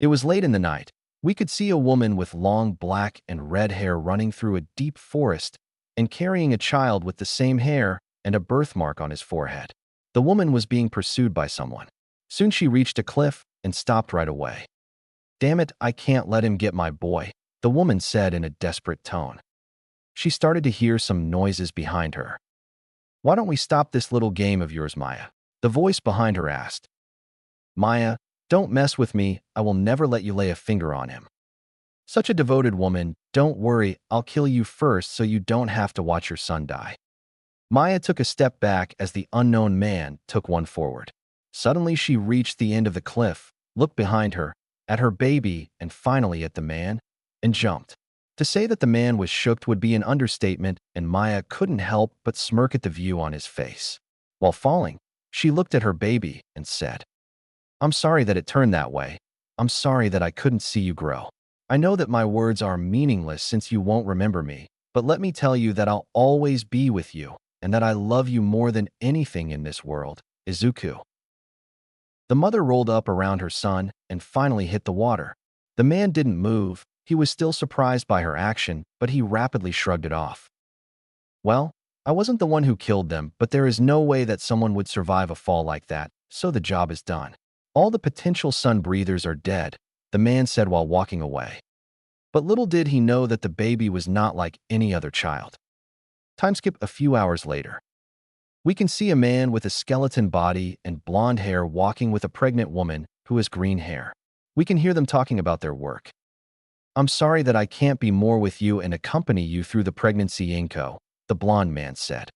It was late in the night. We could see a woman with long black and red hair running through a deep forest and carrying a child with the same hair and a birthmark on his forehead. The woman was being pursued by someone. Soon she reached a cliff and stopped right away. "Damn it, I can't let him get my boy," the woman said in a desperate tone. She started to hear some noises behind her. "Why don't we stop this little game of yours, Maya?" the voice behind her asked. "Maya, don't mess with me. I will never let you lay a finger on him." "Such a devoted woman. Don't worry, I'll kill you first so you don't have to watch your son die." Maya took a step back as the unknown man took one forward. Suddenly she reached the end of the cliff, looked behind her, at her baby, and finally at the man, and jumped. To say that the man was shook would be an understatement, and Maya couldn't help but smirk at the view on his face. While falling, she looked at her baby and said, "I'm sorry that it turned that way. I'm sorry that I couldn't see you grow. I know that my words are meaningless since you won't remember me, but let me tell you that I'll always be with you, and that I love you more than anything in this world, Izuku." The mother rolled up around her son and finally hit the water. The man didn't move. He was still surprised by her action, but he rapidly shrugged it off. "Well, I wasn't the one who killed them, but there is no way that someone would survive a fall like that, so the job is done. All the potential sun breathers are dead," the man said while walking away. But little did he know that the baby was not like any other child. Time skip a few hours later. We can see a man with a skeleton body and blonde hair walking with a pregnant woman who has green hair. We can hear them talking about their work. "I'm sorry that I can't be more with you and accompany you through the pregnancy, Inko," the blonde man said.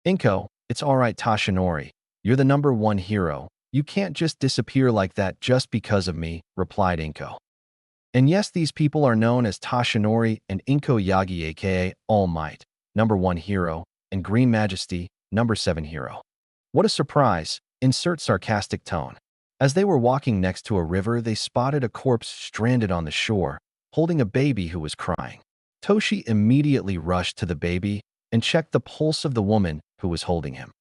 "Inko, it's all right, Tashinori. You're the #1 hero. You can't just disappear like that just because of me," replied Inko. And yes, these people are known as Tashinori and Inko Yagi, aka All Might, #1 hero, and Green Majesty, #7 hero. What a surprise! Insert sarcastic tone. As they were walking next to a river, they spotted a corpse stranded on the shore, holding a baby who was crying. Toshi immediately rushed to the baby and checked the pulse of the woman who was holding him.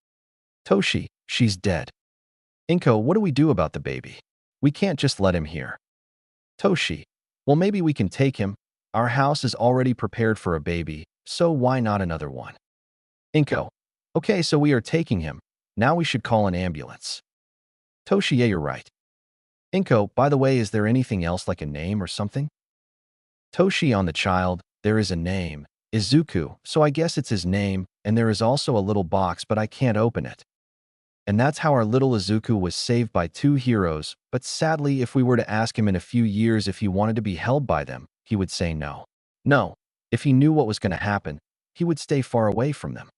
"Toshi, she's dead." "Inko, what do we do about the baby? We can't just let him here." "Toshi, well, maybe we can take him. Our house is already prepared for a baby, so why not another one?" "Inko, okay, so we are taking him. Now we should call an ambulance." "Toshi, yeah, you're right." "Inko, by the way, is there anything else like a name or something?" "Toshi, on the child, there is a name, Izuku, so I guess it's his name, and there is also a little box, but I can't open it." And that's how our little Izuku was saved by two heroes, but sadly, if we were to ask him in a few years if he wanted to be held by them, he would say no. No, if he knew what was going to happen, he would stay far away from them.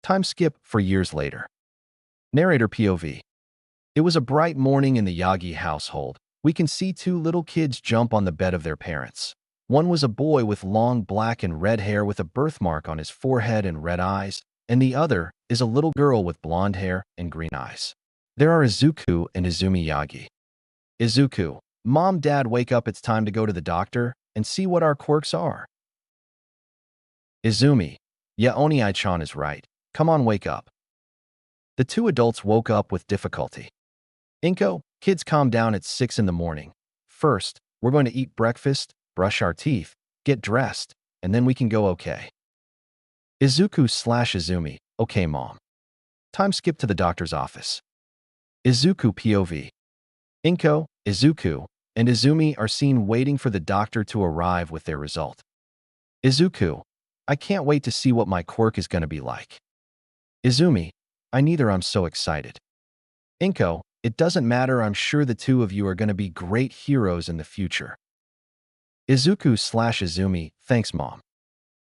Time skip for years later. Narrator POV. It was a bright morning in the Yagi household. We can see two little kids jump on the bed of their parents. One was a boy with long black and red hair with a birthmark on his forehead and red eyes, and the other is a little girl with blonde hair and green eyes. There are Izuku and Izumi Yagi. Izuku, "Mom, Dad, wake up, it's time to go to the doctor and see what our quirks are." Izumi, "Yeah, Oni-chan is right. Come on, wake up." The two adults woke up with difficulty. "Inko, kids, calm down, it's 6 in the morning. First, we're going to eat breakfast, brush our teeth, get dressed, and then we can go, okay?" Izuku/Izumi, "Okay, Mom." Time skip to the doctor's office. Izuku POV. Inko, Izuku, and Izumi are seen waiting for the doctor to arrive with their result. Izuku, "I can't wait to see what my quirk is going to be like." Izumi, "I neither, I'm so excited." Inko, "It doesn't matter, I'm sure the two of you are going to be great heroes in the future." Izuku/Izumi, "Thanks, Mom."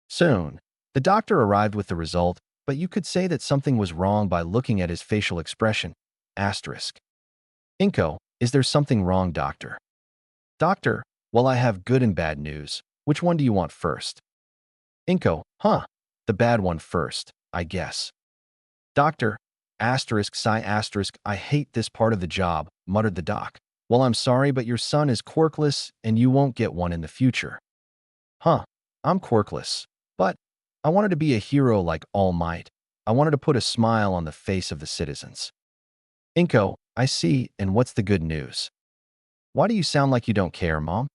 Soon, the doctor arrived with the result, but you could say that something was wrong by looking at his facial expression. Asterisk. Inko, "Is there something wrong, doctor?" Doctor, "Well, I have good and bad news. Which one do you want first?" Inko, "Huh, the bad one first, I guess." Doctor, ***, "I hate this part of the job," muttered the doc. "Well, I'm sorry, but your son is quirkless and you won't get one in the future." "Huh, I'm quirkless. But I wanted to be a hero like All Might. I wanted to put a smile on the face of the citizens." Inko, "I see, and what's the good news?" Why do you sound like you don't care, Mom?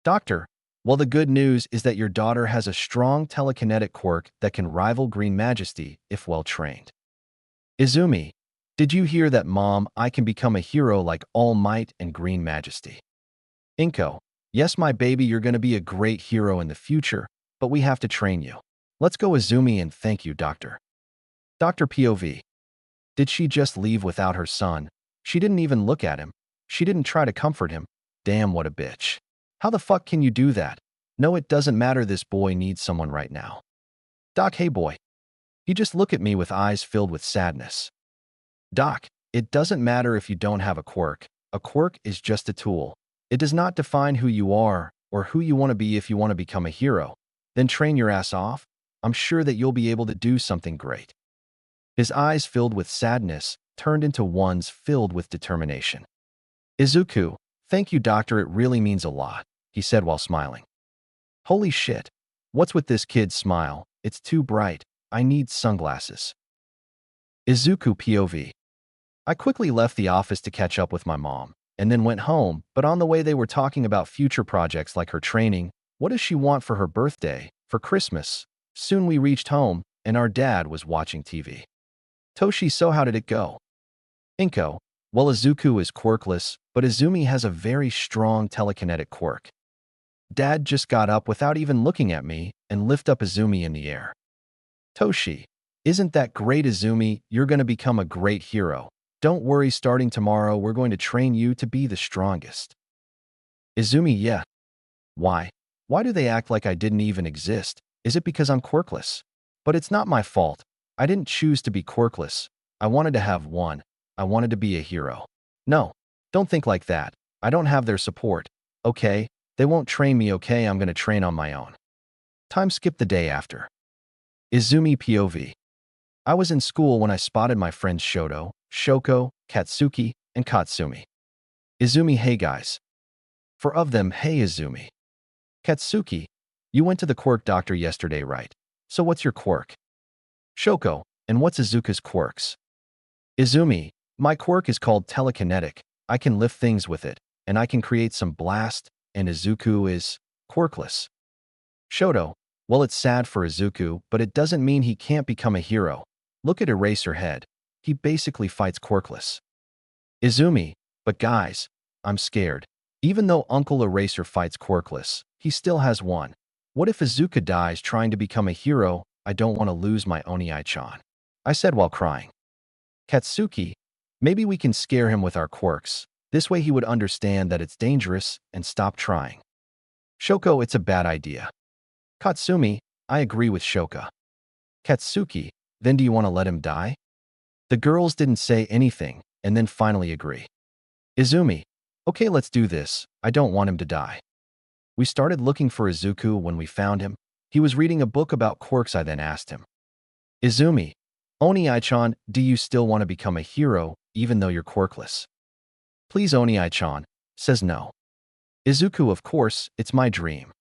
Doctor, well, the good news is that your daughter has a strong telekinetic quirk that can rival Green Majesty if well trained. Izumi, did you hear that, Mom? I can become a hero like All Might and Green Majesty. Inko, yes, my baby, you're going to be a great hero in the future, but we have to train you. Let's go, Izumi, and thank you, Doctor. Dr. POV, did she just leave without her son? She didn't even look at him. She didn't try to comfort him. Damn, what a bitch. How the fuck can you do that? No, it doesn't matter. This boy needs someone right now. Doc, hey boy. He just looked at me with eyes filled with sadness. Doc, it doesn't matter if you don't have a quirk. A quirk is just a tool. It does not define who you are or who you want to be. If you want to become a hero, then train your ass off. I'm sure that you'll be able to do something great. His eyes filled with sadness turned into ones filled with determination. Izuku, thank you, Doctor. It really means a lot, he said while smiling. Holy shit. What's with this kid's smile? It's too bright. I need sunglasses. Izuku POV. I quickly left the office to catch up with my mom, and then went home, but on the way they were talking about future projects like her training. What does she want for her birthday, for Christmas? Soon we reached home, and our dad was watching TV. Toshi, so how did it go? Inko, well, Izuku is quirkless, but Izumi has a very strong telekinetic quirk. Dad just got up without even looking at me and lifted up Izumi in the air. Toshi, isn't that great, Izumi? You're going to become a great hero. Don't worry, starting tomorrow, we're going to train you to be the strongest. Izumi, yeah. Why? Why do they act like I didn't even exist? Is it because I'm quirkless? But it's not my fault. I didn't choose to be quirkless. I wanted to have one. I wanted to be a hero. No, don't think like that. I don't have their support. Okay, they won't train me, okay? I'm going to train on my own. Time skip the day after. Izumi POV. I was in school when I spotted my friends Shoto, Shoko, Katsuki, and Katsumi. Izumi, hey guys. Four of them, hey Izumi. Katsuki, you went to the quirk doctor yesterday, right? So what's your quirk? Shoko, and what's Izuku's quirks? Izumi, my quirk is called telekinetic. I can lift things with it, and I can create some blast, and Izuku is quirkless. Shoto, well, it's sad for Izuku, but it doesn't mean he can't become a hero. Look at Eraserhead. He basically fights quirkless. Izumi, but guys, I'm scared. Even though Uncle Eraser fights quirkless, he still has one. What if Izuku dies trying to become a hero? I don't want to lose my Oni-chan. I said while crying. Katsuki, maybe we can scare him with our quirks. This way he would understand that it's dangerous and stop trying. Shoko, it's a bad idea. Katsumi, I agree with Shoka. Katsuki, then do you want to let him die? The girls didn't say anything and then finally agree. Izumi, okay, let's do this. I don't want him to die. We started looking for Izuku. When we found him, he was reading a book about quirks. I then asked him, Izumi, Oni-chan, do you still want to become a hero even though you're quirkless? Please, Oni-chan, says no. Izuku, of course, it's my dream.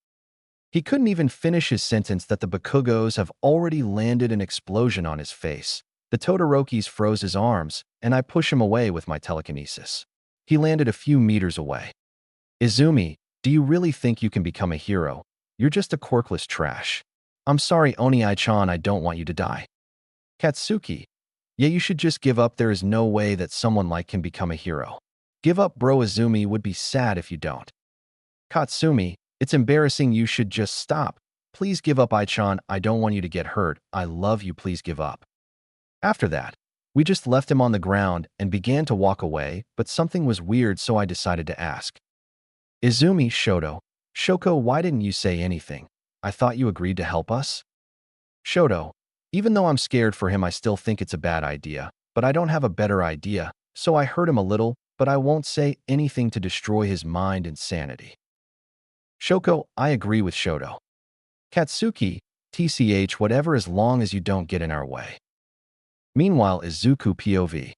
He couldn't even finish his sentence that the Bakugos have already landed an explosion on his face. The Todorokis froze his arms, and I push him away with my telekinesis. He landed a few meters away. Izumi, do you really think you can become a hero? You're just a quirkless trash. I'm sorry, Oni-chan, I don't want you to die. Katsuki, yeah, you should just give up. There is no way that someone like can become a hero. Give up, bro. Izumi would be sad if you don't. Katsumi, it's embarrassing. You should just stop. Please give up, I-chan. I don't want you to get hurt. I love you. Please give up. After that, we just left him on the ground and began to walk away, but something was weird, so I decided to ask. Izumi, Shoto, Shoko, why didn't you say anything? I thought you agreed to help us? Shoto, even though I'm scared for him, I still think it's a bad idea, but I don't have a better idea, so I hurt him a little, but I won't say anything to destroy his mind and sanity. Shoko, I agree with Shoto. Katsuki, TCH, whatever, as long as you don't get in our way. Meanwhile, Izuku POV.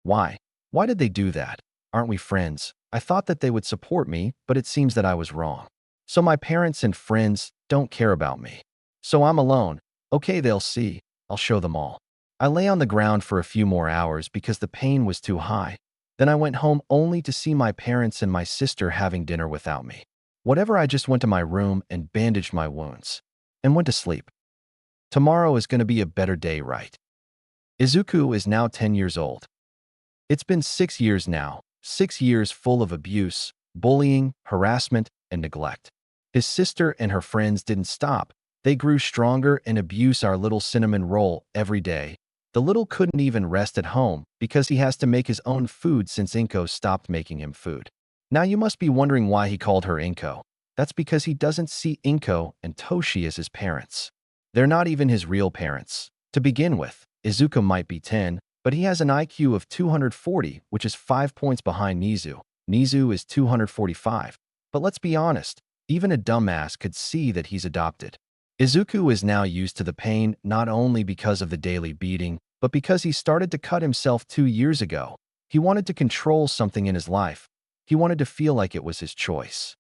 Why? Why did they do that? Aren't we friends? I thought that they would support me, but it seems that I was wrong. So my parents and friends don't care about me. So I'm alone. Okay, they'll see. I'll show them all. I lay on the ground for a few more hours because the pain was too high. Then I went home only to see my parents and my sister having dinner without me. Whatever, I just went to my room and bandaged my wounds and went to sleep. Tomorrow is going to be a better day, right? Izuku is now 10 years old. It's been 6 years now, 6 years full of abuse, bullying, harassment, and neglect. His sister and her friends didn't stop. They grew stronger and abuse our little cinnamon roll every day. The little couldn't even rest at home because he has to make his own food since Inko stopped making him food. Now you must be wondering why he called her Inko. That's because he doesn't see Inko and Toshi as his parents. They're not even his real parents. To begin with, Izuku might be 10, but he has an IQ of 240, which is 5 points behind Nizu. Nizu is 245. But let's be honest, even a dumbass could see that he's adopted. Izuku is now used to the pain not only because of the daily beating, but because he started to cut himself 2 years ago. He wanted to control something in his life. He wanted to feel like it was his choice.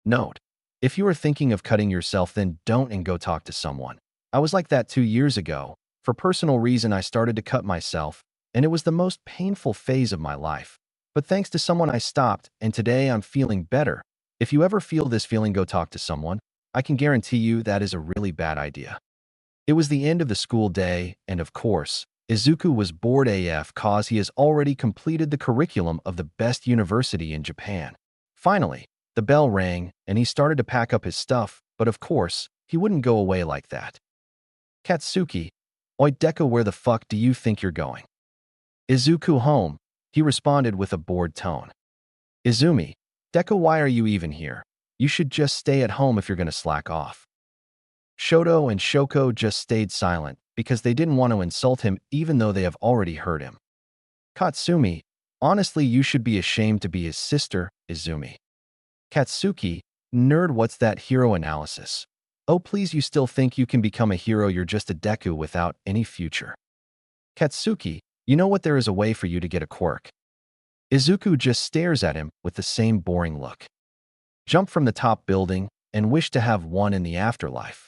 Note: if you are thinking of cutting yourself, then don't and go talk to someone. I was like that 2 years ago. For personal reason, I started to cut myself, and it was the most painful phase of my life. But thanks to someone, I stopped, and today I'm feeling better. If you ever feel this feeling, go talk to someone. I can guarantee you that is a really bad idea. It was the end of the school day, and of course, Izuku was bored AF cause he has already completed the curriculum of the best university in Japan. Finally, the bell rang, and he started to pack up his stuff, but of course, he wouldn't go away like that. Katsuki, oi Deku, where the fuck do you think you're going? Izuku, home, he responded with a bored tone. Izumi, Deku, why are you even here? You should just stay at home if you're gonna slack off. Shoto and Shoko just stayed silent because they didn't want to insult him even though they have already heard him. Katsumi, honestly, you should be ashamed to be his sister, Izumi. Katsuki, nerd, what's that hero analysis? Oh please, you still think you can become a hero? You're just a Deku without any future. Katsuki, you know what, there is a way for you to get a quirk. Izuku just stares at him with the same boring look. Jump from the top building and wish to have one in the afterlife.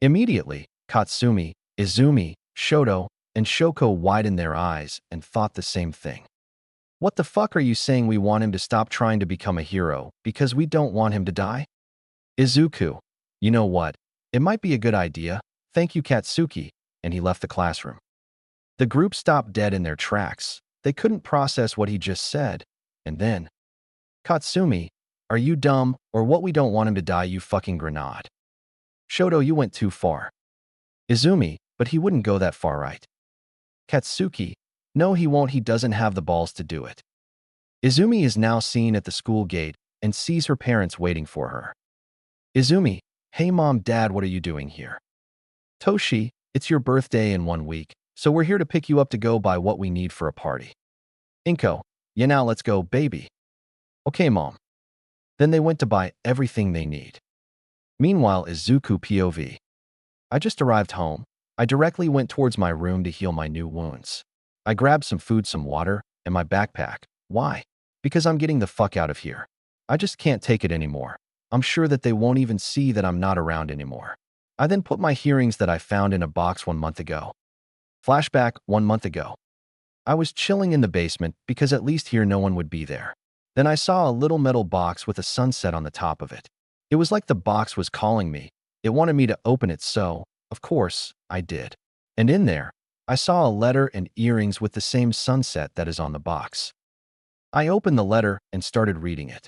Immediately, Katsumi, Izumi, Shoto, and Shoko widened their eyes and thought the same thing. What the fuck are you saying? We want him to stop trying to become a hero because we don't want him to die? Izuku, you know what? It might be a good idea. Thank you, Katsuki, and he left the classroom. The group stopped dead in their tracks. They couldn't process what he just said. And then, Katsumi, are you dumb or what? We don't want him to die, you fucking grenade. Shoto, you went too far. Izumi, but he wouldn't go that far, right? Katsuki, no he won't, he doesn't have the balls to do it. Izumi is now seen at the school gate and sees her parents waiting for her. Izumi, hey mom, dad, what are you doing here? Toshi, it's your birthday in 1 week, so we're here to pick you up to go buy what we need for a party. Inko, yeah, now let's go, baby. Okay, mom. Then they went to buy everything they need. Meanwhile, Izuku POV. I just arrived home. I directly went towards my room to heal my new wounds. I grabbed some food, some water, and my backpack. Why? Because I'm getting the fuck out of here. I just can't take it anymore. I'm sure that they won't even see that I'm not around anymore. I then put my earrings that I found in a box 1 month ago. Flashback, 1 month ago. I was chilling in the basement because at least here no one would be there. Then I saw a little metal box with a sunset on the top of it. It was like the box was calling me. It wanted me to open it, so, of course, I did. And in there, I saw a letter and earrings with the same sunset that is on the box. I opened the letter and started reading it.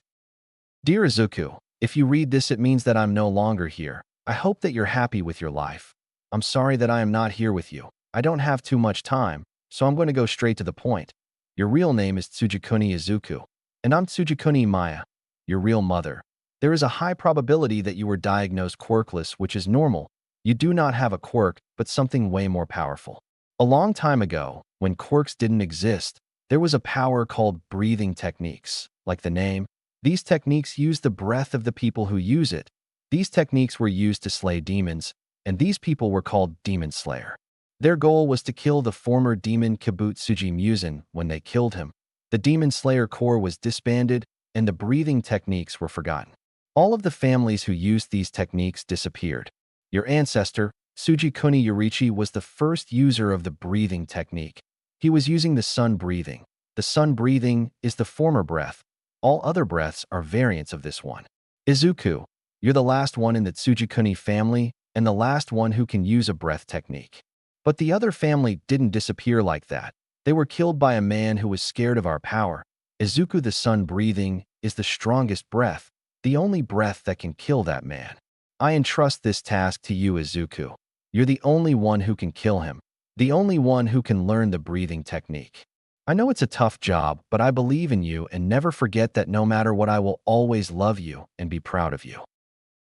Dear Izuku, if you read this, it means that I'm no longer here. I hope that you're happy with your life. I'm sorry that I am not here with you. I don't have too much time, so I'm going to go straight to the point. Your real name is Tsujikuni Izuku, and I'm Tsujikuni Maya, your real mother. There is a high probability that you were diagnosed quirkless, which is normal. You do not have a quirk, but something way more powerful. A long time ago, when quirks didn't exist, there was a power called breathing techniques. Like the name, these techniques use the breath of the people who use it. These techniques were used to slay demons, and these people were called Demon Slayer. Their goal was to kill the former demon Kibutsuji Musen. When they killed him, the Demon Slayer Corps was disbanded, and the breathing techniques were forgotten. All of the families who used these techniques disappeared. Your ancestor, Tsujikuni Yorichi, was the first user of the breathing technique. He was using the sun breathing. The sun breathing is the former breath. All other breaths are variants of this one. Izuku, you're the last one in the Tsujikuni family and the last one who can use a breath technique. But the other family didn't disappear like that. They were killed by a man who was scared of our power. Izuku, the sun breathing, is the strongest breath, the only breath that can kill that man. I entrust this task to you, Izuku. You're the only one who can kill him, the only one who can learn the breathing technique. I know it's a tough job, but I believe in you and never forget that no matter what, I will always love you and be proud of you.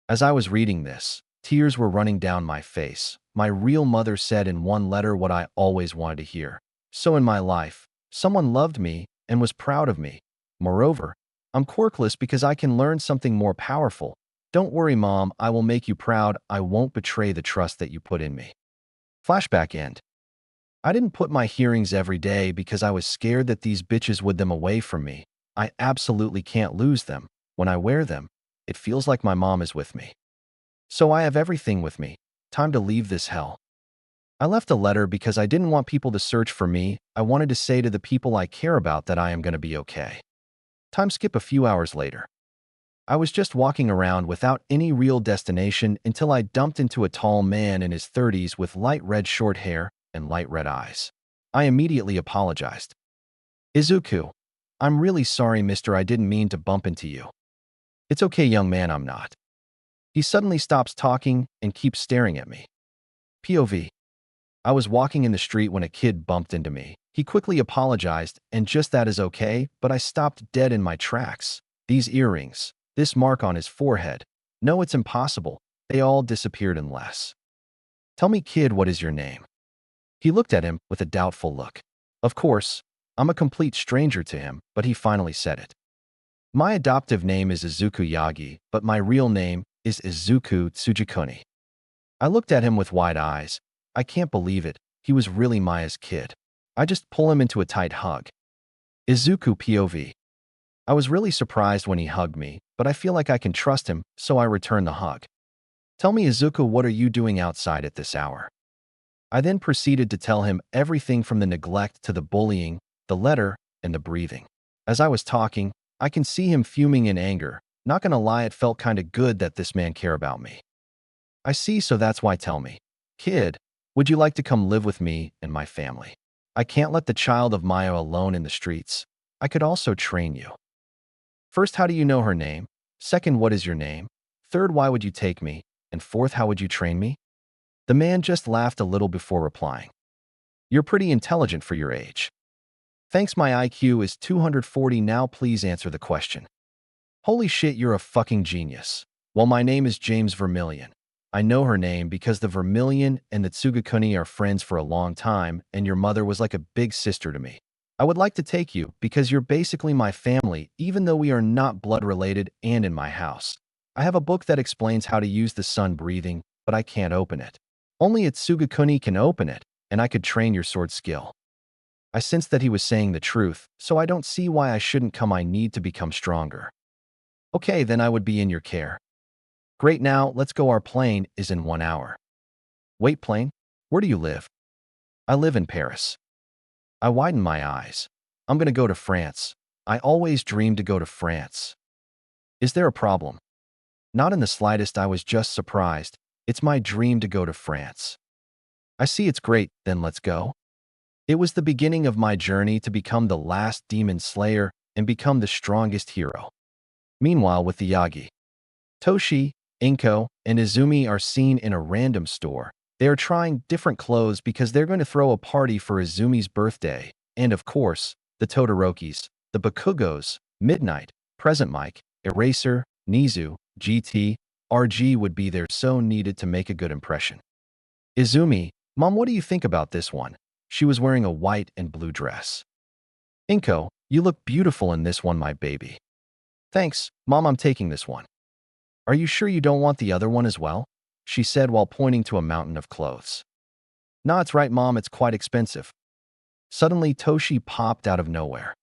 As I was reading this, tears were running down my face. My real mother said in one letter what I always wanted to hear. So in my life, someone loved me and was proud of me. Moreover, I'm quirkless because I can learn something more powerful. Don't worry, Mom, I will make you proud. I won't betray the trust that you put in me. Flashback end. I didn't put my hearings every day because I was scared that these bitches would them away from me. I absolutely can't lose them. When I wear them, it feels like my mom is with me. So I have everything with me. Time to leave this hell. I left a letter because I didn't want people to search for me. I wanted to say to the people I care about that I am going to be okay. Time skip a few hours later. I was just walking around without any real destination until I dumped into a tall man in his 30s with light red short hair and light red eyes. I immediately apologized. Izuku, I'm really sorry, mister. I didn't mean to bump into you. It's okay, young man, I'm not. He suddenly stops talking and keeps staring at me. POV. I was walking in the street when a kid bumped into me. He quickly apologized, and just that is okay, but I stopped dead in my tracks. These earrings, this mark on his forehead. No, it's impossible. They all disappeared in less. Tell me, kid, what is your name? He looked at him with a doubtful look. Of course, I'm a complete stranger to him, but he finally said it. My adoptive name is Izuku Yagi, but my real name is Izuku Tsujikuni. I looked at him with wide eyes. I can't believe it. He was really Maya's kid. I just pull him into a tight hug. Izuku POV. I was really surprised when he hugged me, but I feel like I can trust him, so I return the hug. Tell me, Izuku, what are you doing outside at this hour? I then proceeded to tell him everything from the neglect to the bullying, the letter, and the breathing. As I was talking, I can see him fuming in anger. Not gonna lie, it felt kinda good that this man cared about me. I see, so that's why. Tell me, kid, would you like to come live with me and my family? I can't let the child of Maya alone in the streets. I could also train you. First, how do you know her name? Second, what is your name? Third, why would you take me? And fourth, how would you train me? The man just laughed a little before replying. You're pretty intelligent for your age. Thanks, my IQ is 240 now. Please answer the question. Holy shit, you're a fucking genius. Well, my name is James Vermillion. I know her name because the Vermillion and the Tsugakuni are friends for a long time, and your mother was like a big sister to me. I would like to take you because you're basically my family, even though we are not blood related, and in my house. I have a book that explains how to use the sun breathing, but I can't open it. Only a Tsugakuni can open it, and I could train your sword skill. I sensed that he was saying the truth, so I don't see why I shouldn't come. I need to become stronger. Okay, then I would be in your care. Great, now let's go. Our plane is in 1 hour. Wait, plane? Where do you live? I live in Paris. I widen my eyes. I'm gonna go to France. I always dreamed to go to France. Is there a problem? Not in the slightest. I was just surprised. It's my dream to go to France. I see, it's great, then let's go. It was the beginning of my journey to become the last demon slayer and become the strongest hero. Meanwhile, with the Yagi, Toshi, Inko, and Izumi are seen in a random store. They are trying different clothes because they're going to throw a party for Izumi's birthday. And of course, the Todorokis, the Bakugos, Midnight, Present Mike, Eraser, Nizu, GT, RG would be there, so needed to make a good impression. Izumi, Mom, what do you think about this one? She was wearing a white and blue dress. Inko, you look beautiful in this one, my baby. Thanks, Mom, I'm taking this one. Are you sure you don't want the other one as well? She said while pointing to a mountain of clothes. Nah, it's right, Mom, it's quite expensive. Suddenly, Toshi popped out of nowhere.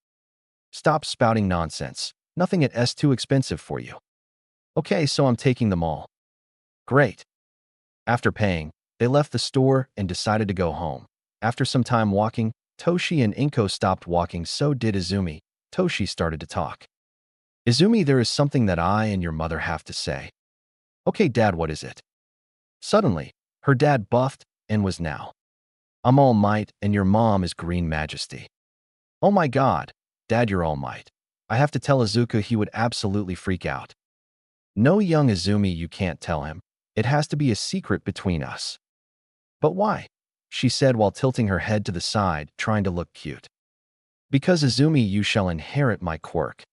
Stop spouting nonsense. Nothing at S too expensive for you. Okay, so I'm taking them all. Great. After paying, they left the store and decided to go home. After some time walking, Toshi and Inko stopped walking, so did Izumi. Toshi started to talk. Izumi, there is something that I and your mother have to say. Okay, Dad, what is it? Suddenly, her dad buffed and was now. I'm All Might and your mom is Green Majesty. Oh my God, Dad, you're All Might. I have to tell Izuku, he would absolutely freak out. No, young Izumi, you can't tell him. It has to be a secret between us. But why? She said while tilting her head to the side, trying to look cute. Because Izumi, you shall inherit my quirk.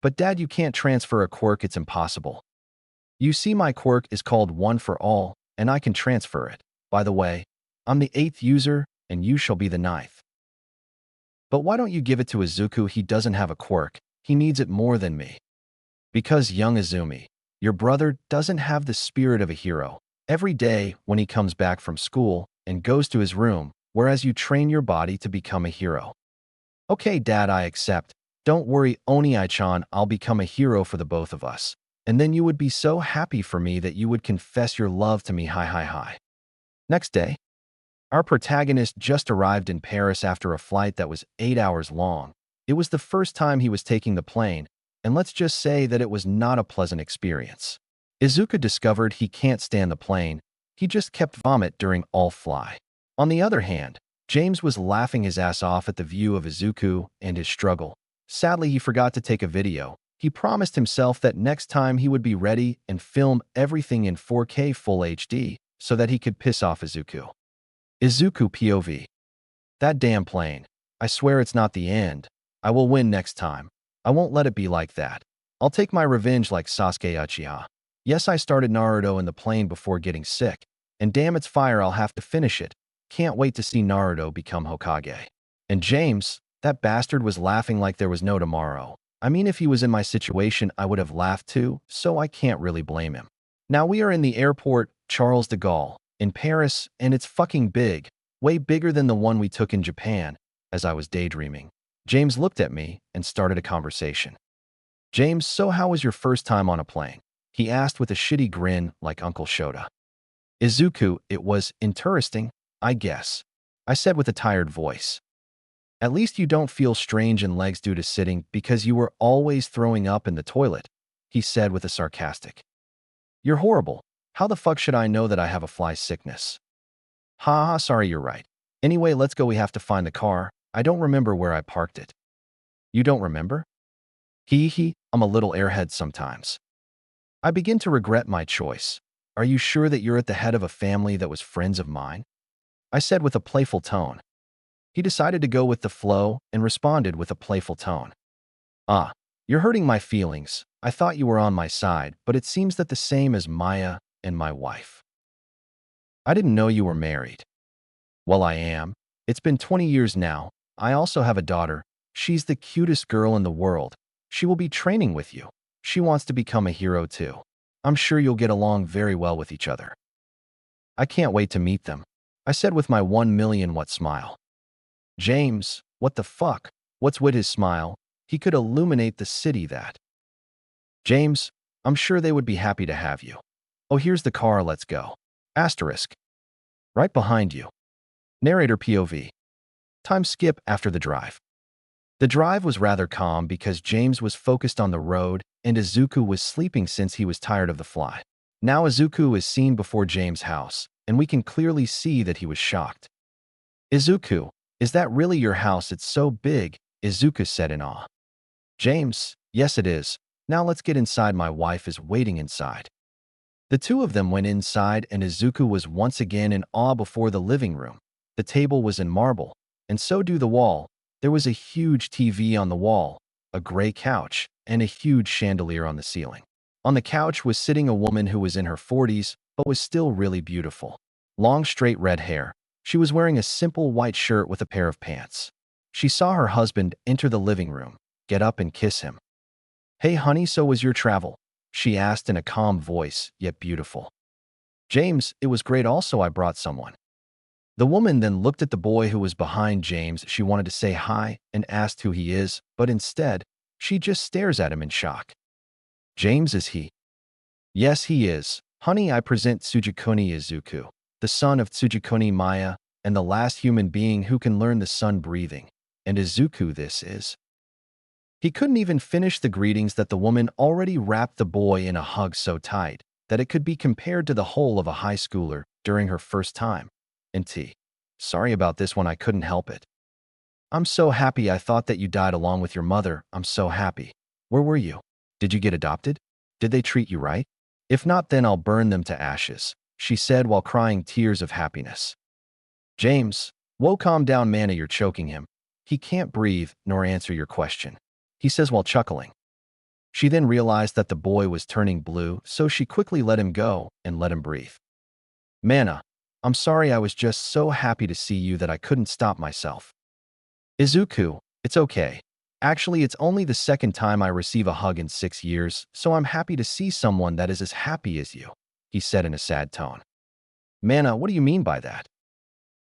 But Dad, you can't transfer a quirk, it's impossible. You see, my quirk is called One for All, and I can transfer it. By the way, I'm the 8th user, and you shall be the 9th. But why don't you give it to Izuku? He doesn't have a quirk. He needs it more than me. Because, young Izumi, your brother doesn't have the spirit of a hero. Every day, when he comes back from school and goes to his room, whereas you train your body to become a hero. Okay, Dad, I accept. Don't worry, Oni-chan, I'll become a hero for the both of us. And then you would be so happy for me that you would confess your love to me. Hi. Next day, our protagonist just arrived in Paris after a flight that was 8 hours long. It was the first time he was taking the plane, and let's just say that it was not a pleasant experience. Izuku discovered he can't stand the plane. He just kept vomit during all fly. On the other hand, James was laughing his ass off at the view of Izuku and his struggle. Sadly, he forgot to take a video. He promised himself that next time he would be ready and film everything in 4K Full HD so that he could piss off Izuku. Izuku POV. That damn plane. I swear it's not the end. I will win next time. I won't let it be like that. I'll take my revenge like Sasuke Uchiha. Yes, I started Naruto in the plane before getting sick, and damn it's fire, I'll have to finish it. Can't wait to see Naruto become Hokage. And James, that bastard, was laughing like there was no tomorrow. I mean, if he was in my situation, I would have laughed too, so I can't really blame him. Now we are in the airport, Charles de Gaulle, in Paris, and it's fucking big, way bigger than the one we took in Japan. As I was daydreaming, James looked at me and started a conversation. James, so how was your first time on a plane? He asked with a shitty grin like Uncle Shota. Izuku, it was interesting, I guess, I said with a tired voice. At least you don't feel strange in legs due to sitting because you were always throwing up in the toilet, he said with a sarcastic. You're horrible. How the fuck should I know that I have a fly sickness? Ha, sorry, you're right. Anyway, let's go, we have to find the car. I don't remember where I parked it. You don't remember? I'm a little airhead sometimes. I begin to regret my choice. Are you sure that you're at the head of a family that was friends of mine? I said with a playful tone. He decided to go with the flow and responded with a playful tone. Ah, you're hurting my feelings. I thought you were on my side, but it seems that the same as Maya and my wife. I didn't know you were married. Well, I am. It's been 20 years now. I also have a daughter. She's the cutest girl in the world. She will be training with you. She wants to become a hero too. I'm sure you'll get along very well with each other. I can't wait to meet them, I said with my 1,000,000 watt smile. James, what the fuck? What's with his smile? He could illuminate the city that. James, I'm sure they would be happy to have you. Oh, here's the car, let's go. Asterisk. Right behind you. Narrator POV. Time skip after the drive. The drive was rather calm because James was focused on the road and Izuku was sleeping since he was tired of the fly. Now Izuku is seen before James' house, and we can clearly see that he was shocked. Izuku, is that really your house? It's so big, Izuku said in awe. James, yes it is. Now let's get inside, my wife is waiting inside. The two of them went inside and Izuku was once again in awe before the living room. The table was in marble, and so do the wall. There was a huge TV on the wall, a gray couch, and a huge chandelier on the ceiling. On the couch was sitting a woman who was in her 40s, but was still really beautiful. Long straight red hair. She was wearing a simple white shirt with a pair of pants. She saw her husband enter the living room, get up and kiss him. Hey honey, so was your travel? She asked in a calm voice, yet beautiful. James, it was great also, I brought someone. The woman then looked at the boy who was behind James. She wanted to say hi and asked who he is, but instead, she just stares at him in shock. James, is he? Yes, he is. Honey, I present Tsujikuni Izuku, the son of Tsujikuni Maya, and the last human being who can learn the sun breathing. And Izuku this is. He couldn't even finish the greetings that the woman already wrapped the boy in a hug so tight that it could be compared to the whole of a high schooler during her first time. And sorry about this one, I couldn't help it. I'm so happy. I thought that you died along with your mother. I'm so happy. Where were you? Did you get adopted? Did they treat you right? If not, then I'll burn them to ashes, she said while crying tears of happiness. James, whoa, calm down, Mana, you're choking him. He can't breathe nor answer your question, he says while chuckling. She then realized that the boy was turning blue, so she quickly let him go and let him breathe. Mana, I'm sorry, I was just so happy to see you that I couldn't stop myself. Izuku, it's okay. Actually, it's only the second time I receive a hug in 6 years, so I'm happy to see someone that is as happy as you, he said in a sad tone. Mana, what do you mean by that?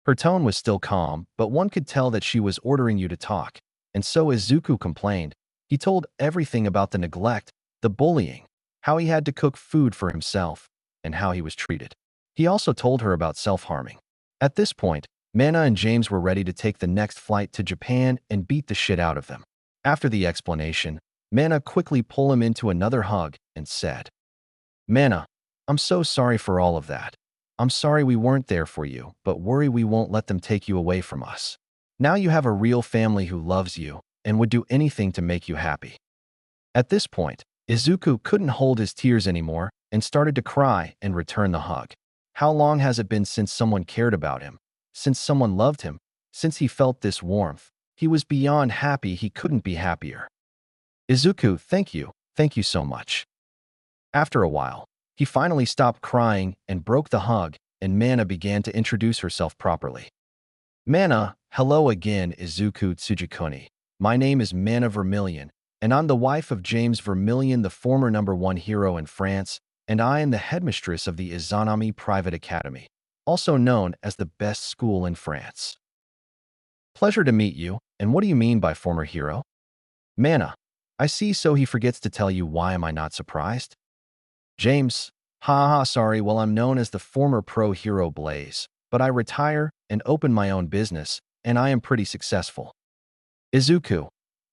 Her tone was still calm, but one could tell that she was ordering you to talk, and so Izuku complained. He told everything about the neglect, the bullying, how he had to cook food for himself, and how he was treated. He also told her about self-harming. At this point, Mana and James were ready to take the next flight to Japan and beat the shit out of them. After the explanation, Mana quickly pulled him into another hug and said, Mana, I'm so sorry for all of that. I'm sorry we weren't there for you, but worry we won't let them take you away from us. Now you have a real family who loves you and would do anything to make you happy. At this point, Izuku couldn't hold his tears anymore and started to cry and return the hug. How long has it been since someone cared about him? Since someone loved him? Since he felt this warmth? He was beyond happy. He couldn't be happier. Izuku, thank you so much. After a while, he finally stopped crying and broke the hug, and Mana began to introduce herself properly. Mana, hello again, Izuku Tsujikuni. My name is Mana Vermilion, and I'm the wife of James Vermilion, the former #1 hero in France, and I am the headmistress of the Izanami Private Academy, also known as the best school in France. Pleasure to meet you, and what do you mean by former hero? Mana, I see, so he forgets to tell you. Why am I not surprised? James, haha, sorry, well, I'm known as the former pro hero Blaze, but I retire and open my own business, and I am pretty successful. Izuku,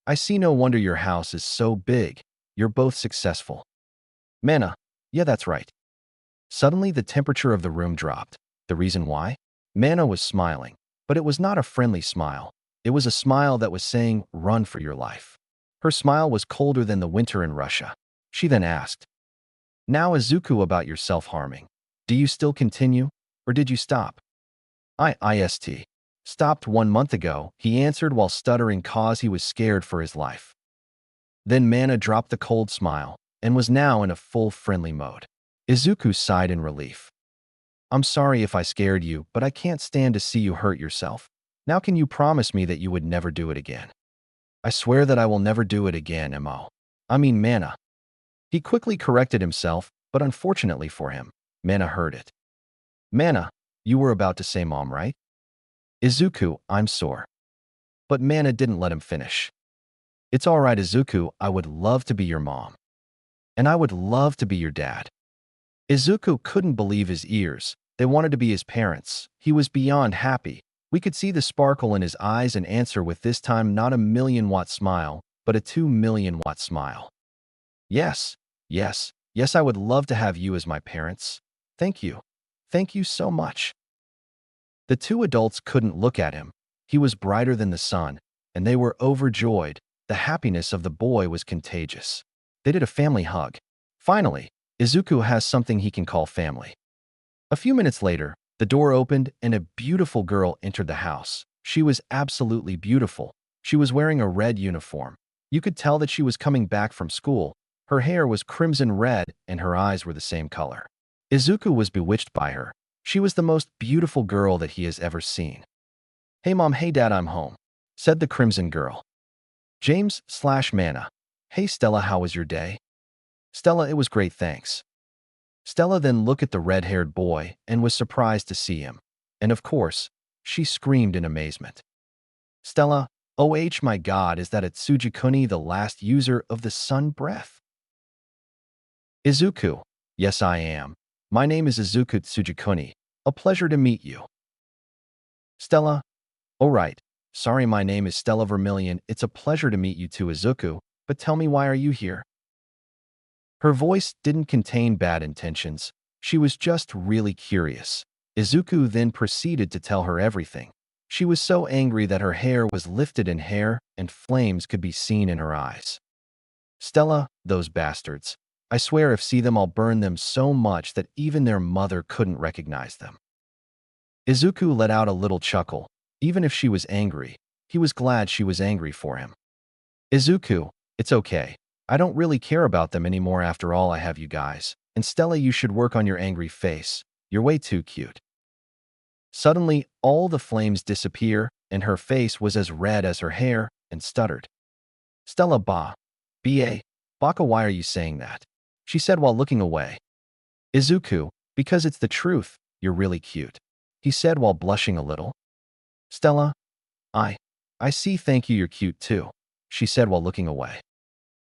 I see, no wonder your house is so big. You're both successful. Mana, yeah, that's right. Suddenly, the temperature of the room dropped. The reason why? Mana was smiling, but it was not a friendly smile. It was a smile that was saying, run for your life. Her smile was colder than the winter in Russia. She then asked, now, Izuku, about your self-harming. Do you still continue, or did you stop? Stopped 1 month ago, he answered while stuttering cause he was scared for his life. Then Mana dropped the cold smile and was now in a full friendly mode. Izuku sighed in relief. I'm sorry if I scared you, but I can't stand to see you hurt yourself. Now can you promise me that you would never do it again? I swear that I will never do it again, Mana. He quickly corrected himself, but unfortunately for him, Mana heard it. Mana, you were about to say mom, right? Izuku, I'm sore. But Mana didn't let him finish. It's all right, Izuku, I would love to be your mom. And I would love to be your dad. Izuku couldn't believe his ears. They wanted to be his parents. He was beyond happy. We could see the sparkle in his eyes and answer with this time not a 1,000,000-watt smile, but a 2,000,000-watt smile. Yes, I would love to have you as my parents. Thank you. Thank you so much. The two adults couldn't look at him. He was brighter than the sun, and they were overjoyed. The happiness of the boy was contagious. They did a family hug. Finally, Izuku has something he can call family. A few minutes later, the door opened and a beautiful girl entered the house. She was absolutely beautiful. She was wearing a red uniform. You could tell that she was coming back from school. Her hair was crimson red and her eyes were the same color. Izuku was bewitched by her. She was the most beautiful girl that he has ever seen. Hey mom, hey dad, I'm home, said the crimson girl. James/Mana. Hey Stella, how was your day? Stella, it was great, thanks. Stella then looked at the red-haired boy and was surprised to see him. And of course, she screamed in amazement. Stella, oh my god, is that Tsujikuni, the last user of the sun breath? Izuku, yes I am. My name is Izuku Tsujikuni. A pleasure to meet you. Stella, oh right. Sorry, my name is Stella Vermilion. It's a pleasure to meet you too, Izuku, but tell me, why are you here? Her voice didn't contain bad intentions. She was just really curious. Izuku then proceeded to tell her everything. She was so angry that her hair was lifted in hair and flames could be seen in her eyes. Stella, those bastards. I swear if see them I'll burn them so much that even their mother couldn't recognize them. Izuku let out a little chuckle. Even if she was angry, he was glad she was angry for him. Izuku, it's okay. I don't really care about them anymore after all. I have you guys. And Stella, you should work on your angry face. You're way too cute. Suddenly, all the flames disappear, and her face was as red as her hair, and stuttered. Stella B.A. Baka, why are you saying that? She said while looking away. Izuku, because it's the truth. You're really cute. He said while blushing a little. Stella, I see, thank you, you're cute too. She said while looking away.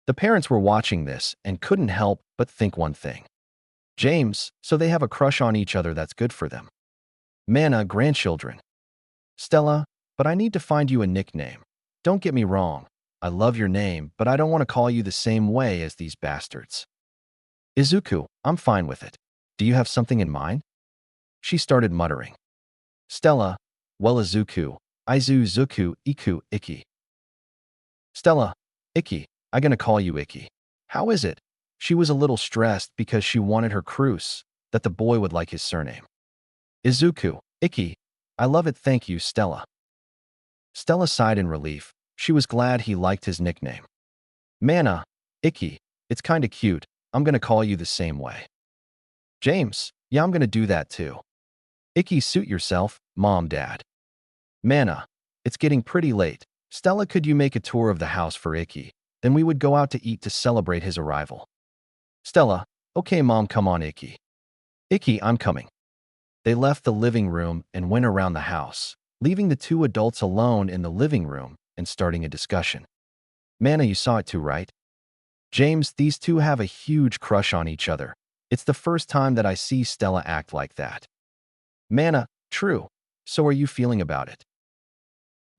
The parents were watching this and couldn't help but think one thing. James, so they have a crush on each other, that's good for them. Mana, grandchildren. Stella, but I need to find you a nickname. Don't get me wrong. I love your name, but I don't want to call you the same way as these bastards. Izuku, I'm fine with it. Do you have something in mind? She started muttering. Stella, well, Izuku, Zuku, Iku, Iki. Stella, Iki, I gonna call you Iki. How is it? She was a little stressed because she wanted her Cruz, that the boy would like his surname. Izuku, Iki, I love it, thank you, Stella. Stella sighed in relief. She was glad he liked his nickname. Mana, Iki, it's kinda cute. I'm gonna call you the same way. James, yeah, I'm gonna do that too. Iki, suit yourself, Mom, Dad. Mana, it's getting pretty late. Stella, could you make a tour of the house for Iki? Then we would go out to eat to celebrate his arrival. Stella, okay, Mom, come on, Iki. Iki, I'm coming. They left the living room and went around the house, leaving the two adults alone in the living room and starting a discussion. Mana, you saw it too, right? James, these two have a huge crush on each other. It's the first time that I see Stella act like that. Mana, true. So are you feeling about it?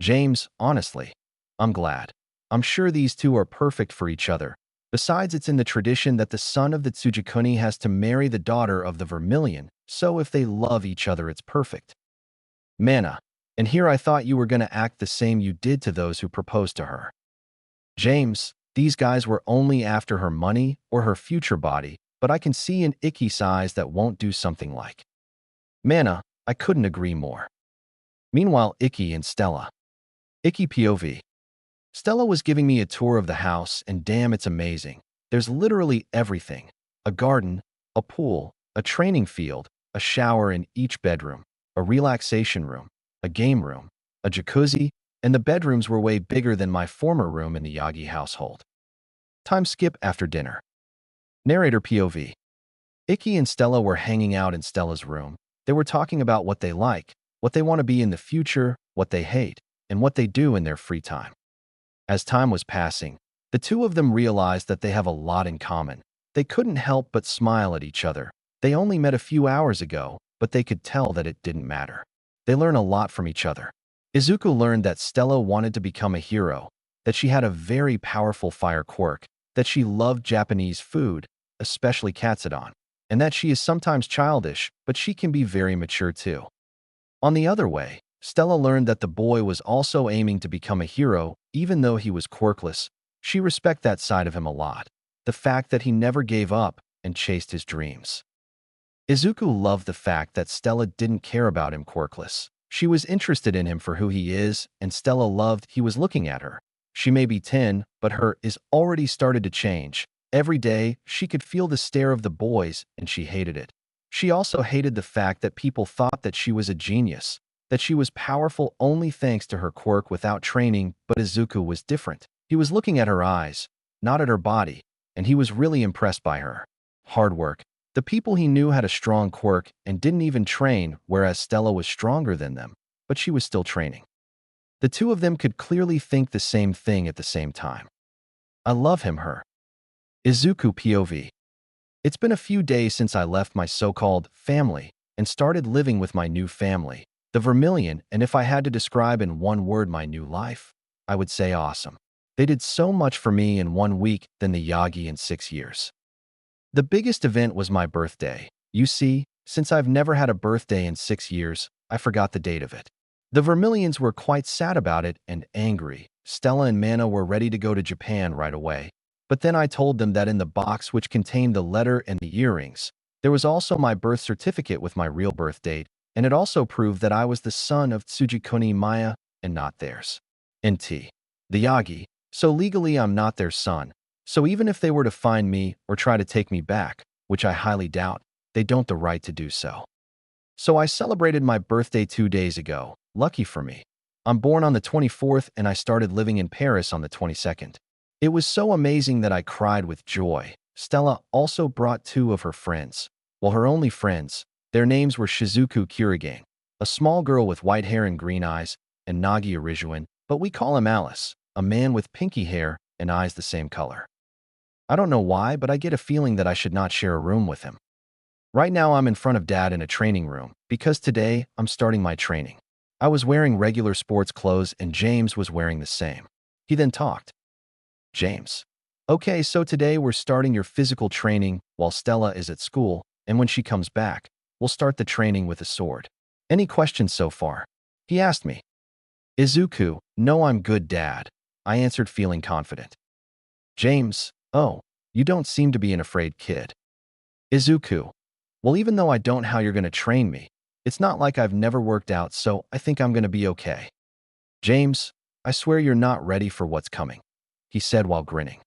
James, honestly, I'm glad. I'm sure these two are perfect for each other. Besides, it's in the tradition that the son of the Tsujikuni has to marry the daughter of the Vermilion, so if they love each other, it's perfect. Mana, and here I thought you were going to act the same you did to those who proposed to her. James, these guys were only after her money or her future body, but I can see in Iki's eyes that won't do something like. Mana, I couldn't agree more. Meanwhile, Iki and Stella. Iki POV. Stella was giving me a tour of the house, and damn, it's amazing. There's literally everything. A garden, a pool, a training field, a shower in each bedroom, a relaxation room, a game room, a jacuzzi, and the bedrooms were way bigger than my former room in the Yagi household. Time skip after dinner. Narrator POV. Iki and Stella were hanging out in Stella's room. They were talking about what they like, what they want to be in the future, what they hate, and what they do in their free time. As time was passing, the two of them realized that they have a lot in common. They couldn't help but smile at each other. They only met a few hours ago, but they could tell that it didn't matter. They learn a lot from each other. Izuku learned that Stella wanted to become a hero, that she had a very powerful fire quirk, that she loved Japanese food, especially katsudon, and that she is sometimes childish, but she can be very mature too. On the other way, Stella learned that the boy was also aiming to become a hero, even though he was quirkless. She respected that side of him a lot, the fact that he never gave up and chased his dreams. Izuku loved the fact that Stella didn't care about him quirkless. She was interested in him for who he is, and Stella loved he was looking at her. She may be 10, but her eyes already started to change. Every day, she could feel the stare of the boys, and she hated it. She also hated the fact that people thought that she was a genius, that she was powerful only thanks to her quirk without training, but Izuku was different. He was looking at her eyes, not at her body, and he was really impressed by her hard work. The people he knew had a strong quirk and didn't even train, whereas Stella was stronger than them, but she was still training. The two of them could clearly think the same thing at the same time. I love him, her. Izuku POV. It's been a few days since I left my so-called family and started living with my new family. The Vermilion, and if I had to describe in one word my new life, I would say awesome. They did so much for me in 1 week than the Yagi in 6 years. The biggest event was my birthday. You see, since I've never had a birthday in 6 years, I forgot the date of it. The Vermilions were quite sad about it and angry. Stella and Mana were ready to go to Japan right away. But then I told them that in the box which contained the letter and the earrings, there was also my birth certificate with my real birth date, and it also proved that I was the son of Tsujikuni Maya and not theirs. NT. The Yagi. So legally I'm not their son. So even if they were to find me or try to take me back, which I highly doubt, they don't the right to do so. So I celebrated my birthday 2 days ago. Lucky for me. I'm born on the 24th and I started living in Paris on the 22nd. It was so amazing that I cried with joy. Stella also brought 2 of her friends. Well, her only friends. Their names were Shizuku Kurigane, a small girl with white hair and green eyes, and Nagi Arijuan, but we call him Alice, a man with pinky hair and eyes the same color. I don't know why, but I get a feeling that I should not share a room with him. Right now I'm in front of Dad in a training room, because today I'm starting my training. I was wearing regular sports clothes and James was wearing the same. He then talked. James. Okay, so today we're starting your physical training while Stella is at school, and when she comes back, we'll start the training with a sword. Any questions so far? He asked me. Izuku, no, I'm good, Dad. I answered, feeling confident. James, oh, you don't seem to be an afraid kid. Izuku, well, even though I don't know how you're going to train me, it's not like I've never worked out, so I think I'm going to be okay. James, I swear you're not ready for what's coming, he said while grinning.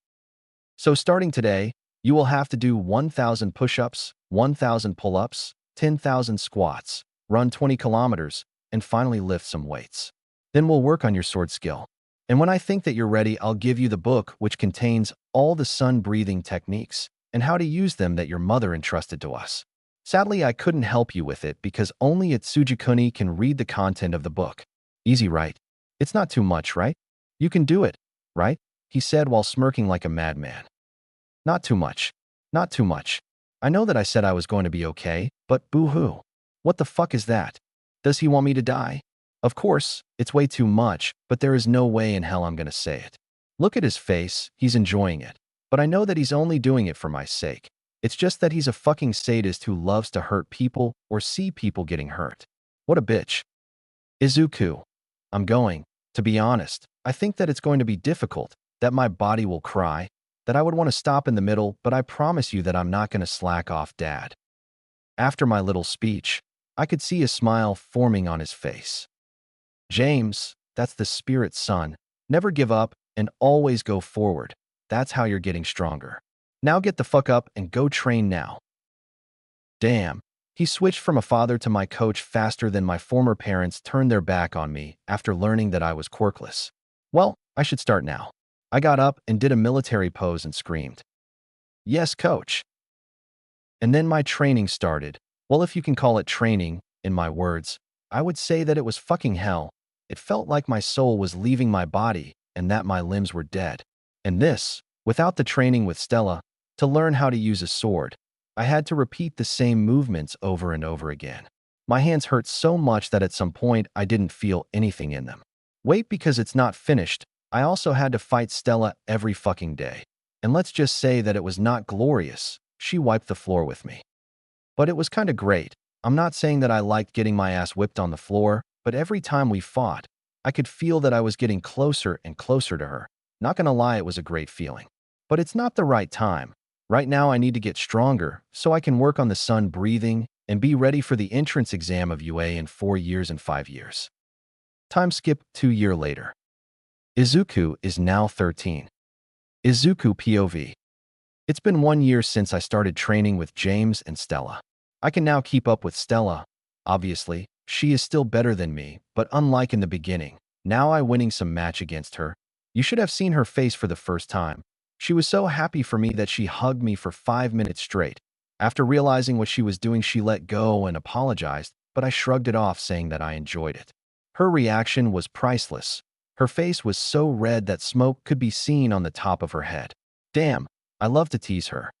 So starting today, you will have to do 1,000 push-ups, 1,000 pull-ups, 10,000 squats, run 20 kilometers, and finally lift some weights. Then we'll work on your sword skill. And when I think that you're ready, I'll give you the book which contains all the sun-breathing techniques and how to use them that your mother entrusted to us. Sadly, I couldn't help you with it because only Tsujikuni can read the content of the book. Easy, right? It's not too much, right? You can do it, right? He said while smirking like a madman. Not too much. Not too much. I know that I said I was going to be okay, but boo-hoo. What the fuck is that? Does he want me to die? Of course, it's way too much, but there is no way in hell I'm going to say it. Look at his face, he's enjoying it. But I know that he's only doing it for my sake. It's just that he's a fucking sadist who loves to hurt people or see people getting hurt. What a bitch. Izuku. I'm going. To be honest, I think that it's going to be difficult, that my body will cry, that I would want to stop in the middle, but I promise you that I'm not going to slack off, Dad. After my little speech, I could see a smile forming on his face. James, that's the spirit, son. Never give up and always go forward. That's how you're getting stronger. Now get the fuck up and go train now. Damn. He switched from a father to my coach faster than my former parents turned their back on me after learning that I was quirkless. Well, I should start now. I got up and did a military pose and screamed. Yes, coach. And then my training started. Well, if you can call it training, in my words, I would say that it was fucking hell. It felt like my soul was leaving my body and that my limbs were dead. And this, without the training with Stella, to learn how to use a sword, I had to repeat the same movements over and over again. My hands hurt so much that at some point I didn't feel anything in them. Wait, because it's not finished. I also had to fight Stella every fucking day. And let's just say that it was not glorious. She wiped the floor with me. But it was kinda great. I'm not saying that I liked getting my ass whipped on the floor, but every time we fought, I could feel that I was getting closer and closer to her. Not gonna lie, it was a great feeling. But it's not the right time. Right now I need to get stronger so I can work on the sun breathing and be ready for the entrance exam of UA in 4 years and 5 years. Time skip 2 years later. Izuku is now 13. Izuku POV. It's been 1 year since I started training with James and Stella. I can now keep up with Stella. Obviously, she is still better than me, but unlike in the beginning, now I winning some match against her. You should have seen her face for the first time. She was so happy for me that she hugged me for 5 minutes straight. After realizing what she was doing, she let go and apologized, but I shrugged it off, saying that I enjoyed it. Her reaction was priceless. Her face was so red that smoke could be seen on the top of her head. Damn, I love to tease her.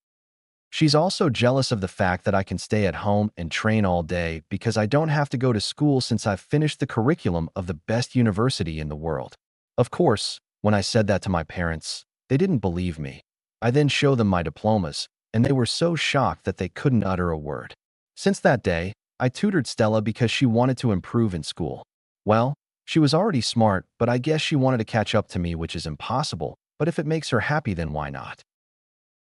She's also jealous of the fact that I can stay at home and train all day because I don't have to go to school since I've finished the curriculum of the best university in the world. Of course, when I said that to my parents, they didn't believe me. I then showed them my diplomas, and they were so shocked that they couldn't utter a word. Since that day, I tutored Stella because she wanted to improve in school. Well, she was already smart, but I guess she wanted to catch up to me, which is impossible, but if it makes her happy, then why not?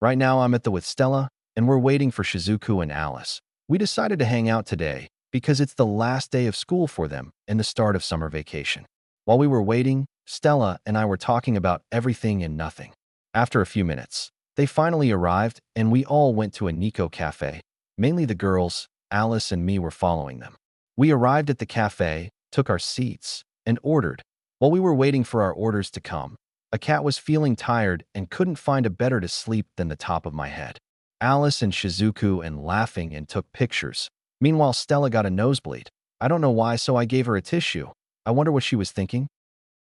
Right now, I'm at the with Stella, and we're waiting for Shizuku and Alice. We decided to hang out today because it's the last day of school for them and the start of summer vacation. While we were waiting, Stella and I were talking about everything and nothing. After a few minutes, they finally arrived and we all went to a Nico cafe. Mainly the girls, Alice and me were following them. We arrived at the cafe, took our seats, and ordered. While we were waiting for our orders to come, a cat was feeling tired and couldn't find a better to sleep than the top of my head. Alice and Shizuku and laughing and took pictures. Meanwhile, Stella got a nosebleed. I don't know why, so I gave her a tissue. I wonder what she was thinking.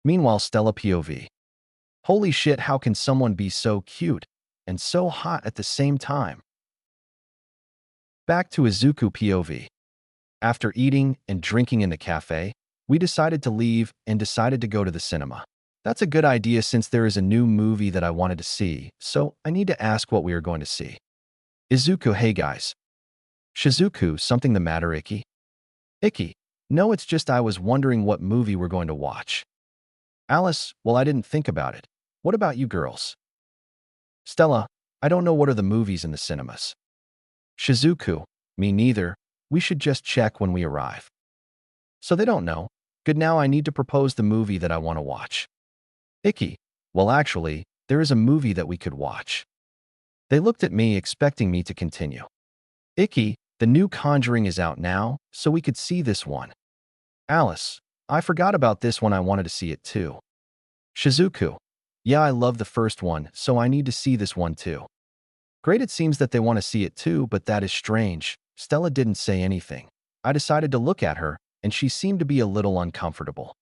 Meanwhile, Stella POV. Holy shit, how can someone be so cute and so hot at the same time? Back to Izuku POV. After eating and drinking in the cafe, we decided to leave and decided to go to the cinema. That's a good idea since there is a new movie that I wanted to see, so I need to ask what we are going to see. Izuku, hey guys. Shizuku, something the matter, Icky? Icky, no, it's just I was wondering what movie we're going to watch. Alice, well, I didn't think about it. What about you girls? Stella, I don't know what are the movies in the cinemas. Shizuku, me neither. We should just check when we arrive. So they don't know. Good, now I need to propose the movie that I want to watch. Icky, well actually, there is a movie that we could watch. They looked at me expecting me to continue. Icky, the new Conjuring is out now, so we could see this one. Alice, I forgot about this one, I wanted to see it too. Shizuku, yeah, I love the first one, so I need to see this one too. Great, it seems that they want to see it too, but that is strange. Stella didn't say anything. I decided to look at her, and she seemed to be a little uncomfortable.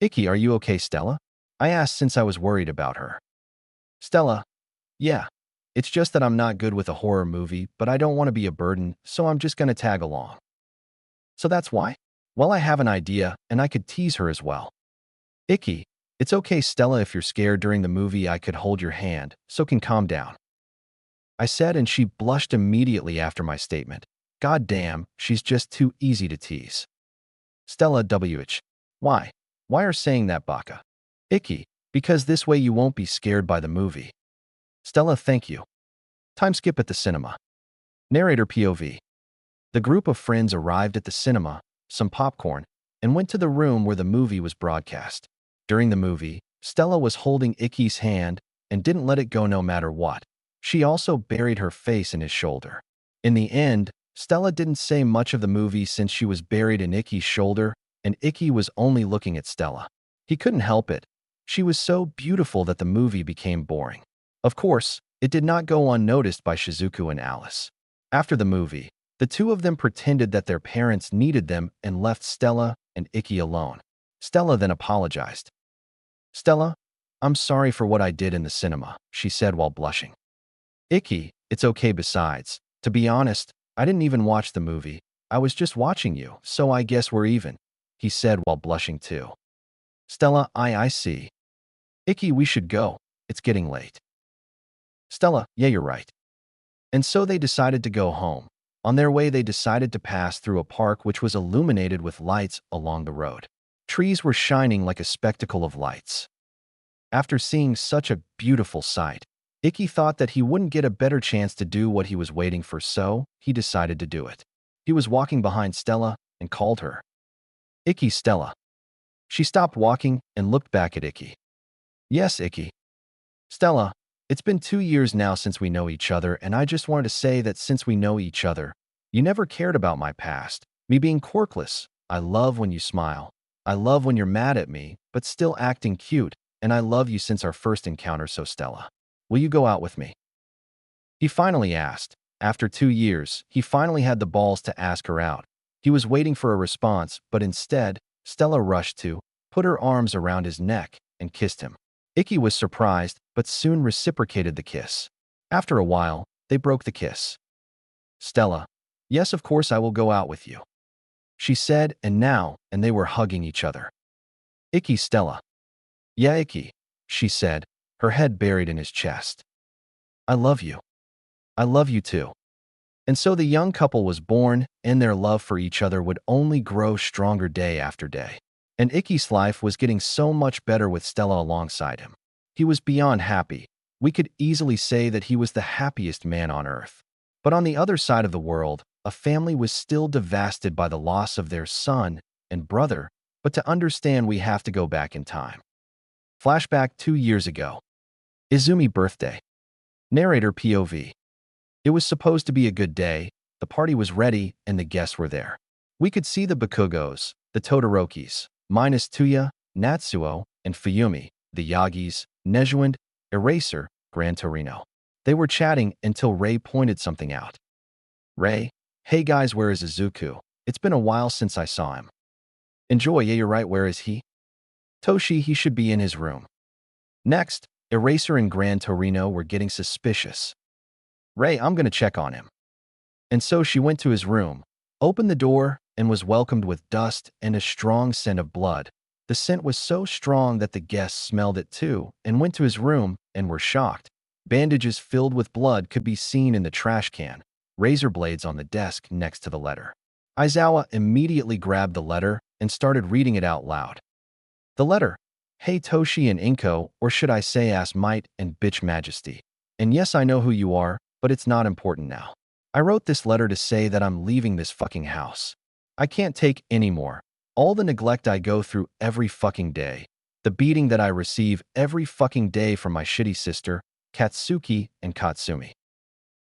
Icky, are you okay, Stella? I asked since I was worried about her. Stella, yeah. It's just that I'm not good with a horror movie, but I don't want to be a burden, so I'm just going to tag along. So that's why? Well, I have an idea, and I could tease her as well. Icky, it's okay, Stella, if you're scared during the movie, I could hold your hand, so can calm down. I said, and she blushed immediately after my statement. God damn, she's just too easy to tease. Stella WH. Why? Why are saying that, Baka? Icky, because this way you won't be scared by the movie. Stella, thank you. Time skip at the cinema. Narrator POV. The group of friends arrived at the cinema, some popcorn, and went to the room where the movie was broadcast. During the movie, Stella was holding Icky's hand and didn't let it go no matter what. She also buried her face in his shoulder. In the end, Stella didn't say much of the movie since she was buried in Icky's shoulder, and Icky was only looking at Stella. He couldn't help it. She was so beautiful that the movie became boring. Of course, it did not go unnoticed by Shizuku and Alice. After the movie, the two of them pretended that their parents needed them and left Stella and Icky alone. Stella then apologized. Stella, I'm sorry for what I did in the cinema, she said while blushing. Icky, it's okay, besides, to be honest, I didn't even watch the movie. I was just watching you, so I guess we're even, he said while blushing too. Stella, I see. Icky, we should go. It's getting late. Stella, yeah, you're right. And so they decided to go home. On their way, they decided to pass through a park which was illuminated with lights along the road. Trees were shining like a spectacle of lights. After seeing such a beautiful sight, Icky thought that he wouldn't get a better chance to do what he was waiting for, so he decided to do it. He was walking behind Stella and called her. Icky, Stella. She stopped walking and looked back at Icky. Yes, Icky. Stella, it's been 2 years now since we know each other, and I just wanted to say that since we know each other, you never cared about my past, me being quirkless. I love when you smile. I love when you're mad at me, but still acting cute, and I love you since our first encounter, so Stella, will you go out with me? He finally asked. After 2 years, he finally had the balls to ask her out. He was waiting for a response, but instead, Stella rushed to, put her arms around his neck, and kissed him. Icky was surprised, but soon reciprocated the kiss. After a while, They broke the kiss. Stella, yes, of course I will go out with you, she said, and they were hugging each other. Icky, Stella. Yeah, Icky, she said, her head buried in his chest. I love you. I love you too. And so the young couple was born, and their love for each other would only grow stronger day after day. And Icky's life was getting so much better with Stella alongside him. He was beyond happy. We could easily say that he was the happiest man on earth. But on the other side of the world, a family was still devastated by the loss of their son and brother. But to understand, we have to go back in time. Flashback 2 years ago. Izumi birthday. Narrator POV. It was supposed to be a good day, the party was ready, and the guests were there. We could see the Bakugos, the Todorokis, minus Tuya, Natsuo, and Fuyumi, the Yagis, Nejuand, Eraser, Gran Torino. They were chatting until Ray pointed something out. Ray, hey guys, where is Izuku? It's been a while since I saw him. Enjoy, yeah, you're right, where is he? Toshi, he should be in his room. Next, Eraser and Gran Torino were getting suspicious. Ray, I'm gonna check on him. And so she went to his room, opened the door, and was welcomed with dust and a strong scent of blood. The scent was so strong that the guests smelled it too and went to his room and were shocked. Bandages filled with blood could be seen in the trash can, razor blades on the desk next to the letter. Aizawa immediately grabbed the letter and started reading it out loud. The letter, hey Toshi and Inko, or should I say ass might and bitch majesty. And yes, I know who you are, but it's not important now. I wrote this letter to say that I'm leaving this fucking house. I can't take any more. All the neglect I go through every fucking day. The beating that I receive every fucking day from my shitty sister, Katsuki and Katsumi.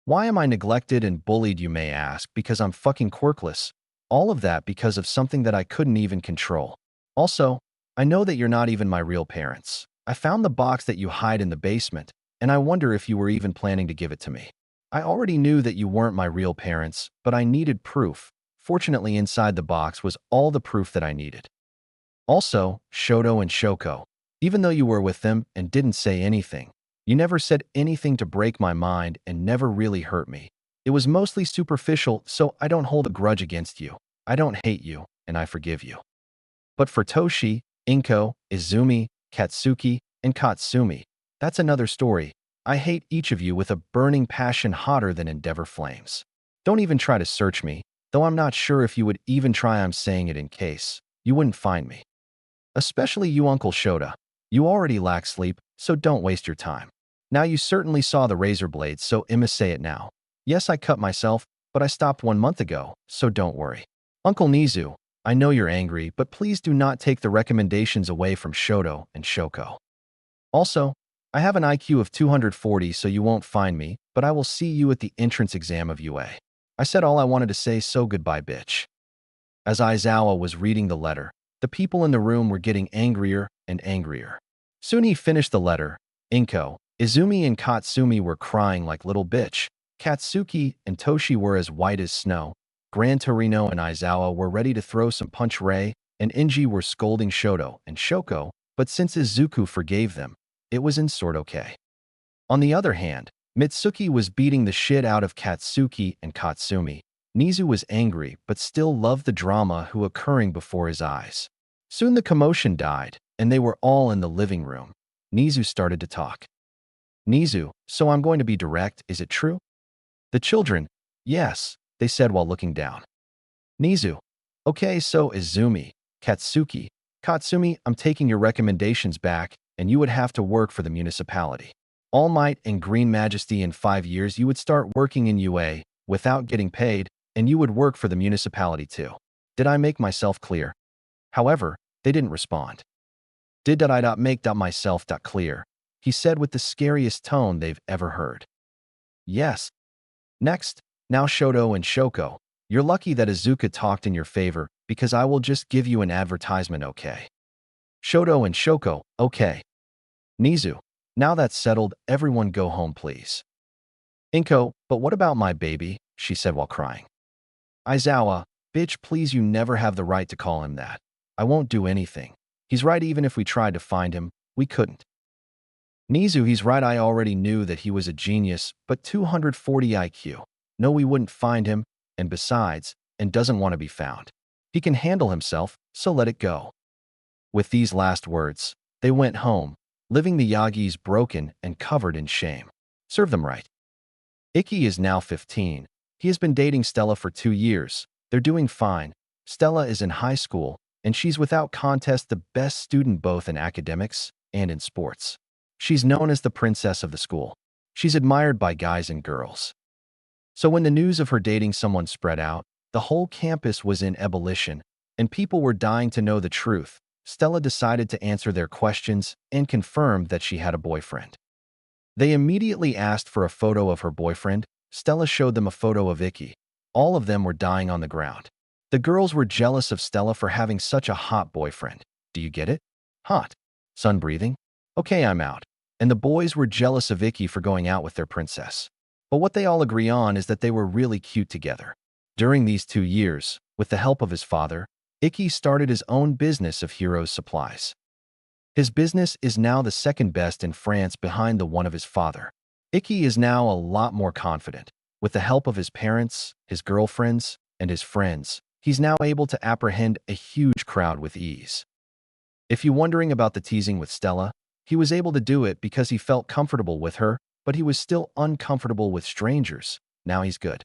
Why am I neglected and bullied, you may ask? Because I'm fucking quirkless. All of that because of something that I couldn't even control. Also, I know that you're not even my real parents. I found the box that you hide in the basement, and I wonder if you were even planning to give it to me. I already knew that you weren't my real parents, but I needed proof. Fortunately, inside the box was all the proof that I needed. Also, Shoto and Shoko, even though you were with them and didn't say anything, you never said anything to break my mind and never really hurt me. It was mostly superficial, so I don't hold a grudge against you. I don't hate you, and I forgive you. But for Toshi, Inko, Izumi, Katsuki, and Katsumi, that's another story. I hate each of you with a burning passion hotter than Endeavor flames. Don't even try to search me, though I'm not sure if you would even try. I'm saying it in case. You wouldn't find me. Especially you, Uncle Shota. You already lack sleep, so don't waste your time. Now you certainly saw the razor blades, so I'ma say it now. Yes, I cut myself, but I stopped 1 month ago, so don't worry. Uncle Nizu, I know you're angry, but please do not take the recommendations away from Shoto and Shoko. Also, I have an IQ of 240, so you won't find me, but I will see you at the entrance exam of UA. I said all I wanted to say, so goodbye, bitch. As Aizawa was reading the letter, the people in the room were getting angrier and angrier. Soon he finished the letter. Inko, Izumi, and Katsumi were crying like little bitch. Katsuki and Toshi were as white as snow. Gran Torino and Aizawa were ready to throw some punch. Ray and Inji were scolding Shoto and Shoko, but since Izuku forgave them, it was in sort okay. On the other hand, Mitsuki was beating the shit out of Katsuki and Katsumi. Nizu was angry, but still loved the drama who occurring before his eyes. Soon the commotion died, and they were all in the living room. Nizu started to talk. Nizu, so I'm going to be direct, is it true? The children, yes, they said while looking down. Nizu, okay, so Izumi, Katsuki, Katsumi, I'm taking your recommendations back, and you would have to work for the municipality. All Might and Green Majesty in 5 years you would start working in UA without getting paid, and you would work for the municipality too. Did I make myself clear? However, they didn't respond. Did I not make myself clear? He said with the scariest tone they've ever heard. Yes. Next, now Shoto and Shoko, you're lucky that Izuku talked in your favor because I will just give you an advertisement, okay? Shoto and Shoko, okay. Nizu, now that's settled, everyone go home please. Inko, but what about my baby? She said while crying. Aizawa, bitch please, you never have the right to call him that. I won't do anything. He's right, even if we tried to find him, we couldn't. Nizu, he's right, I already knew that he was a genius, but 240 IQ. No, we wouldn't find him, and besides, and doesn't want to be found. He can handle himself, so let it go. With these last words, they went home, leaving the Yagis broken and covered in shame. Serve them right. Ikki is now 15. He has been dating Stella for 2 years. They're doing fine. Stella is in high school, and she's without contest the best student both in academics and in sports. She's known as the princess of the school. She's admired by guys and girls. So when the news of her dating someone spread out, the whole campus was in ebullition, and people were dying to know the truth. Stella decided to answer their questions and confirmed that she had a boyfriend. They immediately asked for a photo of her boyfriend. Stella showed them a photo of Ikki. All of them were dying on the ground. The girls were jealous of Stella for having such a hot boyfriend. Do you get it? Hot. Sun breathing? Okay, I'm out. And the boys were jealous of Ikki for going out with their princess. But what they all agree on is that they were really cute together. During these 2 years, with the help of his father, Ikki started his own business of heroes supplies. His business is now the second best in France behind the one of his father. Ikki is now a lot more confident. With the help of his parents, his girlfriends, and his friends, he's now able to apprehend a huge crowd with ease. If you're wondering about the teasing with Stella, he was able to do it because he felt comfortable with her, but he was still uncomfortable with strangers. Now he's good.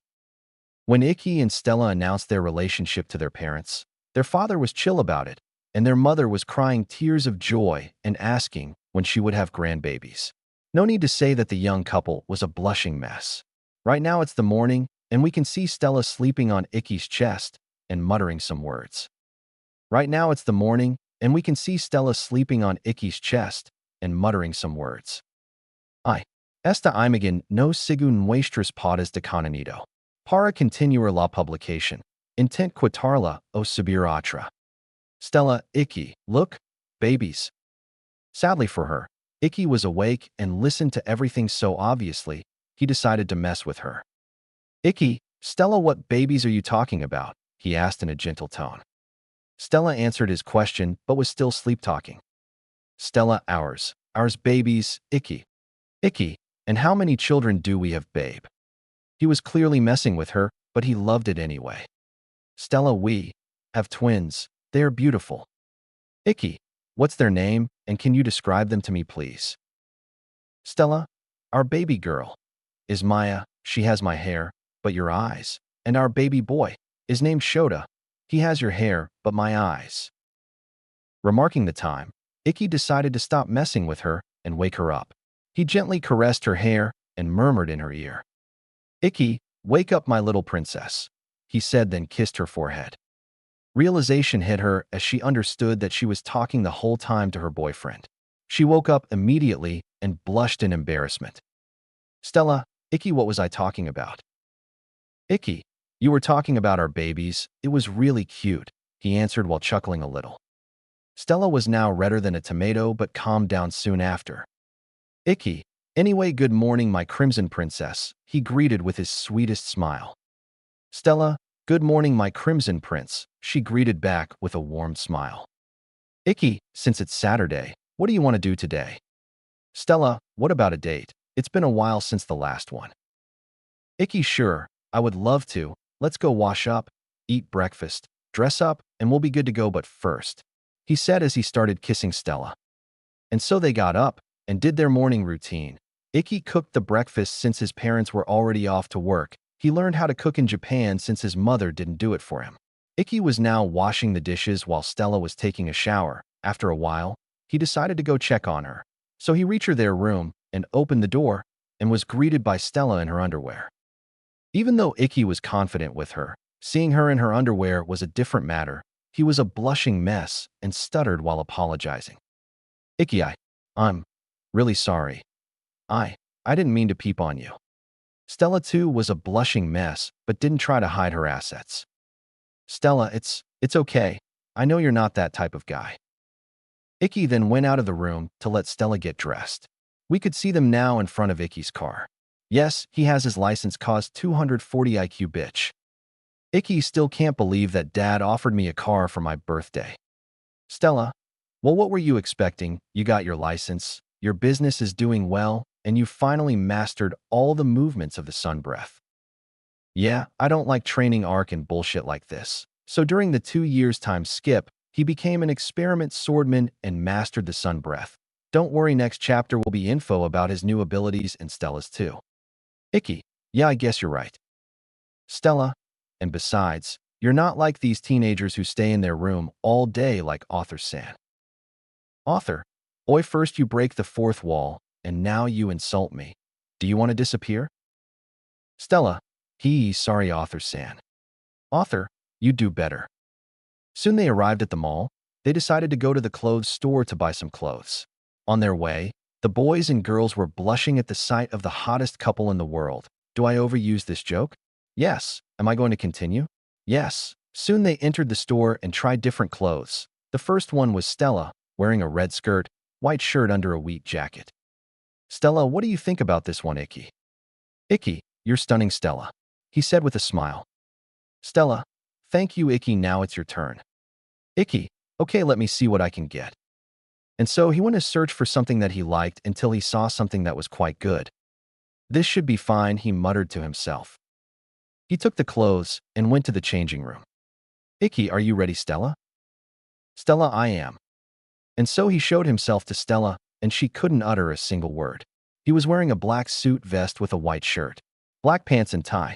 When Ikki and Stella announced their relationship to their parents, their father was chill about it, and their mother was crying tears of joy and asking when she would have grandbabies. No need to say that the young couple was a blushing mess. Right now it's the morning, and we can see Stella sleeping on Ikki's chest and muttering some words. Right now it's the morning, and we can see Stella sleeping on Ikki's chest and muttering some words. Esta imagen no sigu nuestras podas de canonido. Para continuar la publication. Intent quitarla o subir otra. Stella, Ikki, look, babies. Sadly for her, Ikki was awake and listened to everything so obviously, he decided to mess with her. Ikki, Stella, what babies are you talking about? He asked in a gentle tone. Stella answered his question but was still sleep-talking. Stella, ours babies, Ikki. Ikki, and how many children do we have, babe? He was clearly messing with her, but he loved it anyway. Stella, we have twins. They are beautiful. Ikki, what's their name, and can you describe them to me, please? Stella, our baby girl is Maya. She has my hair, but your eyes. And our baby boy is named Shota. He has your hair, but my eyes. Remarking the time, Ikki decided to stop messing with her and wake her up. He gently caressed her hair and murmured in her ear. Ikki, wake up, my little princess, he said, then kissed her forehead. Realization hit her as she understood that she was talking the whole time to her boyfriend. She woke up immediately and blushed in embarrassment. Stella, Ikki, what was I talking about? Ikki, you were talking about our babies. It was really cute, he answered while chuckling a little. Stella was now redder than a tomato but calmed down soon after. Ikki, anyway, good morning, my crimson princess, he greeted with his sweetest smile. Stella, good morning, my crimson prince, she greeted back with a warm smile. Ikki, since it's Saturday, what do you want to do today? Stella, what about a date? It's been a while since the last one. Ikki, sure, I would love to. Let's go wash up, eat breakfast, dress up, and we'll be good to go, but first, he said as he started kissing Stella. And so they got up and did their morning routine. Ikki cooked the breakfast since his parents were already off to work. He learned how to cook in Japan since his mother didn't do it for him. Ikki was now washing the dishes while Stella was taking a shower. After a while, he decided to go check on her. So he reached their room and opened the door and was greeted by Stella in her underwear. Even though Ikki was confident with her, seeing her in her underwear was a different matter. He was a blushing mess and stuttered while apologizing. Ikki, I'm really sorry. I didn't mean to peep on you. Stella too was a blushing mess, but didn't try to hide her assets. Stella, it's okay. I know you're not that type of guy. Ikki then went out of the room to let Stella get dressed. We could see them now in front of Ikki's car. Yes, he has his license, cost 240 IQ, bitch. Ikki still can't believe that dad offered me a car for my birthday. Stella, well, what were you expecting? You got your license. your business is doing well, and you finally mastered all the movements of the sun breath. Yeah, I don't like training arc and bullshit like this. So during the 2 years time skip, he became an experiment swordman and mastered the sun breath. Don't worry, next chapter will be info about his new abilities and Stella's too. Icky, yeah, I guess you're right. Stella, and besides, you're not like these teenagers who stay in their room all day like Author-san. Author, oi, first you break the fourth wall, and now you insult me. Do you want to disappear? Stella, sorry, Author-san. Author, you do better. Soon they arrived at the mall. They decided to go to the clothes store to buy some clothes. On their way, the boys and girls were blushing at the sight of the hottest couple in the world. Do I overuse this joke? Yes. Am I going to continue? Yes. Soon they entered the store and tried different clothes. The first one was Stella, wearing a red skirt, white shirt under a wheat jacket. Stella, what do you think about this one, Icky? Icky, you're stunning, Stella, he said with a smile. Stella, thank you, Icky, now it's your turn. Icky, okay, let me see what I can get. And so he went to search for something that he liked until he saw something that was quite good. This should be fine, he muttered to himself. He took the clothes and went to the changing room. Icky, are you ready, Stella? Stella, I am. And so he showed himself to Stella, and she couldn't utter a single word. He was wearing a black suit vest with a white shirt, black pants and tie.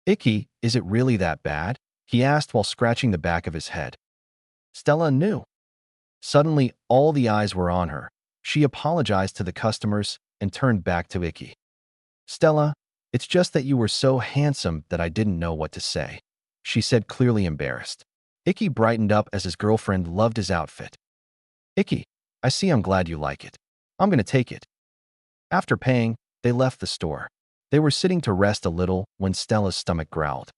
Icky, is it really that bad? He asked while scratching the back of his head. Stella knew. Suddenly, all the eyes were on her. She apologized to the customers and turned back to Icky. Stella, it's just that you were so handsome that I didn't know what to say, she said, clearly embarrassed. Icky brightened up as his girlfriend loved his outfit. Icky, I see, I'm glad you like it. I'm gonna take it. After paying, they left the store. They were sitting to rest a little when Stella's stomach growled.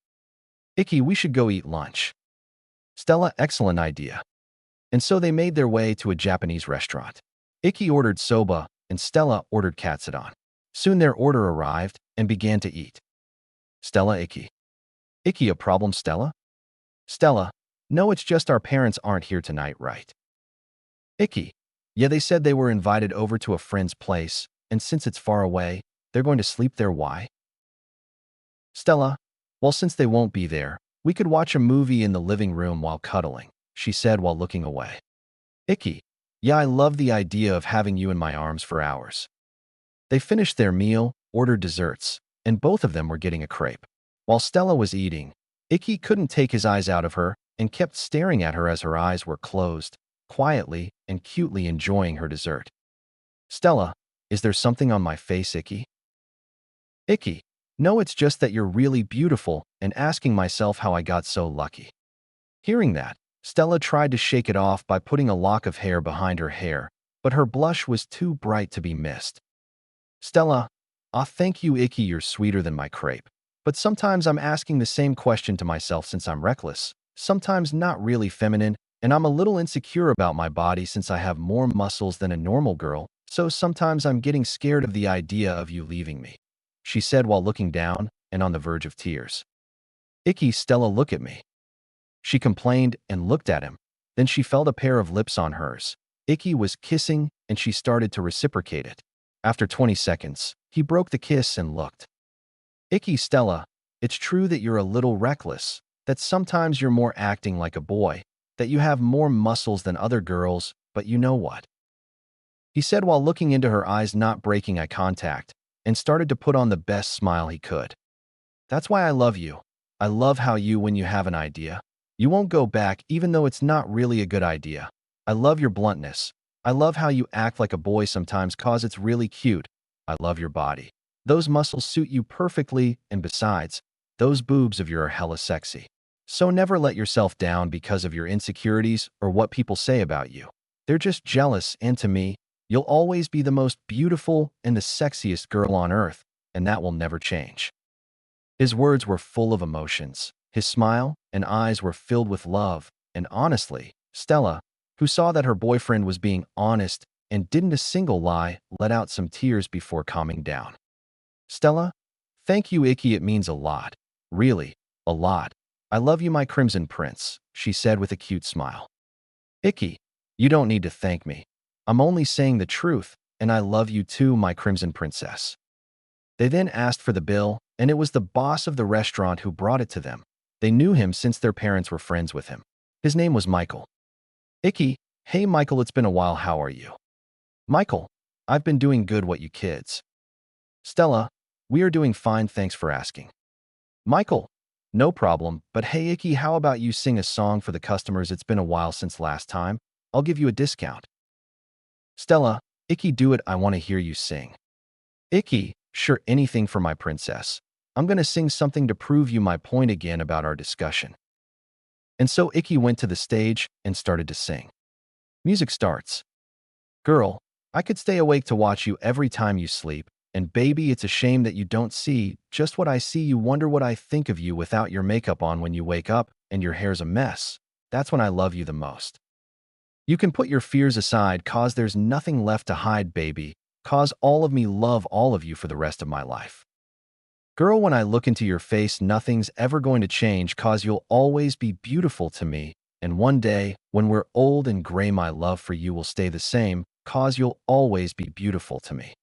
Icky, we should go eat lunch. Stella, excellent idea. And so they made their way to a Japanese restaurant. Icky ordered soba, and Stella ordered katsudon. Soon their order arrived and began to eat. Stella, Icky. Icky, a problem, Stella? Stella, no, it's just our parents aren't here tonight, right? Icky, yeah, they said they were invited over to a friend's place, and since it's far away, they're going to sleep there. Why? Stella, well, since they won't be there, we could watch a movie in the living room while cuddling, she said while looking away. Icky, yeah, I love the idea of having you in my arms for hours. They finished their meal, ordered desserts, and both of them were getting a crepe. While Stella was eating, Icky couldn't take his eyes out of her and kept staring at her as her eyes were closed, quietly and cutely enjoying her dessert. Stella, is there something on my face, Icky? Icky, no, it's just that you're really beautiful and asking myself how I got so lucky. Hearing that, Stella tried to shake it off by putting a lock of hair behind her hair, but her blush was too bright to be missed. Stella, thank you, Icky, you're sweeter than my crepe. But sometimes I'm asking the same question to myself since I'm reckless, sometimes not really feminine, and I'm a little insecure about my body since I have more muscles than a normal girl, so sometimes I'm getting scared of the idea of you leaving me, she said while looking down and on the verge of tears. Icky, Stella, look at me. She complained and looked at him. Then she felt a pair of lips on hers. Icky was kissing, and she started to reciprocate it. After 20 seconds, he broke the kiss and looked. Icky, Stella, it's true that you're a little reckless, that sometimes you're more acting like a boy, that you have more muscles than other girls, but you know what? He said while looking into her eyes, not breaking eye contact, and started to put on the best smile he could. That's why I love you. I love how you, when you have an idea, you won't go back even though it's not really a good idea. I love your bluntness. I love how you act like a boy sometimes cause it's really cute. I love your body. Those muscles suit you perfectly, and besides, those boobs of yours are hella sexy. So never let yourself down because of your insecurities or what people say about you. They're just jealous, and to me, you'll always be the most beautiful and the sexiest girl on earth, and that will never change. His words were full of emotions. His smile and eyes were filled with love, and honestly, Stella, who saw that her boyfriend was being honest and didn't a single lie, let out some tears before calming down. Stella, thank you, Icky, it means a lot. Really, a lot. I love you, my crimson prince, she said with a cute smile. Icky, you don't need to thank me. I'm only saying the truth, and I love you too, my crimson princess." They then asked for the bill, and it was the boss of the restaurant who brought it to them. They knew him since their parents were friends with him. His name was Michael. Icky, "Hey Michael, it's been a while, how are you?" Michael, "I've been doing good, what you kids?" Stella, "We are doing fine, thanks for asking." Michael, "No problem, but hey Icky, how about you sing a song for the customers? It's been a while since last time. I'll give you a discount." Stella, "Icky, do it, I want to hear you sing." Icky, "Sure, anything for my princess. I'm gonna sing something to prove you my point again about our discussion." And so Icky went to the stage and started to sing. Music starts. "Girl, I could stay awake to watch you every time you sleep, and baby, it's a shame that you don't see just what I see. You wonder what I think of you without your makeup on when you wake up and your hair's a mess. That's when I love you the most. You can put your fears aside, cause there's nothing left to hide, baby. Cause all of me love all of you for the rest of my life. Girl, when I look into your face, nothing's ever going to change, cause you'll always be beautiful to me. And one day, when we're old and gray, my love for you will stay the same, cause you'll always be beautiful to me.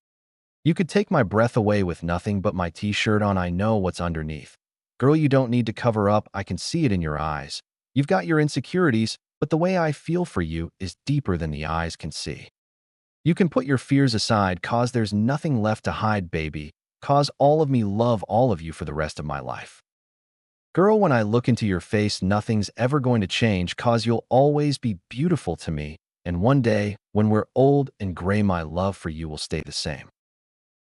You could take my breath away with nothing but my t-shirt on, I know what's underneath. Girl, you don't need to cover up, I can see it in your eyes. You've got your insecurities, but the way I feel for you is deeper than the eyes can see. You can put your fears aside, cause there's nothing left to hide, baby. Cause all of me love all of you for the rest of my life. Girl, when I look into your face, nothing's ever going to change, cause you'll always be beautiful to me. And one day, when we're old and gray, my love for you will stay the same.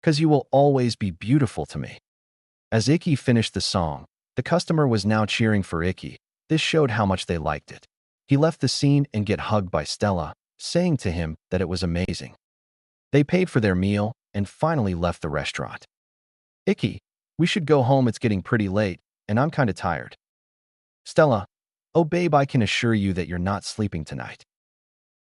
Cause you will always be beautiful to me." As Icky finished the song, the customer was now cheering for Icky. This showed how much they liked it. He left the scene and get hugged by Stella, saying to him that it was amazing. They paid for their meal and finally left the restaurant. "Icky, we should go home, it's getting pretty late, and I'm kinda tired." Stella, "Oh babe, I can assure you that you're not sleeping tonight."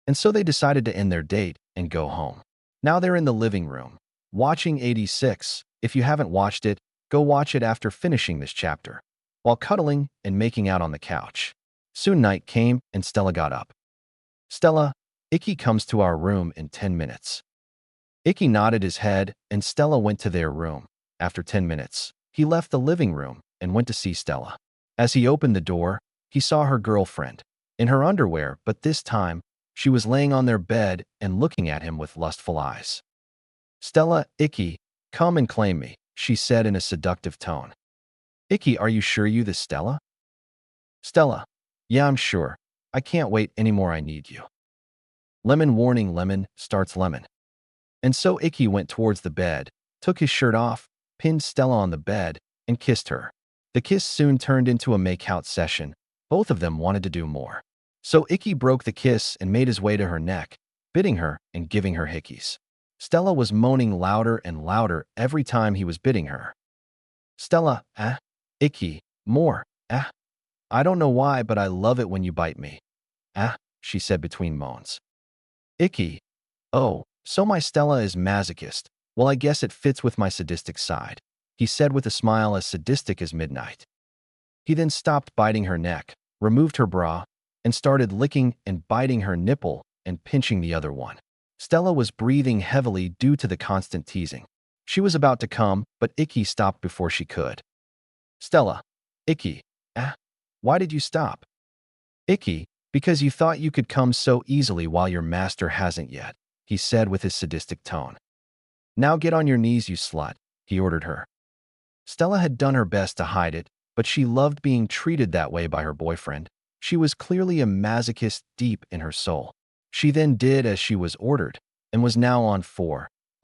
And so they decided to end their date and go home. Now they're in the living room, watching 86. If you haven't watched it, go watch it after finishing this chapter, while cuddling and making out on the couch. Soon night came and Stella got up. "Stella, Icky comes to our room in 10 minutes. Icky nodded his head and Stella went to their room. After 10 minutes, he left the living room and went to see Stella. As he opened the door, he saw her girlfriend, in her underwear, but this time, she was laying on their bed and looking at him with lustful eyes. "Stella, Icky, come and claim me," she said in a seductive tone. "Icky, are you sure you this Stella?" Stella, "Yeah, I'm sure. I can't wait anymore, I need you." Lemon warning, lemon starts lemon. And so Icky went towards the bed, took his shirt off, pinned Stella on the bed, and kissed her. The kiss soon turned into a make-out session. Both of them wanted to do more. So Icky broke the kiss and made his way to her neck, biting her and giving her hickeys. Stella was moaning louder and louder every time he was biting her. "Stella, Icky, more, I don't know why, but I love it when you bite me. She said between moans. Icky, "Oh, so my Stella is masochist. Well, I guess it fits with my sadistic side," he said with a smile as sadistic as midnight. He then stopped biting her neck, removed her bra, and started licking and biting her nipple and pinching the other one. Stella was breathing heavily due to the constant teasing. She was about to come, but Icky stopped before she could. Stella, Icky, why did you stop? Icky, because you thought you could come so easily while your master hasn't yet, he said with his sadistic tone. Now get on your knees, you slut, he ordered her. Stella had done her best to hide it, but she loved being treated that way by her boyfriend. She was clearly a masochist deep in her soul. She then did as she was ordered, and was now on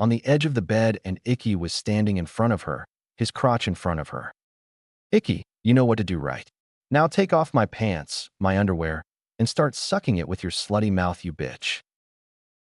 the edge of the bed, and Icky was standing in front of her, his crotch in front of her. Icky, you know what to do, right? Now take off my pants, my underwear, and start sucking it with your slutty mouth, you bitch.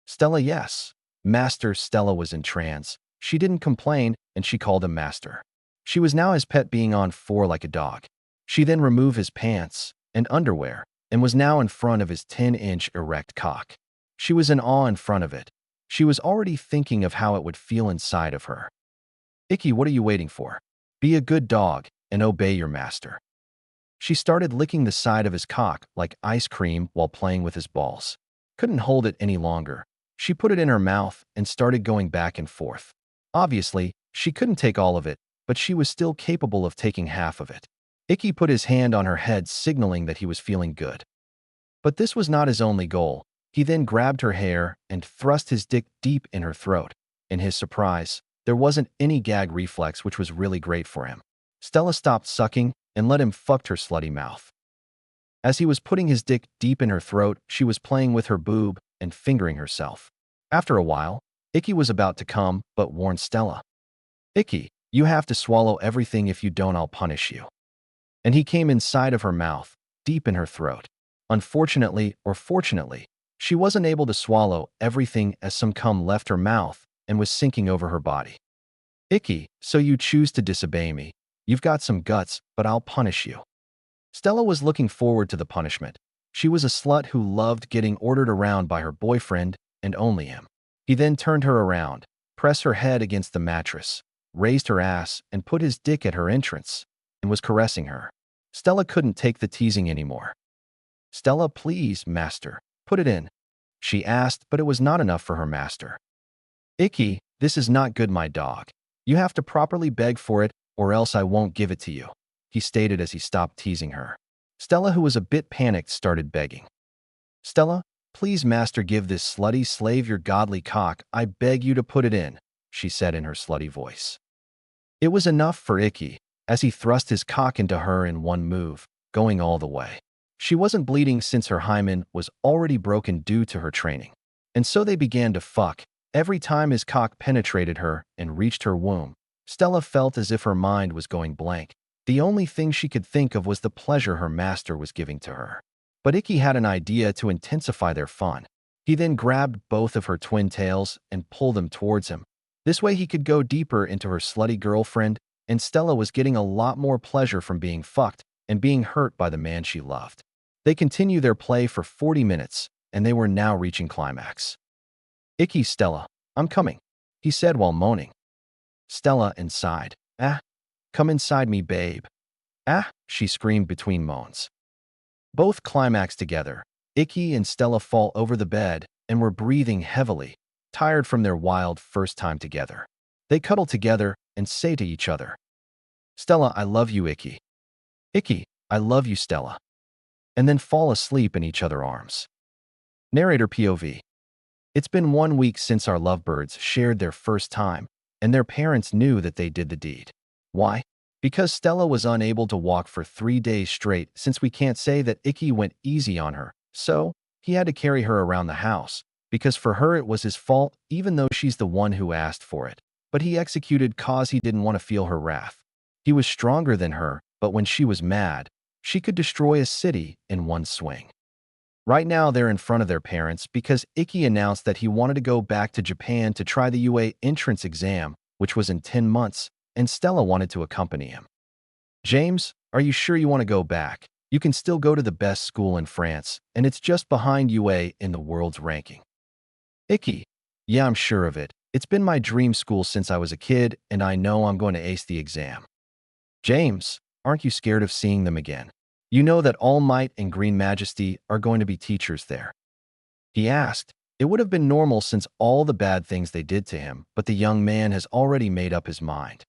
Stella, yes. Master. Stella was in trance. She didn't complain, and she called him master. She was now his pet, being on like a dog. She then removed his pants and underwear and was now in front of his 10-inch erect cock. She was in awe in front of it. She was already thinking of how it would feel inside of her. Icky, what are you waiting for? Be a good dog and obey your master. She started licking the side of his cock like ice cream while playing with his balls. Couldn't hold it any longer. She put it in her mouth and started going back and forth. Obviously, she couldn't take all of it, but she was still capable of taking half of it. Icky put his hand on her head, signaling that he was feeling good. But this was not his only goal. He then grabbed her hair and thrust his dick deep in her throat. In his surprise, there wasn't any gag reflex, which was really great for him. Stella stopped sucking and let him fuck her slutty mouth. As he was putting his dick deep in her throat, she was playing with her boob and fingering herself. After a while, Icky was about to come, but warned Stella. Icky, you have to swallow everything. If you don't, I'll punish you. And he came inside of her mouth, deep in her throat. Unfortunately, or fortunately, she wasn't able to swallow everything as some cum left her mouth and was sinking over her body. Icky, so you choose to disobey me. You've got some guts, but I'll punish you. Stella was looking forward to the punishment. She was a slut who loved getting ordered around by her boyfriend and only him. He then turned her around, pressed her head against the mattress, raised her ass, and put his dick at her entrance, and was caressing her. Stella couldn't take the teasing anymore. Stella, please, master, put it in, she asked, but it was not enough for her master. Icky, this is not good, my dog. You have to properly beg for it, or else I won't give it to you, he stated as he stopped teasing her. Stella, who was a bit panicked, started begging. Stella, please, master, give this slutty slave your godly cock. I beg you to put it in, she said in her slutty voice. It was enough for Icky, as he thrust his cock into her in one move, going all the way. She wasn't bleeding since her hymen was already broken due to her training. And so they began to fuck. Every time his cock penetrated her and reached her womb, Stella felt as if her mind was going blank. The only thing she could think of was the pleasure her master was giving to her. But Icky had an idea to intensify their fun. He then grabbed both of her twin tails and pulled them towards him. This way he could go deeper into her slutty girlfriend, and Stella was getting a lot more pleasure from being fucked and being hurt by the man she loved. They continued their play for 40 minutes, and they were now reaching climax. Icky, Stella, I'm coming, he said while moaning. Stella sighed. Ah, come inside me, babe. Ah, she screamed between moans. Both climaxed together. Icky and Stella fall over the bed and were breathing heavily, tired from their wild first time together. They cuddle together and say to each other, Stella, I love you, Icky. Icky, I love you, Stella. And then fall asleep in each other's arms. Narrator POV. It's been 1 week since our lovebirds shared their first time, and their parents knew that they did the deed. Why? Because Stella was unable to walk for 3 days straight, since we can't say that Icky went easy on her, so he had to carry her around the house, because for her it was his fault, even though she's the one who asked for it. But he executed cause he didn't want to feel her wrath. He was stronger than her, but when she was mad, she could destroy a city in one swing. Right now they're in front of their parents because Icky announced that he wanted to go back to Japan to try the UA entrance exam, which was in 10 months, and Stella wanted to accompany him. James, are you sure you want to go back? You can still go to the best school in France, and it's just behind UA in the world's ranking. Icky, yeah, I'm sure of it. It's been my dream school since I was a kid, and I know I'm going to ace the exam. James, aren't you scared of seeing them again? You know that All Might and Green Majesty are going to be teachers there. He asked. It would have been normal since all the bad things they did to him, but the young man has already made up his mind.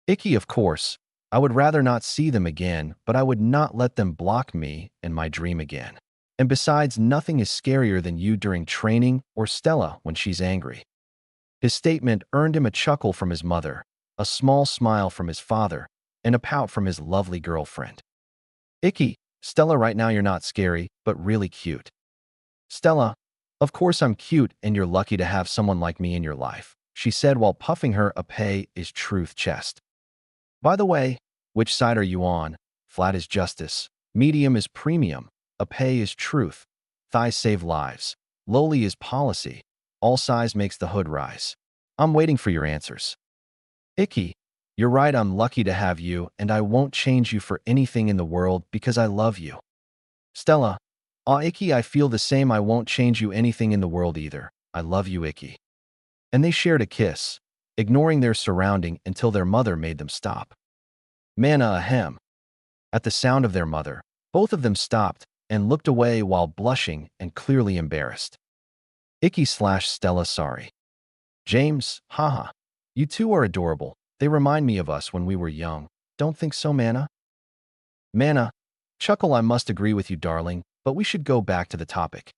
Icky, of course. I would rather not see them again, but I would not let them block me and my dream again. And besides, nothing is scarier than you during training or Stella when she's angry. His statement earned him a chuckle from his mother, a small smile from his father, and a pout from his lovely girlfriend. Icky, Stella, right now you're not scary, but really cute. Stella, of course I'm cute and you're lucky to have someone like me in your life, she said while puffing her a pay is truth chest. By the way, which side are you on? Flat is justice, medium is premium, a pay is truth, thighs save lives, lowly is policy, all size makes the hood rise. I'm waiting for your answers. Icky, you're right, I'm lucky to have you, and I won't change you for anything in the world because I love you. Stella, aw, Icky, I feel the same, I won't change you anything in the world either. I love you, Icky. And they shared a kiss, ignoring their surrounding until their mother made them stop. Mana ahem. At the sound of their mother, both of them stopped and looked away while blushing and clearly embarrassed. Icky/Stella sorry. James, haha. You two are adorable. They remind me of us when we were young. Don't think so, Mana? Mana, chuckle I must agree with you, darling, but we should go back to the topic.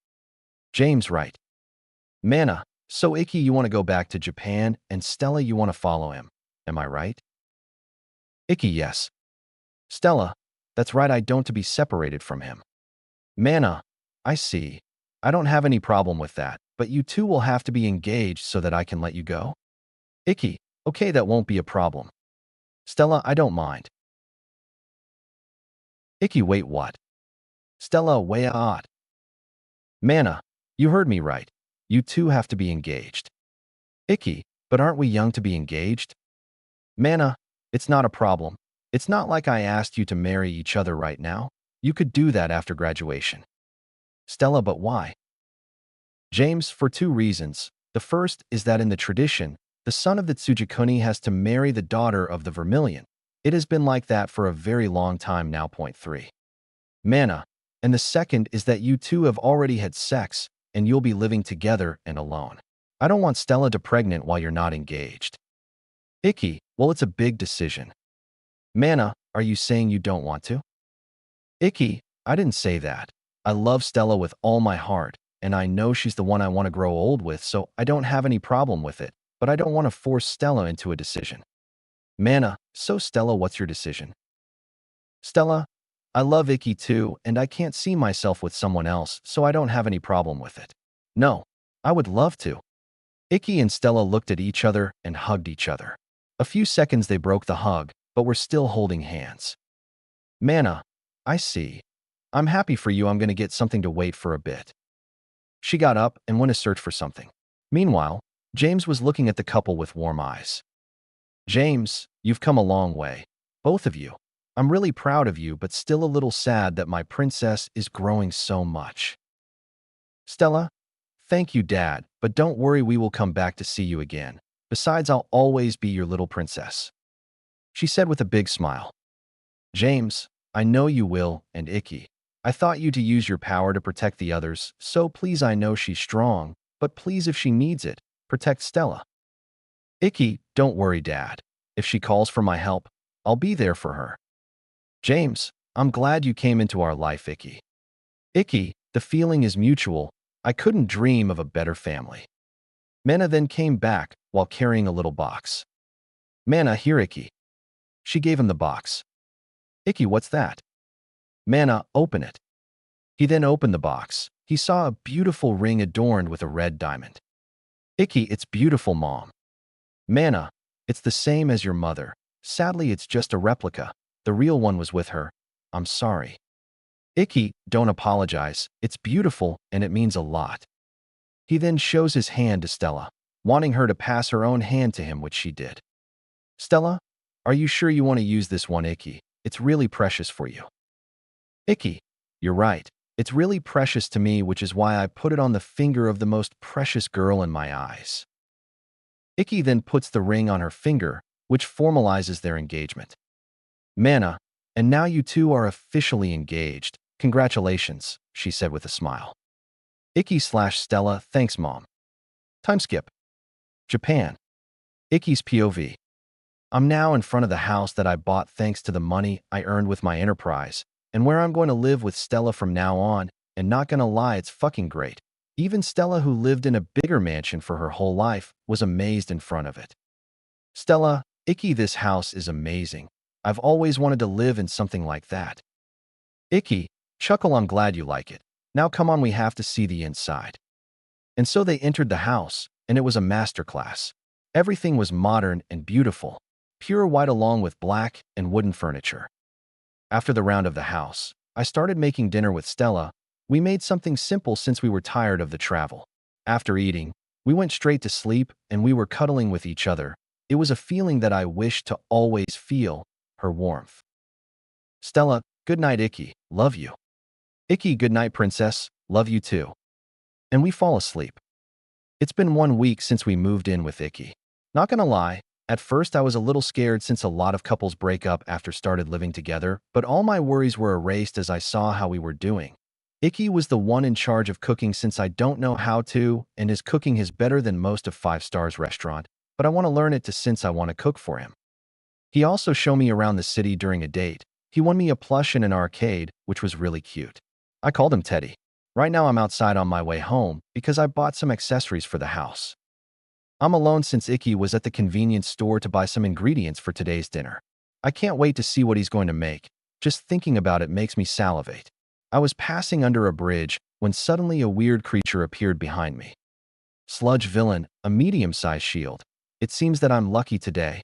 James right. Mana, so Icky you want to go back to Japan and Stella you want to follow him. Am I right? Icky yes. Stella, that's right I don't to be separated from him. Mana, I see. I don't have any problem with that, but you two will have to be engaged so that I can let you go. Icky, okay that won't be a problem. Stella, I don't mind. Icky wait what? Stella way odd. Mana, you heard me right. You two have to be engaged. Icky, but aren't we young to be engaged? Mana, it's not a problem. It's not like I asked you to marry each other right now. You could do that after graduation. Stella, but why? James, for two reasons. The first is that in the tradition, the son of the Tsujikuni has to marry the daughter of the Vermilion. It has been like that for a very long time now. Point 3. Mana, and the second is that you two have already had sex, and you'll be living together and alone. I don't want Stella to pregnant while you're not engaged. Icky, well it's a big decision. Mana, are you saying you don't want to? Icky, I didn't say that. I love Stella with all my heart, and I know she's the one I want to grow old with, so I don't have any problem with it, but I don't want to force Stella into a decision. Mana, so Stella, what's your decision? Stella, I love Icky too, and I can't see myself with someone else, so I don't have any problem with it. No, I would love to. Icky and Stella looked at each other and hugged each other. A few seconds they broke the hug, but were still holding hands. Mana, I see. I'm happy for you. I'm going to get something to wait for a bit. She got up and went to search for something. Meanwhile, James was looking at the couple with warm eyes. James, you've come a long way. Both of you. I'm really proud of you, but still a little sad that my princess is growing so much. Stella, thank you, Dad, but don't worry, we will come back to see you again. Besides, I'll always be your little princess. She said with a big smile. James, I know you will, and Icky. I thought you to use your power to protect the others, so please I know she's strong, but please if she needs it, protect Stella. Icky, don't worry, Dad. If she calls for my help, I'll be there for her. James, I'm glad you came into our life, Icky. Icky, the feeling is mutual. I couldn't dream of a better family. Mana then came back while carrying a little box. Mana, here, Icky. She gave him the box. Icky, what's that? Mana, open it. He then opened the box. He saw a beautiful ring adorned with a red diamond. Icky, it's beautiful, Mom. Mana, it's the same as your mother. Sadly, it's just a replica. The real one was with her. I'm sorry. Icky, don't apologize. It's beautiful and it means a lot. He then shows his hand to Stella, wanting her to pass her own hand to him, which she did. Stella, are you sure you want to use this one, Icky? It's really precious for you. Icky, you're right. It's really precious to me, which is why I put it on the finger of the most precious girl in my eyes. Icky then puts the ring on her finger, which formalizes their engagement. Mana, and now you two are officially engaged. Congratulations, she said with a smile. Icky/Stella, thanks, Mom. Time skip. Japan. Icky's POV. I'm now in front of the house that I bought thanks to the money I earned with my enterprise, and where I'm going to live with Stella from now on, and not gonna lie, it's fucking great. Even Stella, who lived in a bigger mansion for her whole life, was amazed in front of it. Stella, Icky, this house is amazing. I've always wanted to live in something like that. Icky, chuckle, I'm glad you like it. Now come on, we have to see the inside. And so they entered the house, and it was a masterclass. Everything was modern and beautiful, pure white along with black and wooden furniture. After the round of the house, I started making dinner with Stella. We made something simple since we were tired of the travel. After eating, we went straight to sleep and we were cuddling with each other. It was a feeling that I wished to always feel, her warmth. Stella, good night, Icky, love you. Icky, good night, princess, love you too. And we fall asleep. It's been 1 week since we moved in with Icky. Not gonna lie, at first I was a little scared since a lot of couples break up after started living together, but all my worries were erased as I saw how we were doing. Ikki was the one in charge of cooking since I don't know how to, and his cooking is better than most of 5 Stars restaurant, but I want to learn it to since I want to cook for him. He also showed me around the city during a date. He won me a plush in an arcade, which was really cute. I called him Teddy. Right now I'm outside on my way home because I bought some accessories for the house. I'm alone since Ikki was at the convenience store to buy some ingredients for today's dinner. I can't wait to see what he's going to make. Just thinking about it makes me salivate. I was passing under a bridge when suddenly a weird creature appeared behind me. Sludge villain, a medium-sized shield. It seems that I'm lucky today.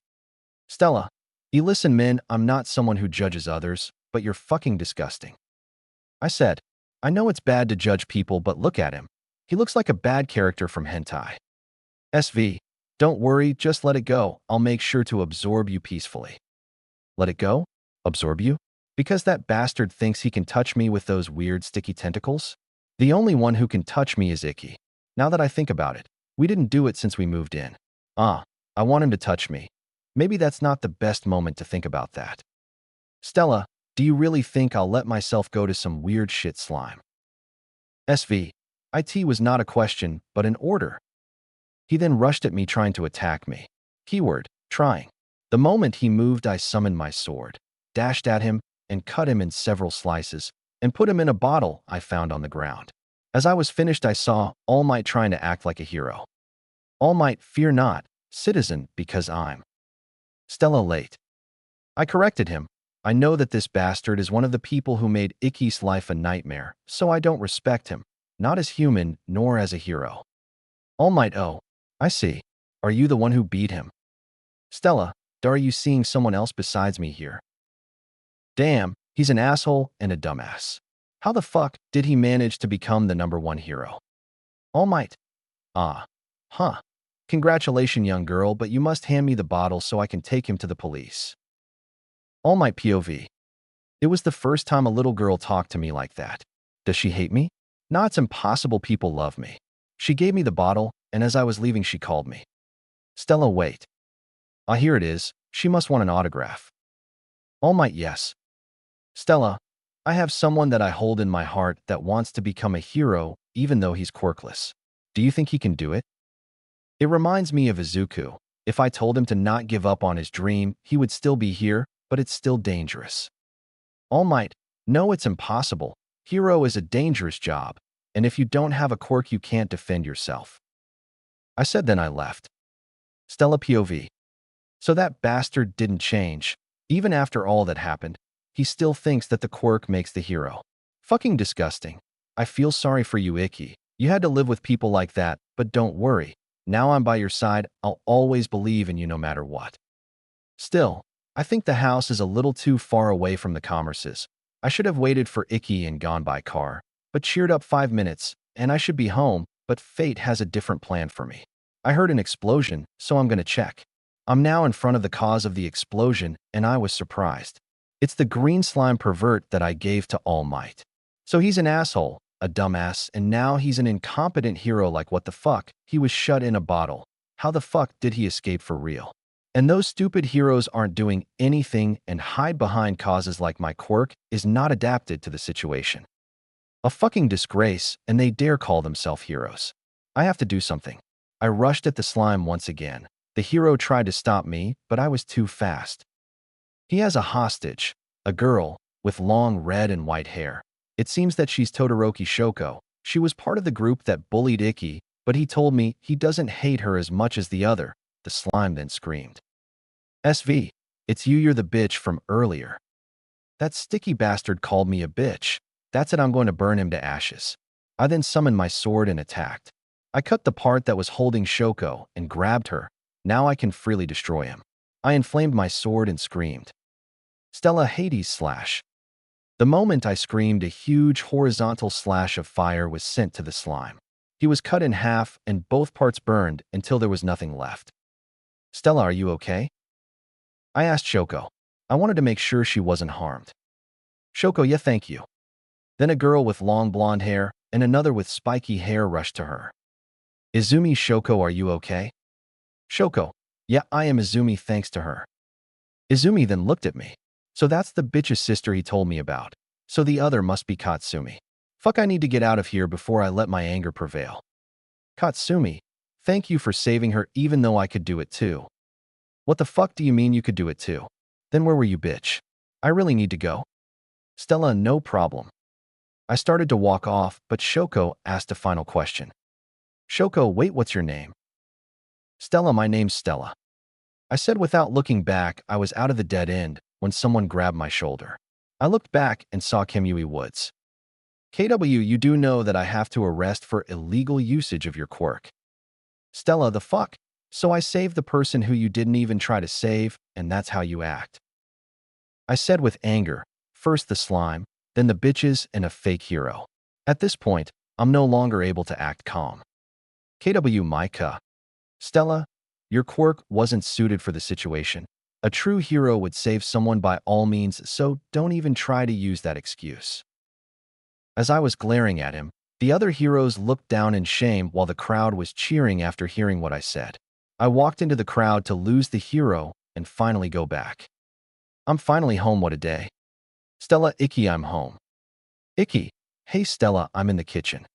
Stella, you listen, Min, I'm not someone who judges others, but you're fucking disgusting. I said, I know it's bad to judge people, but look at him. He looks like a bad character from hentai. SV, don't worry, just let it go. I'll make sure to absorb you peacefully. Let it go? Absorb you? Because that bastard thinks he can touch me with those weird sticky tentacles? The only one who can touch me is Ikki. Now that I think about it, we didn't do it since we moved in. I want him to touch me. Maybe that's not the best moment to think about that. Stella, do you really think I'll let myself go to some weird shit slime? SV, IT was not a question, but an order. He then rushed at me trying to attack me. Keyword, trying. The moment he moved, I summoned my sword, dashed at him, and cut him in several slices, and put him in a bottle I found on the ground. As I was finished, I saw All Might trying to act like a hero. All Might, fear not, citizen, because I'm Stella late. I corrected him. I know that this bastard is one of the people who made Ikki's life a nightmare, so I don't respect him, not as human, nor as a hero. All Might, oh, I see. Are you the one who beat him? Stella, are you seeing someone else besides me here? Damn, he's an asshole and a dumbass. How the fuck did he manage to become the #1 hero? All Might. Huh. Congratulations, young girl, but you must hand me the bottle so I can take him to the police. All Might POV. It was the first time a little girl talked to me like that. Does she hate me? Nah, it's impossible, people love me. She gave me the bottle, and as I was leaving she called me. Stella, wait. Here it is. She must want an autograph. All Might, yes. Stella, I have someone that I hold in my heart that wants to become a hero even though he's quirkless. Do you think he can do it? It reminds me of Izuku. If I told him to not give up on his dream, he would still be here, but it's still dangerous. All Might, no, it's impossible. Hero is a dangerous job, and if you don't have a quirk, you can't defend yourself. I said, then I left. Stella POV. So that bastard didn't change. Even after all that happened, he still thinks that the quirk makes the hero. Fucking disgusting. I feel sorry for you, Ikki. You had to live with people like that, but don't worry. Now I'm by your side. I'll always believe in you no matter what. Still, I think the house is a little too far away from the commerces. I should have waited for Ikki and gone by car, but cheered up 5 minutes, and I should be home, but fate has a different plan for me. I heard an explosion, so I'm gonna check. I'm now in front of the cause of the explosion, and I was surprised. It's the green slime pervert that I gave to All Might. So he's an asshole, a dumbass, and now he's an incompetent hero. Like, what the fuck? He was shut in a bottle. How the fuck did he escape for real? And those stupid heroes aren't doing anything and hide behind causes like my quirk is not adapted to the situation. A fucking disgrace, and they dare call themselves heroes. I have to do something. I rushed at the slime once again. The hero tried to stop me, but I was too fast. He has a hostage, a girl, with long red and white hair. It seems that she's Todoroki Shoko. She was part of the group that bullied Ikki, but he told me he doesn't hate her as much as the other. The slime then screamed. SV, it's you're the bitch from earlier. That sticky bastard called me a bitch. That's it, I'm going to burn him to ashes. I then summoned my sword and attacked. I cut the part that was holding Shoko and grabbed her. Now I can freely destroy him. I inflamed my sword and screamed. Stella Hades slash. The moment I screamed, a huge horizontal slash of fire was sent to the slime. He was cut in half and both parts burned until there was nothing left. Stella, are you okay? I asked Shoko. I wanted to make sure she wasn't harmed. Shoko, yeah, thank you. Then a girl with long blonde hair and another with spiky hair rushed to her. Izumi, Shoko, are you okay? Shoko, yeah, I am Izumi, thanks to her. Izumi then looked at me. So that's the bitch's sister he told me about. So the other must be Katsumi. Fuck, I need to get out of here before I let my anger prevail. Katsumi, thank you for saving her even though I could do it too. What the fuck do you mean you could do it too? Then where were you, bitch? I really need to go. Stella, no problem. I started to walk off, but Shoko asked a final question. Shoko, wait, what's your name? Stella, my name's Stella. I said without looking back. I was out of the dead end when someone grabbed my shoulder. I looked back and saw Kimui Woods. KW, you do know that I have to arrest for illegal usage of your quirk. Stella, the fuck? So I saved the person who you didn't even try to save, and that's how you act. I said with anger, first the slime, then the bitches and a fake hero. At this point, I'm no longer able to act calm. KW, Micah. Stella, your quirk wasn't suited for the situation. A true hero would save someone by all means, so don't even try to use that excuse. As I was glaring at him, the other heroes looked down in shame while the crowd was cheering after hearing what I said. I walked into the crowd to lose the hero and finally go back. I'm finally home, what a day. Stella, Icky, I'm home. Icky, hey Stella, I'm in the kitchen.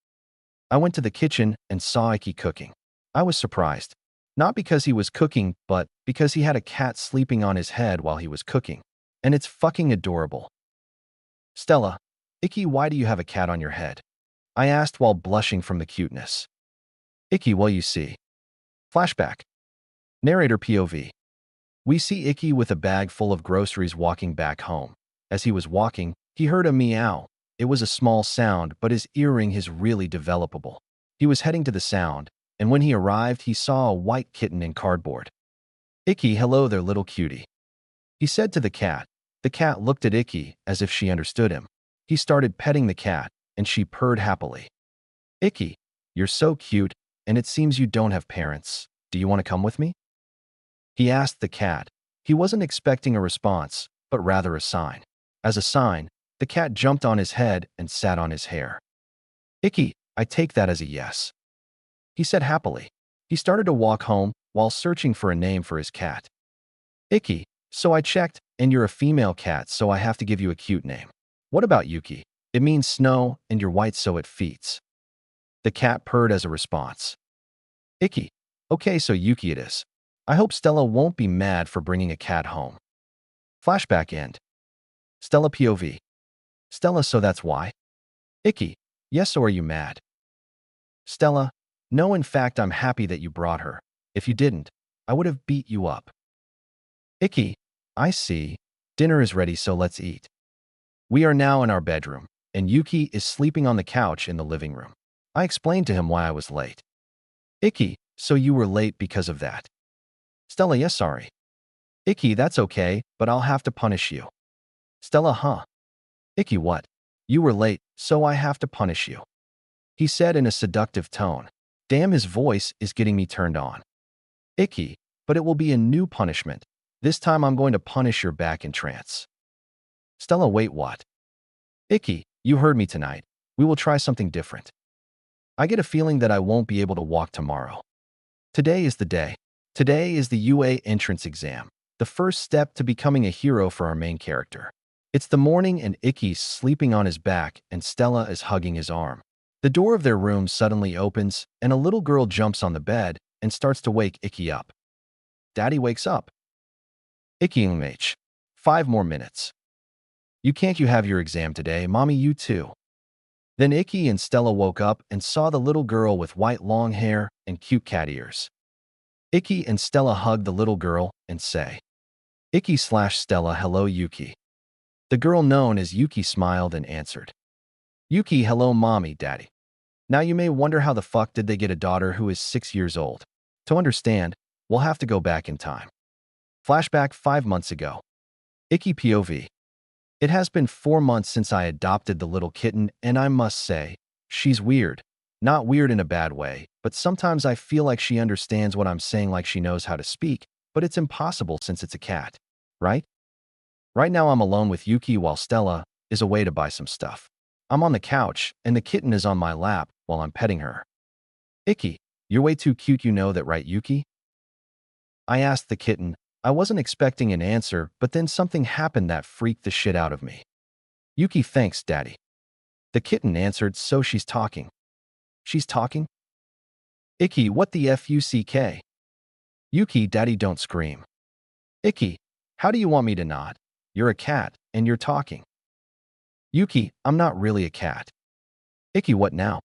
I went to the kitchen and saw Icky cooking. I was surprised. Not because he was cooking, but because he had a cat sleeping on his head while he was cooking. And it's fucking adorable. Stella, Icky, why do you have a cat on your head? I asked while blushing from the cuteness. Icky, well, you see. Flashback. Narrator POV. We see Icky with a bag full of groceries walking back home. As he was walking, he heard a meow. It was a small sound, but his earring is really developable. He was heading to the sound, and when he arrived, he saw a white kitten in cardboard. Icky, hello there, little cutie. He said to the cat. The cat looked at Icky as if she understood him. He started petting the cat, and she purred happily. Icky, you're so cute, and it seems you don't have parents. Do you want to come with me? He asked the cat. He wasn't expecting a response, but rather a sign. As a sign, the cat jumped on his head and sat on his hair. Icky, I take that as a yes. He said happily. He started to walk home while searching for a name for his cat. Icky, so I checked, and you're a female cat, so I have to give you a cute name. What about Yuki? It means snow, and you're white, so it fits. The cat purred as a response. Icky, okay, so Yuki it is. I hope Stella won't be mad for bringing a cat home. Flashback end. Stella POV. Stella, so that's why? Icky, yes, so are you mad? Stella, no, in fact, I'm happy that you brought her. If you didn't, I would have beat you up. Icky, I see. Dinner is ready, so let's eat. We are now in our bedroom, and Yuki is sleeping on the couch in the living room. I explained to him why I was late. Icky, so you were late because of that? Stella, yes, sorry. Icky, that's okay, but I'll have to punish you. Stella, huh? Icky, what? You were late, so I have to punish you. He said in a seductive tone. Damn, his voice is getting me turned on. Icky, but it will be a new punishment. This time I'm going to punish your back in trance. Stella, wait, what? Icky, you heard me tonight. We will try something different. I get a feeling that I won't be able to walk tomorrow. Today is the day. Today is the UA entrance exam, the first step to becoming a hero for our main character. It's the morning and Icky's sleeping on his back and Stella is hugging his arm. The door of their room suddenly opens and a little girl jumps on the bed and starts to wake Icky up. Daddy wakes up. Icky, 5 more minutes. You can't, you have your exam today, Mommy, you too. Then Icky and Stella woke up and saw the little girl with white long hair and cute cat ears. Icky and Stella hug the little girl and say, Icky/Stella, hello Yuki. The girl known as Yuki smiled and answered, Yuki, hello mommy, daddy. Now you may wonder how the fuck did they get a daughter who is 6 years old. To understand, we'll have to go back in time. Flashback 5 months ago. Icky POV. It has been 4 months since I adopted the little kitten, and I must say, she's weird. Not weird in a bad way, but sometimes I feel like she understands what I'm saying, like she knows how to speak, but it's impossible since it's a cat, right? Right now I'm alone with Yuki while Stella is away to buy some stuff. I'm on the couch, and the kitten is on my lap while I'm petting her. Icky, you're way too cute, you know that, right, Yuki? I asked the kitten. I wasn't expecting an answer, but then something happened that freaked the shit out of me. Yuki, thanks, daddy. The kitten answered, so she's talking. She's talking? Icky, what the fuck? Yuki, daddy, don't scream. Icky, how do you want me to not? You're a cat, and you're talking. Yuki, I'm not really a cat. Icky, what now?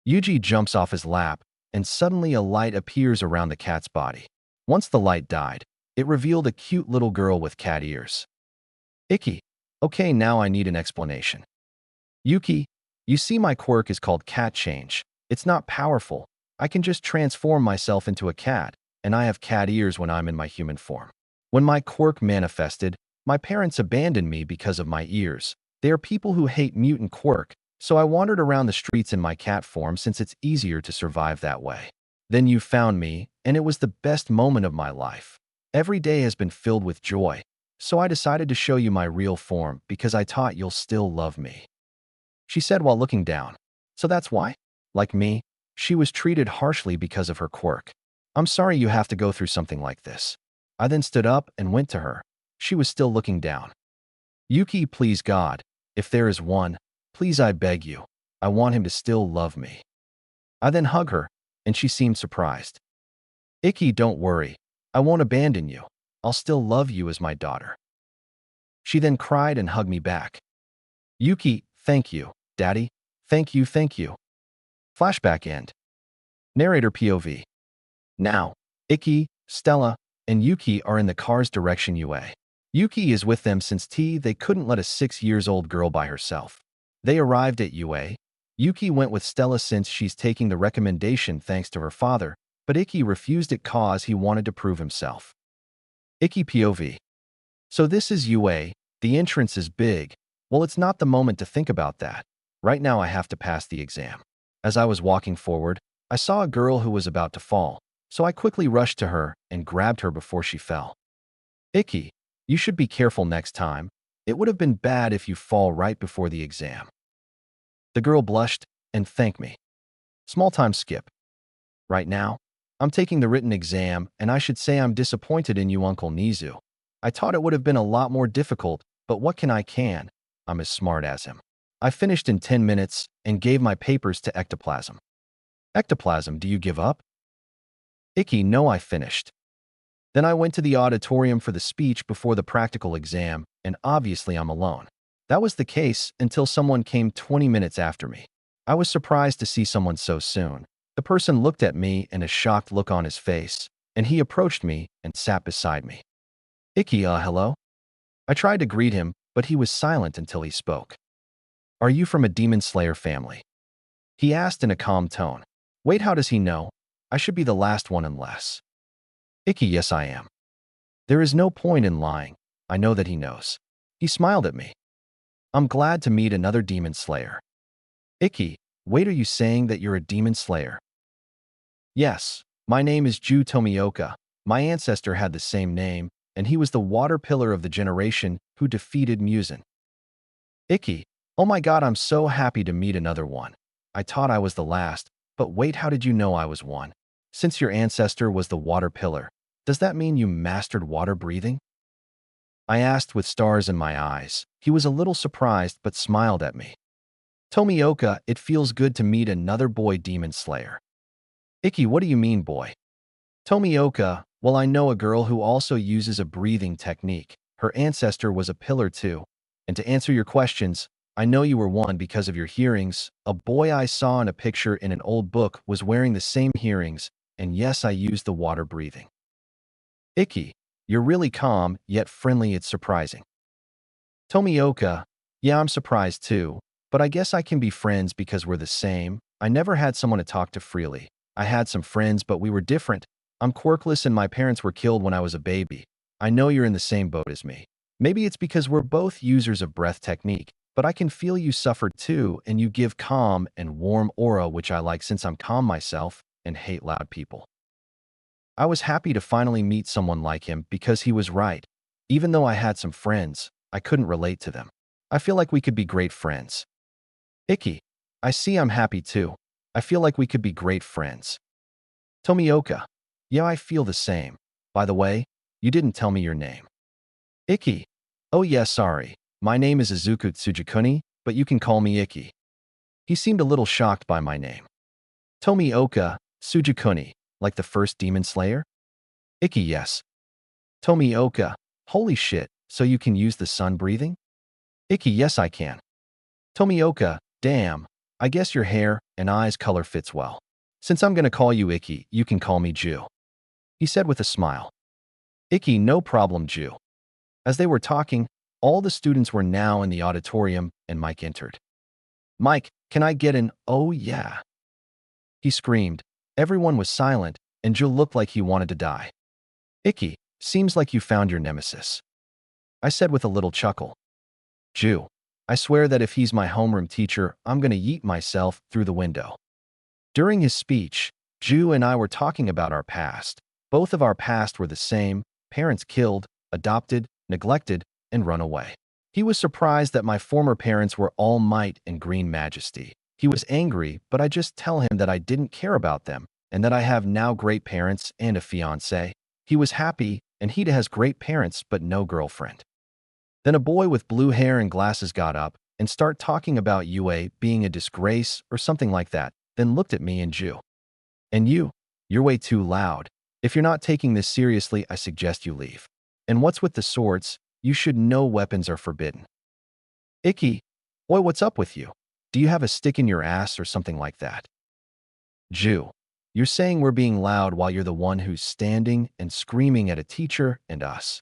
Yuji jumps off his lap, and suddenly a light appears around the cat's body. Once the light died, it revealed a cute little girl with cat ears. Icky, okay, now I need an explanation. Yuki, you see my quirk is called cat change. It's not powerful. I can just transform myself into a cat, and I have cat ears when I'm in my human form. When my quirk manifested, my parents abandoned me because of my ears. They are people who hate mutant quirk, so I wandered around the streets in my cat form since it's easier to survive that way. Then you found me, and it was the best moment of my life. Every day has been filled with joy, so I decided to show you my real form because I thought you'll still love me. She said while looking down. So that's why? Like me, she was treated harshly because of her quirk. I'm sorry you have to go through something like this. I then stood up and went to her. She was still looking down. Yuki, please God, if there is one, please I beg you, I want him to still love me. I then hug her, and she seemed surprised. Icky, don't worry, I won't abandon you. I'll still love you as my daughter. She then cried and hugged me back. Yuki, thank you, Daddy, thank you, thank you. Flashback end. Narrator POV. Now, Icky, Stella, and Yuki are in the car's direction UA. Yuki is with them since they couldn't let a 6-year-old girl by herself. They arrived at UA. Yuki went with Stella since she's taking the recommendation thanks to her father, but Icky refused it cause he wanted to prove himself. Icky POV. So this is UA, the entrance is big. Well, it's not the moment to think about that. Right now I have to pass the exam. As I was walking forward, I saw a girl who was about to fall, so I quickly rushed to her and grabbed her before she fell. Icky, you should be careful next time. It would have been bad if you fall right before the exam. The girl blushed and thanked me. Small time skip. Right now, I'm taking the written exam, and I should say I'm disappointed in you, Uncle Nizu. I thought it would have been a lot more difficult, but what can? I'm as smart as him. I finished in 10 minutes and gave my papers to Ectoplasm. Ectoplasm, do you give up? Icky, no, I finished. Then I went to the auditorium for the speech before the practical exam, and obviously I'm alone. That was the case until someone came 20 minutes after me. I was surprised to see someone so soon. The person looked at me and a shocked look on his face, and he approached me and sat beside me. Icky, hello? I tried to greet him, but he was silent until he spoke. Are you from a Demon Slayer family? He asked in a calm tone. Wait, how does he know? I should be the last one unless. Icky, yes I am. There is no point in lying. I know that he knows. He smiled at me. I'm glad to meet another Demon Slayer. Icky, wait, are you saying that you're a Demon Slayer? Yes, my name is Ju Tomioka. My ancestor had the same name, and he was the water pillar of the generation who defeated Muzan. Icky, oh my god, I'm so happy to meet another one. I thought I was the last, but wait, how did you know I was one? Since your ancestor was the water pillar, does that mean you mastered water breathing? I asked with stars in my eyes. He was a little surprised but smiled at me. Tomioka, it feels good to meet another boy Demon Slayer. Icky, what do you mean, boy? Tomioka, well, I know a girl who also uses a breathing technique. Her ancestor was a pillar too. And to answer your questions, I know you were one because of your hearings. A boy I saw in a picture in an old book was wearing the same hearings, and yes, I used the water breathing. Icky, you're really calm, yet friendly, it's surprising. Tomioka, yeah, I'm surprised too, but I guess I can be friends because we're the same. I never had someone to talk to freely. I had some friends, but we were different. I'm quirkless and my parents were killed when I was a baby. I know you're in the same boat as me. Maybe it's because we're both users of breath technique, but I can feel you suffered too, and you give calm and warm aura, which I like since I'm calm myself and hate loud people. I was happy to finally meet someone like him because he was right. Even though I had some friends, I couldn't relate to them. I feel like we could be great friends. Icky, I see, I'm happy too. I feel like we could be great friends. Tomioka, yeah, I feel the same. By the way, you didn't tell me your name. Icky, oh yeah, sorry. My name is Izuku Tsujikuni, but you can call me Icky. He seemed a little shocked by my name. Tomioka Sujikuni, like the first demon slayer? Iki, yes. Tomioka, holy shit, so you can use the sun breathing? Iki, yes I can. Tomioka, damn, I guess your hair and eyes color fits well. Since I'm gonna call you Iki, you can call me Ju. He said with a smile. Iki, no problem, Ju. As they were talking, all the students were now in the auditorium and Mike entered. Mike, can I get an oh yeah? He screamed. Everyone was silent, and Ju looked like he wanted to die. Iki, seems like you found your nemesis. I said with a little chuckle. Ju, I swear that if he's my homeroom teacher, I'm gonna yeet myself through the window. During his speech, Ju and I were talking about our past. Both of our past were the same: parents killed, adopted, neglected, and run away. He was surprised that my former parents were all might and green majesty. He was angry, but I just tell him that I didn't care about them and that I have now great parents and a fiancé. He was happy, and he has great parents but no girlfriend. Then a boy with blue hair and glasses got up and started talking about UA being a disgrace or something like that, then looked at me and Ju. And you're way too loud. If you're not taking this seriously, I suggest you leave. And what's with the swords? You should know weapons are forbidden. Iki, boy, what's up with you? Do you have a stick in your ass or something like that? Ju, you're saying we're being loud while you're the one who's standing and screaming at a teacher and us.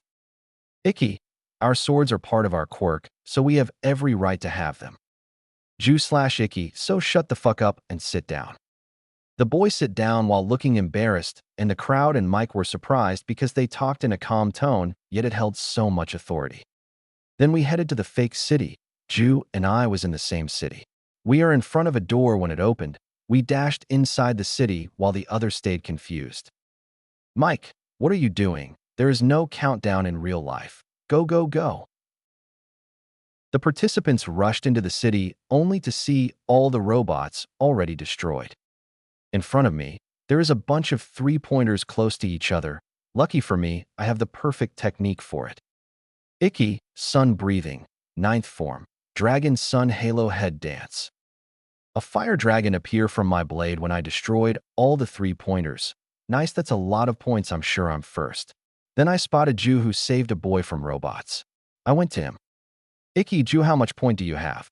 Iki, our swords are part of our quirk, so we have every right to have them. Ju/Iki, so shut the fuck up and sit down. The boy sat down while looking embarrassed, and the crowd and Mike were surprised because they talked in a calm tone, yet it held so much authority. Then we headed to the fake city. Ju and I was in the same city. We are in front of a door when it opened. We dashed inside the city while the others stayed confused. Mike, what are you doing? There is no countdown in real life. Go, go, go. The participants rushed into the city only to see all the robots already destroyed. In front of me, there is a bunch of three-pointers close to each other. Lucky for me, I have the perfect technique for it. Iki, sun breathing, 9th form, dragon sun halo head dance. A fire dragon appeared from my blade when I destroyed all the three-pointers. Nice, that's a lot of points, I'm sure I'm first. Then I spotted Ju who saved a boy from robots. I went to him. Iki, Ju, how much point do you have?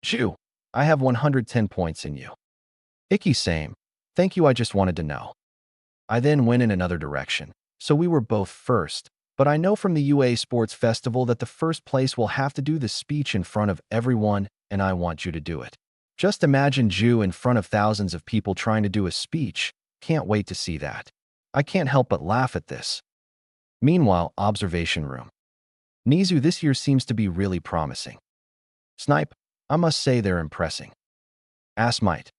Ju, I have 110 points in you. Iki, same. Thank you, I just wanted to know. I then went in another direction, so we were both first, but I know from the UA Sports Festival that the first place will have to do the speech in front of everyone, and I want you to do it. Just imagine Ju in front of thousands of people trying to do a speech. Can't wait to see that. I can't help but laugh at this. Meanwhile, observation room. Nizu this year seems to be really promising. Snipe, I must say they're impressing. Ask Might.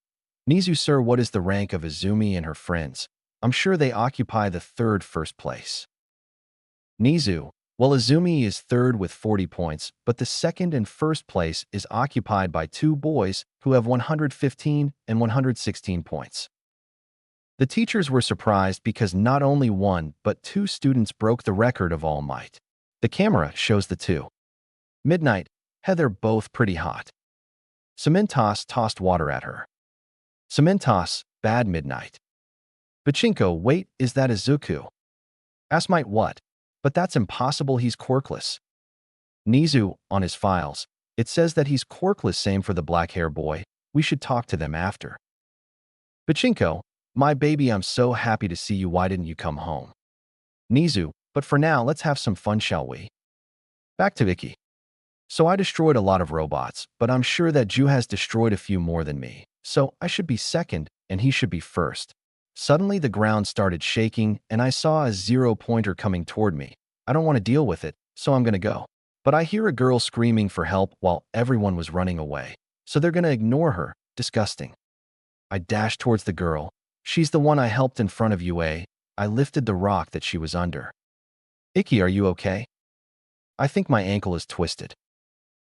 Nizu, sir, what is the rank of Izumi and her friends? I'm sure they occupy the first place. Nizu, well, Izumi is third with 40 points, but the second and first place is occupied by two boys who have 115 and 116 points. The teachers were surprised because not only one, but two students broke the record of All Might. The camera shows the two. Midnight, Heather, both pretty hot. Cementos tossed water at her. Cementos, bad Midnight. Pachinko, wait, is that Izuku? Might, what? But that's impossible, he's quirkless. Nizu, on his files, it says that he's quirkless, same for the black hair boy. We should talk to them after. Pachinko, my baby, I'm so happy to see you, why didn't you come home? Nizu, but for now, let's have some fun, shall we? Back to Iki. So I destroyed a lot of robots, but I'm sure that Ju has destroyed a few more than me, so I should be second and he should be first. Suddenly the ground started shaking and I saw a 0-pointer coming toward me. I don't want to deal with it, so I'm gonna go. But I hear a girl screaming for help while everyone was running away, so they're gonna ignore her. Disgusting. I dashed towards the girl. She's the one I helped in front of UA. I lifted the rock that she was under. Iki, are you okay? I think my ankle is twisted.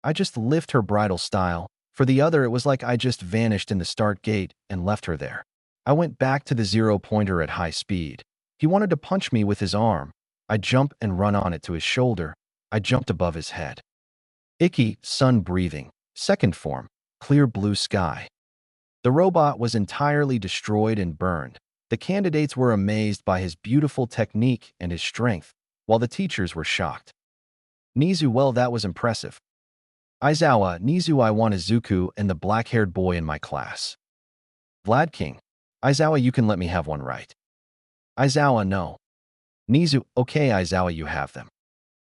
I just lift her bridal style. For the other, it was like I just vanished in the start gate and left her there. I went back to the 0-pointer at high speed. He wanted to punch me with his arm. I jump and run on it to his shoulder. I jumped above his head. Iki, sun breathing, 2nd form. clear blue sky. The robot was entirely destroyed and burned. The candidates were amazed by his beautiful technique and his strength, while the teachers were shocked. Nizu, well, that was impressive. Aizawa, Nizu, I want Izuku and the black-haired boy in my class. Vlad King. Aizawa, you can let me have one, right? Aizawa, no. Nizu, okay Aizawa, you have them.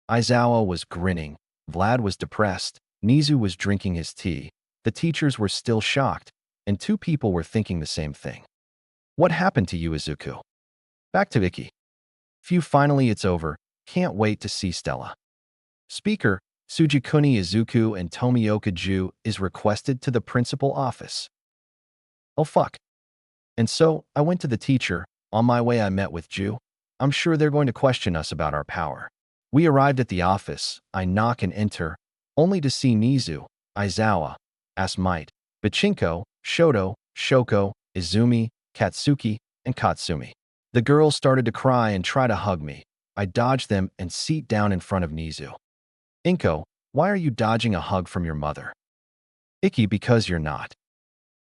Aizawa was grinning. Vlad was depressed. Nizu was drinking his tea. The teachers were still shocked, and two people were thinking the same thing. What happened to you, Izuku? Back to Ikki. Phew, finally it's over. Can't wait to see Stella. Speaker, Sujikuni Izuku and Tomioka Ju is requested to the principal office. Oh fuck. And so, I went to the teacher. On my way I met with Ju. I'm sure they're going to question us about our power. We arrived at the office. I knock and enter, only to see Nizu, Aizawa, Asmite, Bachinko, Shoto, Shoko, Izumi, Katsuki, and Katsumi. The girls started to cry and try to hug me. I dodged them and seat down in front of Nizu. Inko, why are you dodging a hug from your mother? Ikki, because you're not.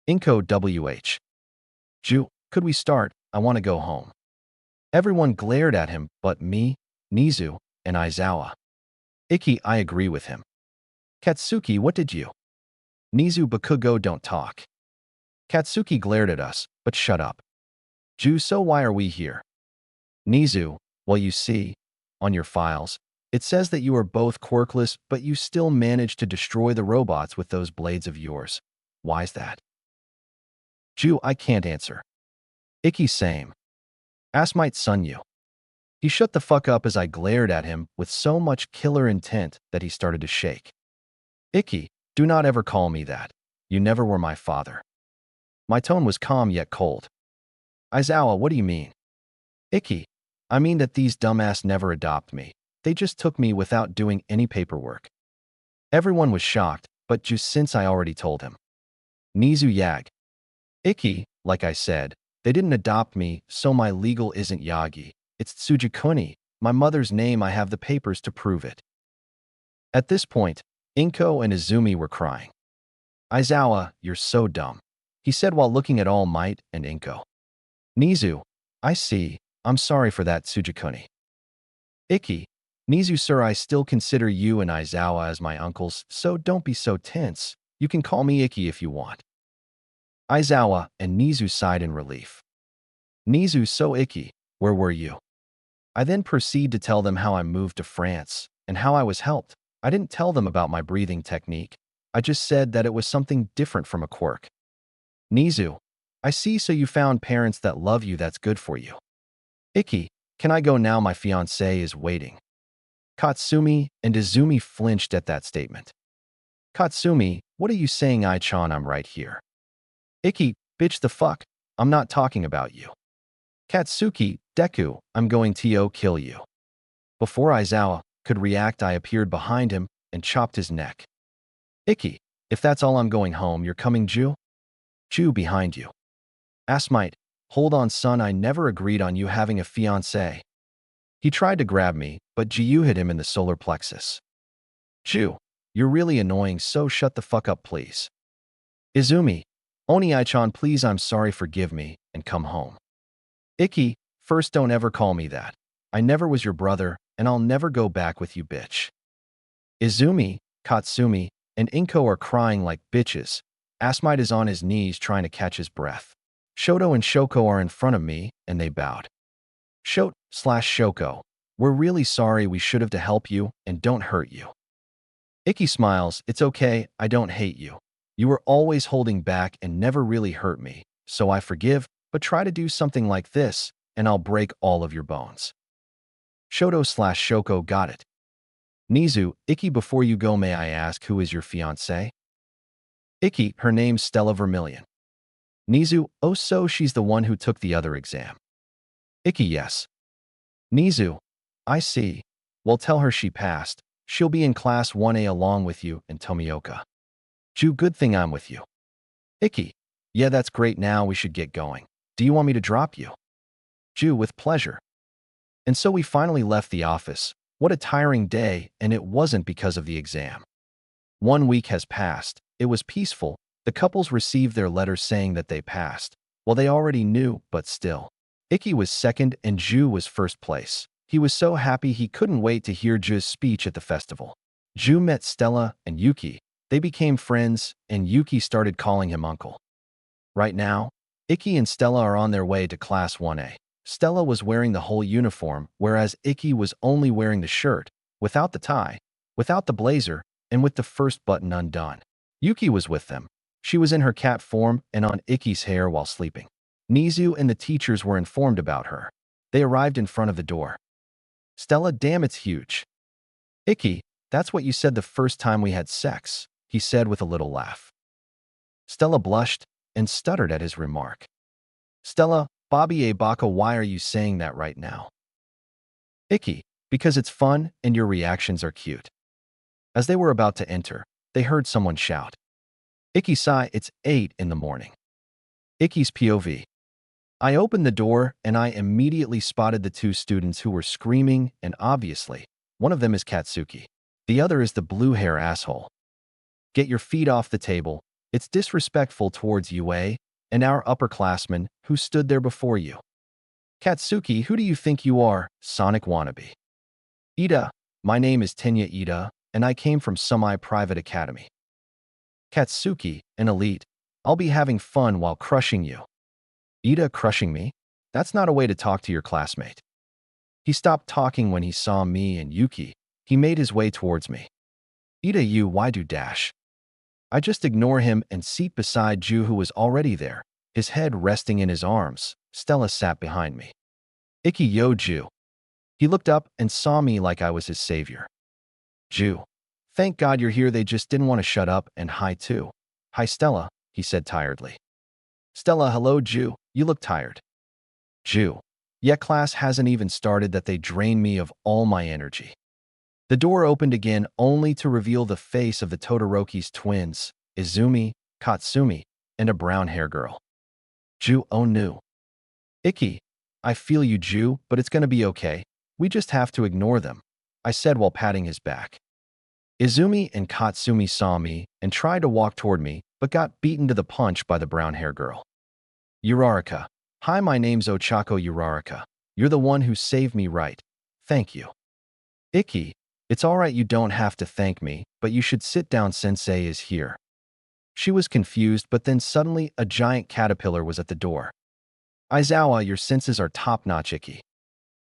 Inko, WH. Ju, could we start? I want to go home. Everyone glared at him but me, Nizu, and Aizawa. Ikki, I agree with him. Katsuki, what did you? Nizu, Bakugo, don't talk. Katsuki glared at us, but shut up. Ju, so why are we here? Nizu, well, you see, on your files, it says that you are both quirkless, but you still managed to destroy the robots with those blades of yours. Why's that? Ju, I can't answer. Ikki, same. Asmite Sunyu. He shut the fuck up as I glared at him with so much killer intent that he started to shake. Ikki, do not ever call me that. You never were my father. My tone was calm yet cold. Aizawa, what do you mean? Ikki, I mean that these dumbass never adopt me. They just took me without doing any paperwork. Everyone was shocked, but just since I already told him. Nizu Yag. Ikki, like I said, they didn't adopt me, so my legal isn't Yagi. It's Tsujikuni, my mother's name. I have the papers to prove it. At this point, Inko and Izumi were crying. Aizawa, you're so dumb, he said while looking at All Might and Inko. Nizu, I see. I'm sorry for that, Tsujikuni. Ikki, Nizu sir, I still consider you and Aizawa as my uncles, so don't be so tense. You can call me Ikki if you want. Aizawa and Nizu sighed in relief. Nizu, so Ikki, where were you? I then proceed to tell them how I moved to France and how I was helped. I didn't tell them about my breathing technique. I just said that it was something different from a quirk. Nizu, I see, so you found parents that love you. That's good for you. Ikki, can I go now? My fiancé is waiting. Katsumi and Izumi flinched at that statement. Katsumi, what are you saying? I-chan, I'm right here. Ikki, bitch the fuck, I'm not talking about you. Katsuki, Deku, I'm going to kill you. Before Aizawa could react, I appeared behind him and chopped his neck. Ikki, if that's all, I'm going home. You're coming, Ju? Ju, behind you. Asmite, hold on son, I never agreed on you having a fiancé. He tried to grab me, but Ju hit him in the solar plexus. Ju, you're really annoying, so shut the fuck up please. Izumi, Oni I-chan, please, I'm sorry, forgive me, and come home. Ikki, first don't ever call me that. I never was your brother, and I'll never go back with you, bitch. Izumi, Katsumi, and Inko are crying like bitches. Asmite is on his knees trying to catch his breath. Shoto and Shoko are in front of me, and they bowed. Shoko, we're really sorry, we should have to help you, and don't hurt you. Ikki smiles, it's okay, I don't hate you. You were always holding back and never really hurt me, so I forgive, but try to do something like this, and I'll break all of your bones. Shoto/Shoko, got it. Nizu, Ikki, before you go, may I ask who is your fiancé? Ikki, her name's Stella Vermilion. Nizu, oh, so she's the one who took the other exam. Ikki, yes. Nizu, I see. Well, tell her she passed. She'll be in class 1A along with you and Tomioka. Ju, good thing I'm with you. Ikki, yeah, that's great, now we should get going. Do you want me to drop you? Ju, with pleasure. And so we finally left the office. What a tiring day, and it wasn't because of the exam. 1 week has passed. It was peaceful. The couples received their letters saying that they passed. Well, they already knew, but still. Ikki was second and Ju was first place. He was so happy he couldn't wait to hear Ju's speech at the festival. Ju met Stella and Yuki. They became friends, and Yuki started calling him uncle. Right now, Ikki and Stella are on their way to Class 1A. Stella was wearing the whole uniform, whereas Ikki was only wearing the shirt, without the tie, without the blazer, and with the first button undone. Yuki was with them. She was in her cat form and on Ikki's hair while sleeping. Nizu and the teachers were informed about her. They arrived in front of the door. Stella, damn, it's huge. Ikki, that's what you said the first time we had sex, he said with a little laugh. Stella blushed and stuttered at his remark. Stella, Bobby Baka, why are you saying that right now? Ikki, because it's fun and your reactions are cute. As they were about to enter, they heard someone shout. Ikki-sai, it's 8 in the morning. Ikki's POV. I opened the door and I immediately spotted the two students who were screaming, and obviously, one of them is Katsuki. The other is the blue hair asshole. Get your feet off the table. It's disrespectful towards UA and our upperclassmen who stood there before you. Katsuki, who do you think you are, Sonic wannabe? Ida, my name is Tenya Ida, and I came from semi-private academy. Katsuki, an elite. I'll be having fun while crushing you. Ida, crushing me? That's not a way to talk to your classmate. He stopped talking when he saw me and Yuki. He made his way towards me. Ida, you, why do dash? I just ignore him and seat beside Ju, who was already there, his head resting in his arms. Stella sat behind me. Ikki, yo, Ju. He looked up and saw me like I was his savior. Ju. Thank God you're here. They just didn't want to shut up, and hi too. Hi Stella, he said tiredly. Stella, hello Ju, you look tired. Ju. Yet class hasn't even started that they drain me of all my energy. The door opened again only to reveal the face of the Todoroki's twins, Izumi, Katsumi, and a brown hair girl. Ju, oh no. Ikki, I feel you Ju, but it's gonna be okay. We just have to ignore them, I said while patting his back. Izumi and Katsumi saw me and tried to walk toward me, but got beaten to the punch by the brown hair girl. Uraraka. Hi, my name's Ochako Uraraka. You're the one who saved me, right? Thank you. Ikki, it's alright, you don't have to thank me, but you should sit down, sensei is here. She was confused, but then suddenly a giant caterpillar was at the door. Aizawa, your senses are top-notch, Ikki.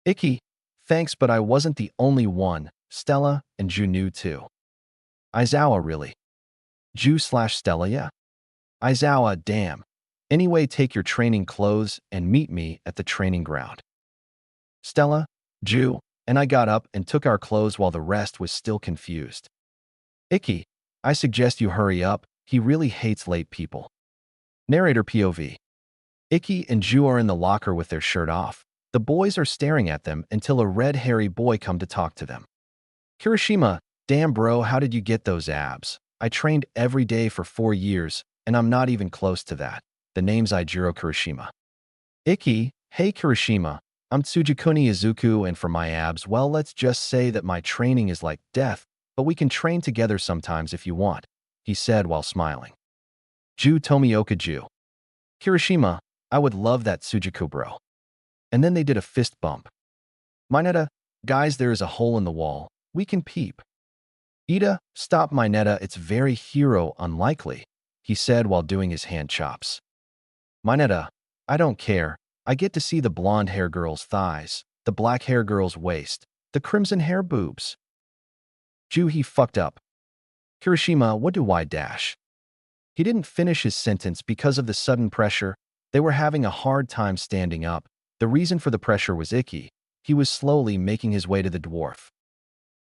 Ikki, thanks, but I wasn't the only one. Stella and Ju knew too. Aizawa, really? Ju/Stella, yeah. Aizawa, damn. Anyway, take your training clothes and meet me at the training ground. Stella, Ju, and I got up and took our clothes while the rest was still confused. Ikki, I suggest you hurry up. He really hates late people. Narrator POV. Ikki and Ju are in the locker with their shirt off. The boys are staring at them until a red hairy boy come to talk to them. Kirishima, damn bro, how did you get those abs? I trained every day for 4 years, and I'm not even close to that. The name's Ijiro Kirishima. Ikki, hey Kirishima, I'm Tsujikuni Izuku, and for my abs, well, let's just say that my training is like death, but we can train together sometimes if you want, he said while smiling. Ju Tomioka Ju. Kirishima, I would love that Tsujiku bro. And then they did a fist bump. Mineta, guys, there is a hole in the wall. We can peep. Ida, stop Mineta, it's very hero unlikely, he said while doing his hand chops. Mineta, I don't care. I get to see the blonde hair girl's thighs, the black hair girl's waist, the crimson hair boobs. Ju, he fucked up. Kirishima, what do I dash? He didn't finish his sentence because of the sudden pressure. They were having a hard time standing up. The reason for the pressure was Ikki. He was slowly making his way to the dwarf.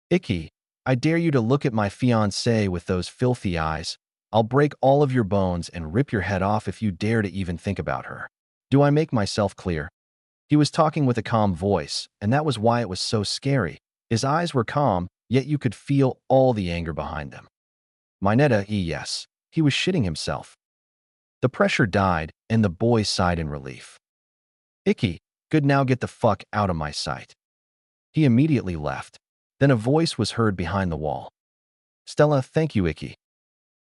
Ikki, I dare you to look at my fiancée with those filthy eyes. I'll break all of your bones and rip your head off if you dare to even think about her. Do I make myself clear? He was talking with a calm voice, and that was why it was so scary. His eyes were calm, yet you could feel all the anger behind them. Mineta, yes. He was shitting himself. The pressure died, and the boy sighed in relief. Ikki, good, now get the fuck out of my sight. He immediately left. Then a voice was heard behind the wall. Stella, thank you, Ikki.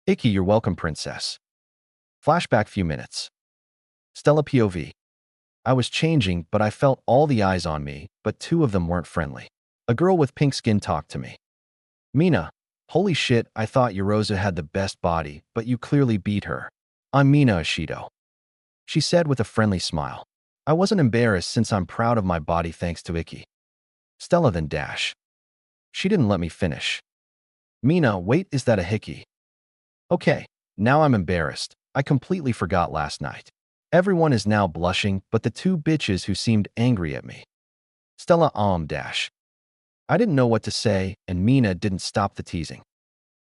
Icky, you're welcome, princess. Flashback few minutes. Stella POV. I was changing, but I felt all the eyes on me, but two of them weren't friendly. A girl with pink skin talked to me. Mina, holy shit, I thought Yoroza had the best body, but you clearly beat her. I'm Mina Ashido. She said with a friendly smile. I wasn't embarrassed since I'm proud of my body thanks to Icky. Stella then dash. She didn't let me finish. Mina, wait, is that a hickey? Okay, now I'm embarrassed. I completely forgot last night. Everyone is now blushing, but the two bitches who seemed angry at me. Stella dash. I didn't know what to say, and Mina didn't stop the teasing.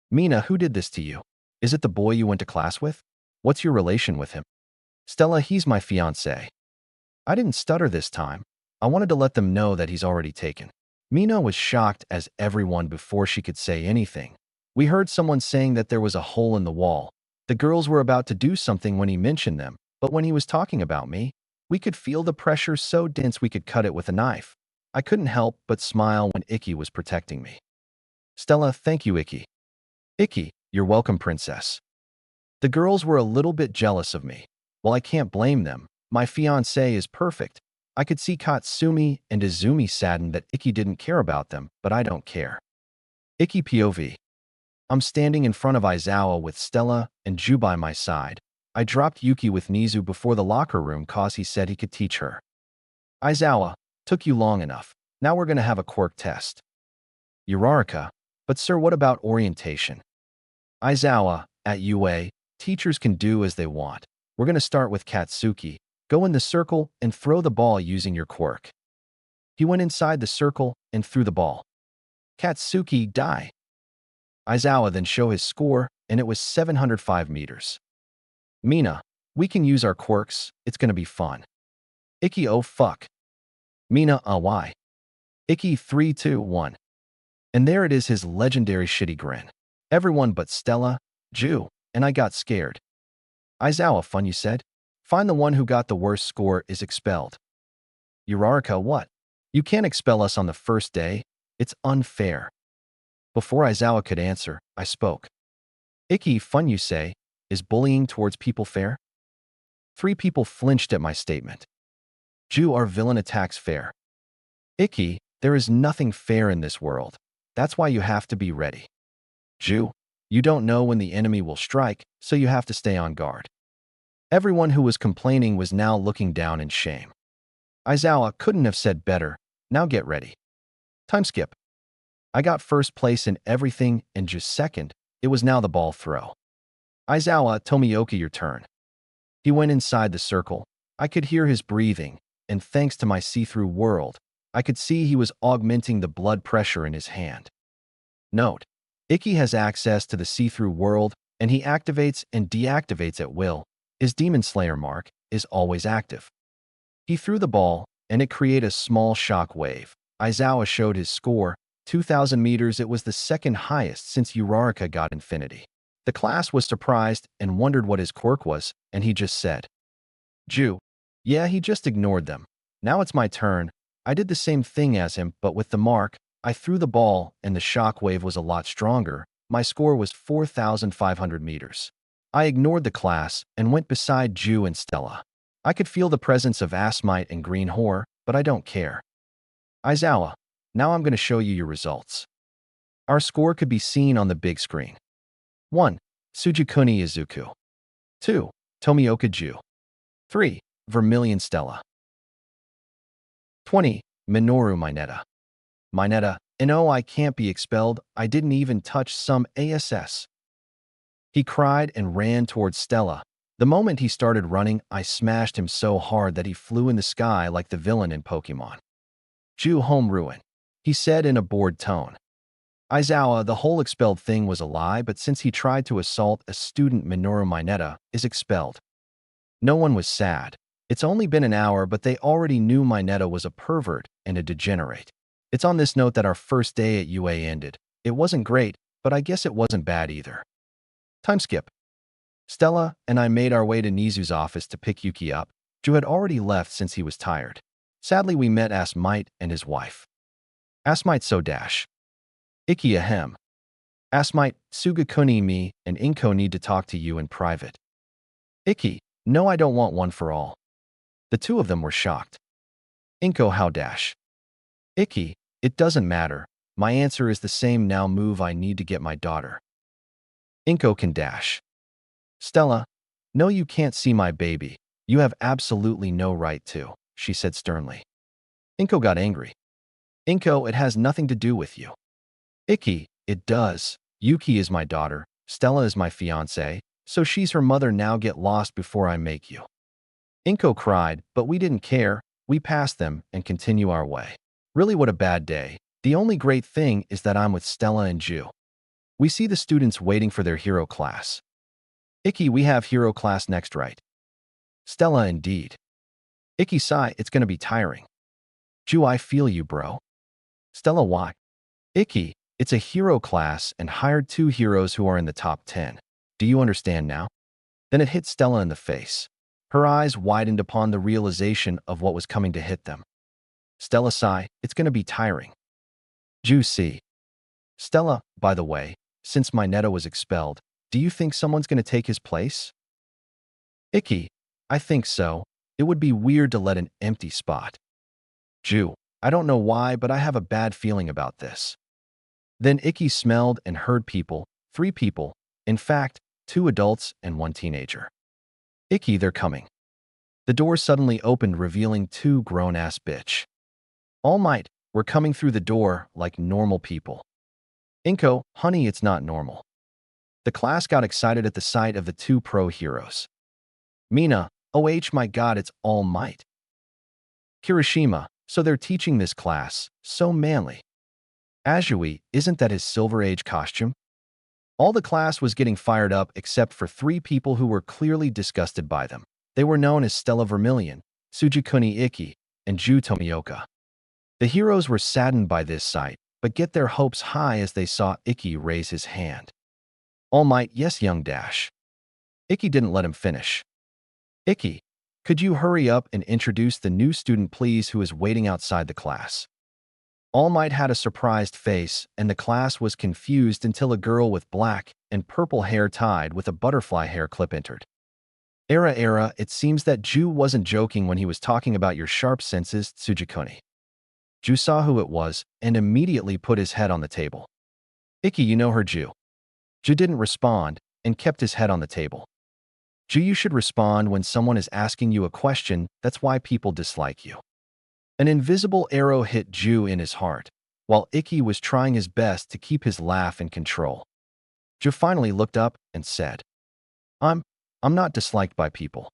Mina, who did this to you? Is it the boy you went to class with? What's your relation with him? Stella, he's my fiancé. I didn't stutter this time. I wanted to let them know that he's already taken. Mina was shocked as everyone before she could say anything. We heard someone saying that there was a hole in the wall. The girls were about to do something when he mentioned them, but when he was talking about me, we could feel the pressure so dense we could cut it with a knife. I couldn't help but smile when Icky was protecting me. Stella, thank you, Icky. Icky, you're welcome, princess. The girls were a little bit jealous of me. Well, I can't blame them. My fiancé is perfect. I could see Katsumi and Izumi saddened that Icky didn't care about them, but I don't care. Icky POV. I'm standing in front of Aizawa with Stella and Ju by my side. I dropped Yuki with Nizu before the locker room cause he said he could teach her. Aizawa, took you long enough. Now we're gonna have a quirk test. Uraraka, but sir, what about orientation? Aizawa, at UA, teachers can do as they want. We're gonna start with Katsuki. Go in the circle and throw the ball using your quirk. He went inside the circle and threw the ball. Katsuki, die. Aizawa then show his score, and it was 705 meters. Mina, we can use our quirks, it's gonna be fun. Icky, oh fuck. Mina, why? Icky, 3, 2, 1. And there it is, his legendary shitty grin. Everyone but Stella, Ju, and I got scared. Aizawa, fun you said? Find the one who got the worst score is expelled. Uraraka, what? You can't expel us on the first day. It's unfair. Before Aizawa could answer, I spoke. Icky, fun you say, is bullying towards people fair? 3 people flinched at my statement. Ju, our villain attacks fair. Icky, there is nothing fair in this world. That's why you have to be ready. Ju, you don't know when the enemy will strike, so you have to stay on guard. Everyone who was complaining was now looking down in shame. Aizawa couldn't have said better. Now get ready. Time skip. I got first place in everything and just second. It was now the ball throw. Aizawa, Tomioka, your turn. He went inside the circle. I could hear his breathing, and thanks to my see-through world, I could see he was augmenting the blood pressure in his hand. Note, Icky has access to the see-through world, and he activates and deactivates at will. His Demon Slayer mark is always active. He threw the ball, and it created a small shock wave. Aizawa showed his score, 2,000 meters. It was the second highest since Uraraka got infinity. The class was surprised and wondered what his quirk was, and he just said, Ju. Yeah, he just ignored them. Now it's my turn. I did the same thing as him, but with the mark, I threw the ball, and the shock wave was a lot stronger. My score was 4,500 meters. I ignored the class and went beside Ju and Stella. I could feel the presence of Asmite and Green Whore, but I don't care. Aizawa, now I'm going to show you your results. Our score could be seen on the big screen. 1. Sujikuni Izuku. 2. Tomioka Ju. 3. Vermilion Stella. 20. Minoru Mineta. Mineta, no, I can't be expelled. I didn't even touch some ASS. He cried and ran towards Stella. The moment he started running, I smashed him so hard that he flew in the sky like the villain in Pokemon. Ju home ruin, he said in a bored tone. Aizawa, the whole expelled thing was a lie, but since he tried to assault a student, Minoru Mineta is expelled. No one was sad. It's only been an hour, but they already knew Mineta was a pervert and a degenerate. It's on this note that our first day at UA ended. It wasn't great, but I guess it wasn't bad either. Time skip. Stella and I made our way to Nizu's office to pick Yuki up. Ju had already left since he was tired. Sadly, we met Asmite and his wife. Asmite so dash. Icky ahem. Ask my Sugakuni me and Inko need to talk to you in private. Ikki, no, I don't want one for all. The two of them were shocked. Inko, how dash? Ikki, it doesn't matter. My answer is the same now. Move, I need to get my daughter. Inko can dash. Stella, no, you can't see my baby. You have absolutely no right to, she said sternly. Inko got angry. Inko, it has nothing to do with you. Ikki, it does. Yuki is my daughter. Stella is my fiancé, so she's her mother now. Get lost before I make you. Inko cried, but we didn't care. We passed them and continue our way. Really, what a bad day. The only great thing is that I'm with Stella and Ju. We see the students waiting for their hero class. Ikki, we have hero class next, right? Stella, indeed. Ikki, sigh, it's gonna be tiring. Ju, I feel you, bro. Stella, why? Ikki, it's a hero class and hired 2 heroes who are in the top 10. Do you understand now? Then it hit Stella in the face. Her eyes widened upon the realization of what was coming to hit them. Stella, sigh, it's gonna be tiring. Ju, see. Stella, by the way, since my Neto was expelled, do you think someone's gonna take his place? Ikki, I think so. It would be weird to let an empty spot. Ju, I don't know why, but I have a bad feeling about this. Then Ikki smelled and heard people, 3 people, in fact, 2 adults and 1 teenager. Ikki, they're coming. The door suddenly opened, revealing 2 grown-ass bitch. All Might were coming through the door like normal people. Inko, honey, it's not normal. The class got excited at the sight of the 2 pro heroes. Mina, oh my god, it's All Might. Kirishima, so they're teaching this class, so manly. Azui, isn't that his Silver Age costume? All the class was getting fired up except for 3 people who were clearly disgusted by them. They were known as Stella Vermilion, Sugakuni Ikki, and Ju Tomioka. The heroes were saddened by this sight, but get their hopes high as they saw Ikki raise his hand. All Might, yes, young dash. Ikki didn't let him finish. Ikki, could you hurry up and introduce the new student please who is waiting outside the class? All Might had a surprised face, and the class was confused until a girl with black and purple hair tied with a butterfly hair clip entered. Era, it seems that Ju wasn't joking when he was talking about your sharp senses, Tsujikuni. Ju saw who it was and immediately put his head on the table. Ikki, you know her, Ju. Ju didn't respond and kept his head on the table. Ju, you should respond when someone is asking you a question. That's why people dislike you. An invisible arrow hit Ju in his heart, while Ikki was trying his best to keep his laugh in control. Ju finally looked up and said, I'm not disliked by people.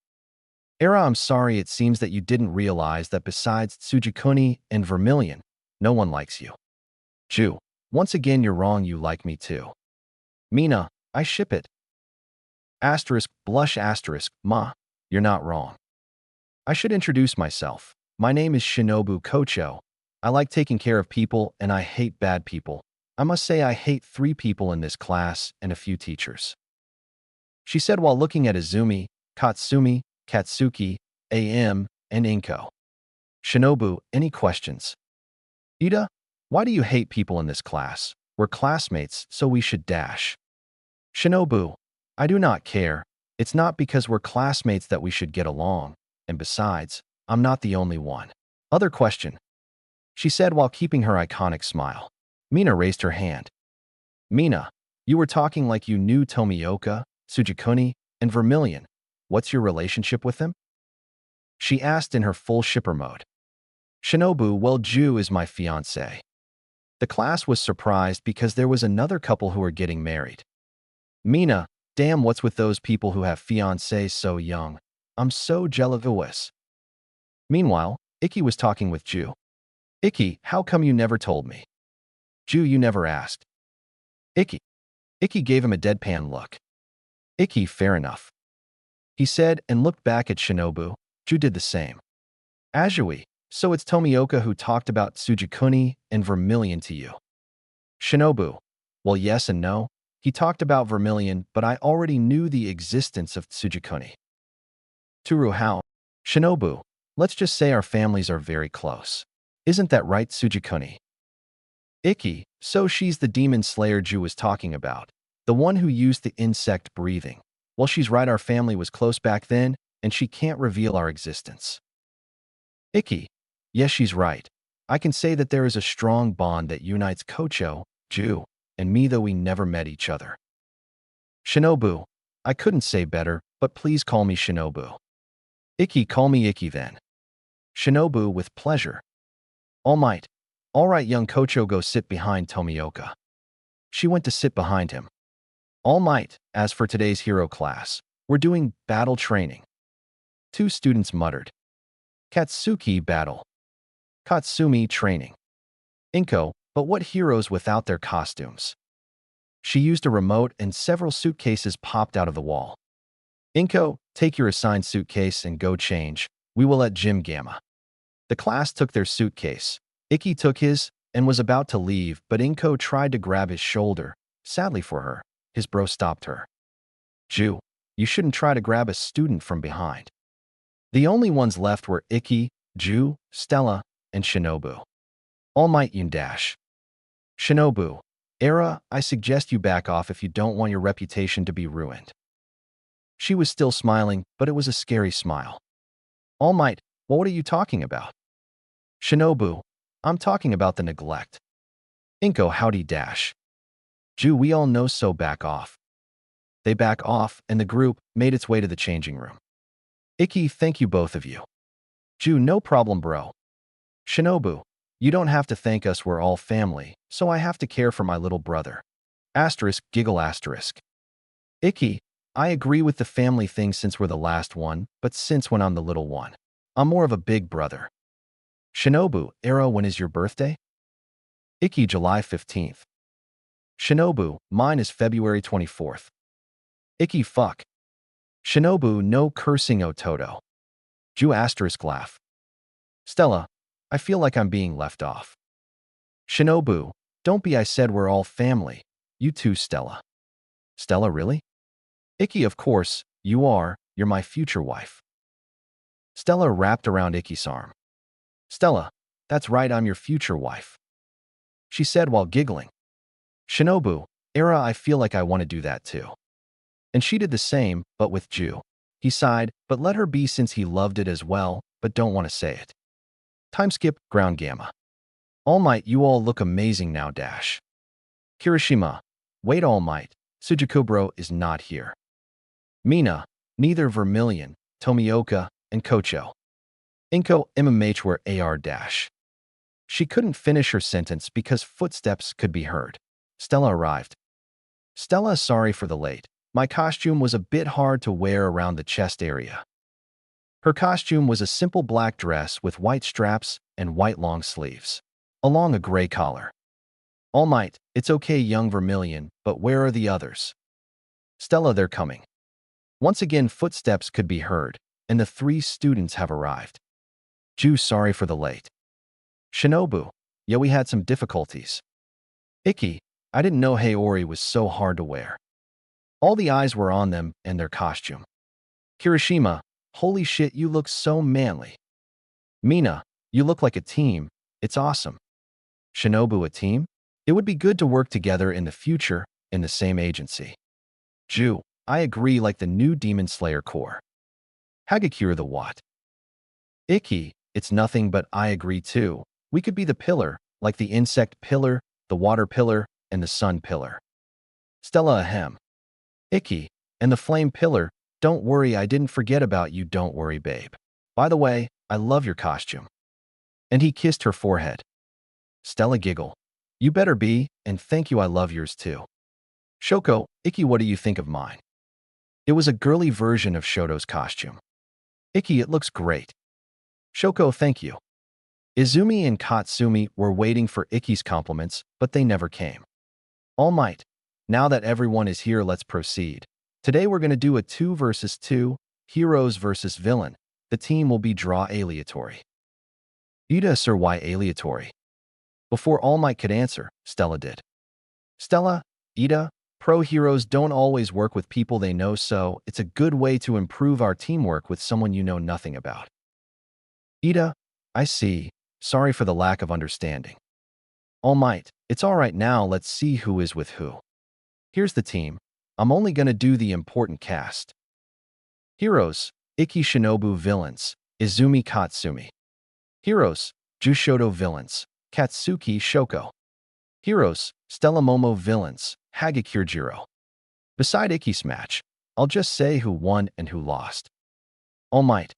Era, I'm sorry, it seems that you didn't realize that besides Tsujikuni and Vermilion, no one likes you. Ju, once again you're wrong, you like me too. Mina, I ship it. Asterisk, blush asterisk, ma, you're not wrong. I should introduce myself. My name is Shinobu Kocho. I like taking care of people and I hate bad people. I must say I hate 3 people in this class and a few teachers. She said while looking at Izumi, Katsumi, Katsuki, AM, and Inko. Shinobu, any questions? Ida, why do you hate people in this class? We're classmates, so we should dash. Shinobu, I do not care. It's not because we're classmates that we should get along. And besides, I'm not the only one. Other question. She said while keeping her iconic smile. Mina raised her hand. Mina, you were talking like you knew Tomioka, Tsujikuni, and Vermilion. What's your relationship with them? She asked in her full shipper mode. Shinobu, well, Ju is my fiancé. The class was surprised because there was another couple who were getting married. Mina, damn, what's with those people who have fiancés so young? I'm so jealous. Meanwhile, Ikki was talking with Ju. Ikki, how come you never told me? Ju, you never asked. Ikki. Ikki gave him a deadpan look. Ikki, fair enough. He said and looked back at Shinobu. Ju did the same. Azui, so it's Tomioka who talked about Tsujikuni and Vermilion to you. Shinobu, well, yes and no. He talked about Vermilion, but I already knew the existence of Tsujikuni. Turu, how? Shinobu, let's just say our families are very close. Isn't that right, Tsujikuni? Icky, so she's the demon slayer Ju was talking about. The one who used the insect breathing. Well, she's right, our family was close back then, and she can't reveal our existence. Icky, yes, she's right. I can say that there is a strong bond that unites Kocho, Ju, and me, though we never met each other. Shinobu, I couldn't say better, but please call me Shinobu. Icky, call me Icky then. Shinobu, with pleasure. All Might. All right, young Kocho, go sit behind Tomioka. She went to sit behind him. All Might, as for today's hero class, we're doing battle training. Two students muttered. Katsuki, battle. Katsumi, training. Inko, but what heroes without their costumes? She used a remote and several suitcases popped out of the wall. Inko, take your assigned suitcase and go change. We will at Gym Gamma. The class took their suitcase. Icky took his and was about to leave, but Inko tried to grab his shoulder. Sadly for her, his bro stopped her. Ju, you shouldn't try to grab a student from behind. The only ones left were Icky, Ju, Stella, and Shinobu. All Might Yun dash. Shinobu, Era, I suggest you back off if you don't want your reputation to be ruined. She was still smiling, but it was a scary smile. All Might, what are you talking about? Shinobu, I'm talking about the neglect. Inko, howdy dash. Ju, we all know, so back off. They back off, and the group made its way to the changing room. Icky, thank you both of you. Ju, no problem, bro. Shinobu, you don't have to thank us, we're all family, so I have to care for my little brother. Asterisk, giggle asterisk. Icky, I agree with the family thing since we're the last one, but since when I'm the little one, I'm more of a big brother. Shinobu, Era, when is your birthday? Icky, July 15th. Shinobu, mine is February 24th. Icky, fuck. Shinobu, no cursing, Ototo. Ju asterisk laugh. Stella, I feel like I'm being left off. Shinobu, don't be, I said we're all family. You too, Stella. Stella, really? Icky, of course, you are, you're my future wife. Stella wrapped around Icky's arm. Stella, that's right, I'm your future wife. She said while giggling. Shinobu, Era, I feel like I want to do that too. And she did the same, but with Ju. He sighed, but let her be since he loved it as well, but don't want to say it. Time skip, ground gamma. All Might, you all look amazing now dash. Kirishima, wait, All Might, Sujikubro is not here. Mina, neither Vermilion, Tomioka, and Kocho. Inko, MMH were AR dash. She couldn't finish her sentence because footsteps could be heard. Stella arrived. Stella, sorry for the late. My costume was a bit hard to wear around the chest area. Her costume was a simple black dress with white straps and white long sleeves, along a gray collar. All Might, it's okay, young Vermilion, but where are the others? Stella, they're coming. Once again, footsteps could be heard, and the three students have arrived. Ju, sorry for the late. Shinobu, yeah, we had some difficulties. Icky, I didn't know Haori was so hard to wear. All the eyes were on them and their costume. Kirishima, holy shit, you look so manly. Mina, you look like a team. It's awesome. Shinobu, a team? It would be good to work together in the future in the same agency. Ju, I agree, like the new Demon Slayer Corps. Hagakure, the what? Icky, it's nothing, but I agree too. We could be the pillar, like the insect pillar, the water pillar, and the sun pillar. Stella, ahem. Icky, and the flame pillar. Don't worry, I didn't forget about you, don't worry, babe. By the way, I love your costume. And he kissed her forehead. Stella, giggle. You better be, and thank you, I love yours too. Shoko, Icky, what do you think of mine? It was a girly version of Shoto's costume. Icky, it looks great. Shoko, thank you. Izumi and Katsumi were waiting for Icky's compliments, but they never came. All Might, now that everyone is here, let's proceed. Today we're going to do a 2 versus 2, heroes versus villain. The team will be draw aleatory. Ida, sir, why aleatory? Before All Might could answer, Stella did. Stella, Ida, pro heroes don't always work with people they know, so it's a good way to improve our teamwork with someone you know nothing about. Ida, I see. Sorry for the lack of understanding. All Might, it's alright now, let's see who is with who. Here's the team. I'm only gonna do the important cast. Heroes, Ikki Shinobu villains, Izumi Katsumi. Heroes, Jushodo villains, Katsuki Shoko. Heroes, Stella Momo villains, Hagakure. Beside Ikki's match, I'll just say who won and who lost. All Might.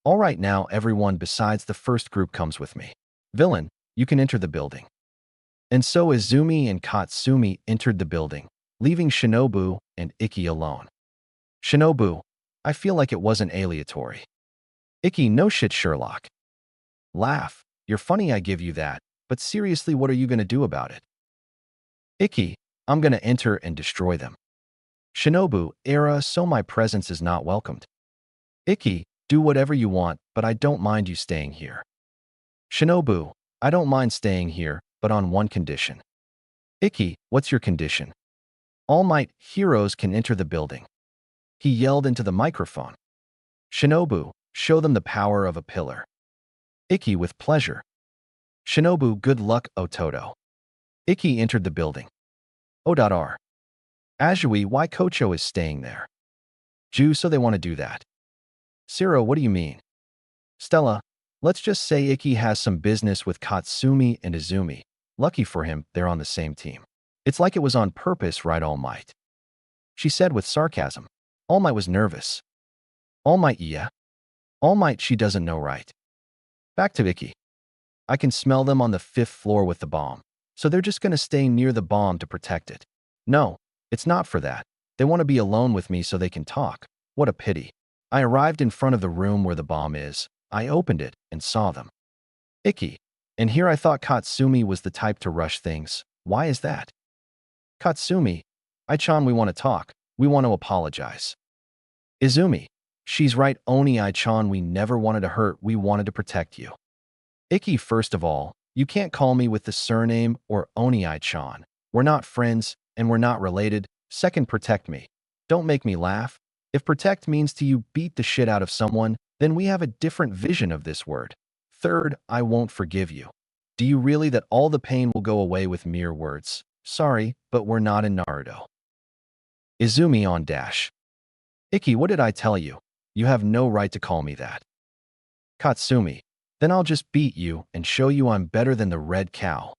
All right now everyone besides the first group comes with me. Villain, you can enter the building. And so Izumi and Katsumi entered the building, leaving Shinobu and Ikki alone. Shinobu, I feel like it wasn't aleatory. Ikki, no shit Sherlock. Laugh, you're funny I give you that, but seriously what are you gonna do about it? Ikki, I'm gonna enter and destroy them. Shinobu, era, so my presence is not welcomed. Ikki, do whatever you want, but I don't mind you staying here. Shinobu, I don't mind staying here, but on one condition. Ikki, what's your condition? All Might, heroes can enter the building. He yelled into the microphone. Shinobu, show them the power of a pillar. Ikki, with pleasure. Shinobu, good luck, Ototo. Ikki entered the building. O.R. Azui, why Kocho is staying there? Ju, so they want to do that. Siro, what do you mean? Stella, let's just say Ikki has some business with Katsumi and Izumi. Lucky for him, they're on the same team. It's like it was on purpose, right, All Might? She said with sarcasm. All Might was nervous. All Might, yeah. All Might, she doesn't know, right? Back to Ikki. I can smell them on the 5th floor with the bomb, so they're just gonna stay near the bomb to protect it. No, it's not for that. They want to be alone with me so they can talk. What a pity. I arrived in front of the room where the bomb is. I opened it and saw them. Ikki. And here I thought Katsumi was the type to rush things. Why is that? Katsumi. I-chan, we want to talk. We want to apologize. Izumi. She's right, Oni I-chan, we never wanted to hurt, we wanted to protect you. Ikki, first of all, you can't call me with the surname or Oni I-chan. We're not friends, and we're not related. Second, protect me. Don't make me laugh. If protect means to you beat the shit out of someone, then we have a different vision of this word. Third, I won't forgive you. Do you really that all the pain will go away with mere words? Sorry, but we're not in Naruto. Izumi on dash. Ikki, what did I tell you? You have no right to call me that. Katsumi, then I'll just beat you and show you I'm better than the red cow.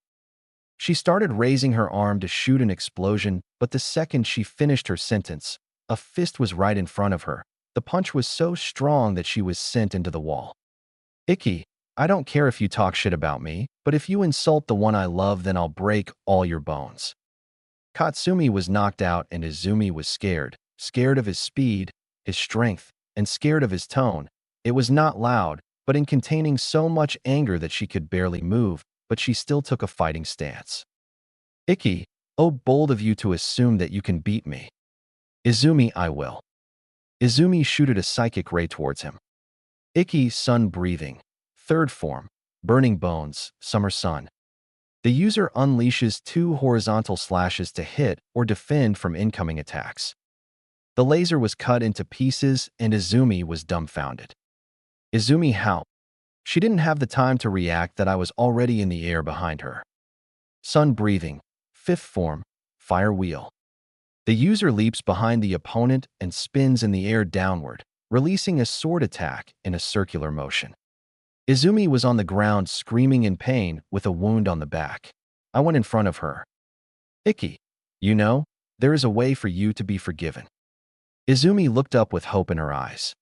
She started raising her arm to shoot an explosion, but the second she finished her sentence, a fist was right in front of her. The punch was so strong that she was sent into the wall. Ikki, I don't care if you talk shit about me, but if you insult the one I love, then I'll break all your bones. Katsumi was knocked out and Izumi was scared. Scared of his speed, his strength, and scared of his tone. It was not loud, but in containing so much anger that she could barely move, but she still took a fighting stance. Ikki, oh bold of you to assume that you can beat me. Izumi, I will. Izumi shooted a psychic ray towards him. Ikki, sun breathing. Third form, burning bones, summer sun. The user unleashes 2 horizontal slashes to hit or defend from incoming attacks. The laser was cut into pieces and Izumi was dumbfounded. Izumi, how? She didn't have the time to react that I was already in the air behind her. Sun breathing, 5th form, fire wheel. The user leaps behind the opponent and spins in the air downward, releasing a sword attack in a circular motion. Izumi was on the ground screaming in pain with a wound on the back. I went in front of her. Ikki, you know, there is a way for you to be forgiven. Izumi looked up with hope in her eyes.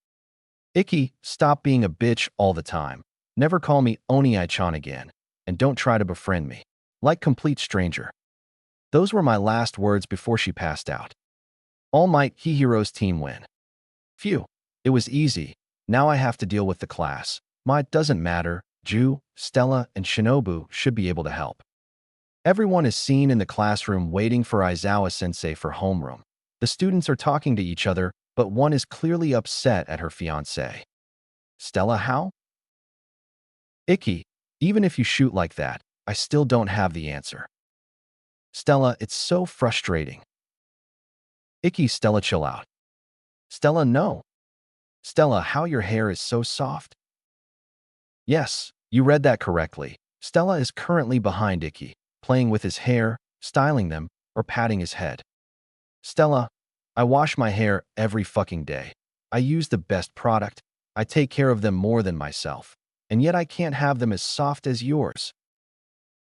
Ikki, stop being a bitch all the time. Never call me Oni-chan again, and don't try to befriend me. Like complete stranger. Those were my last words before she passed out. All Might, Heroes team win. Phew, it was easy. Now I have to deal with the class. It doesn't matter. Ju, Stella, and Shinobu should be able to help. Everyone is seen in the classroom waiting for Aizawa-sensei for homeroom. The students are talking to each other, but one is clearly upset at her fiancé. Stella, how? Ikki, even if you shoot like that, I still don't have the answer. Stella, it's so frustrating. Ikki, Stella, chill out. Stella, no. Stella, how your hair is so soft? Yes, you read that correctly. Stella is currently behind Ikki. playing with his hair, styling them, or patting his head. Stella, I wash my hair every fucking day. I use the best product. I take care of them more than myself. And yet I can't have them as soft as yours.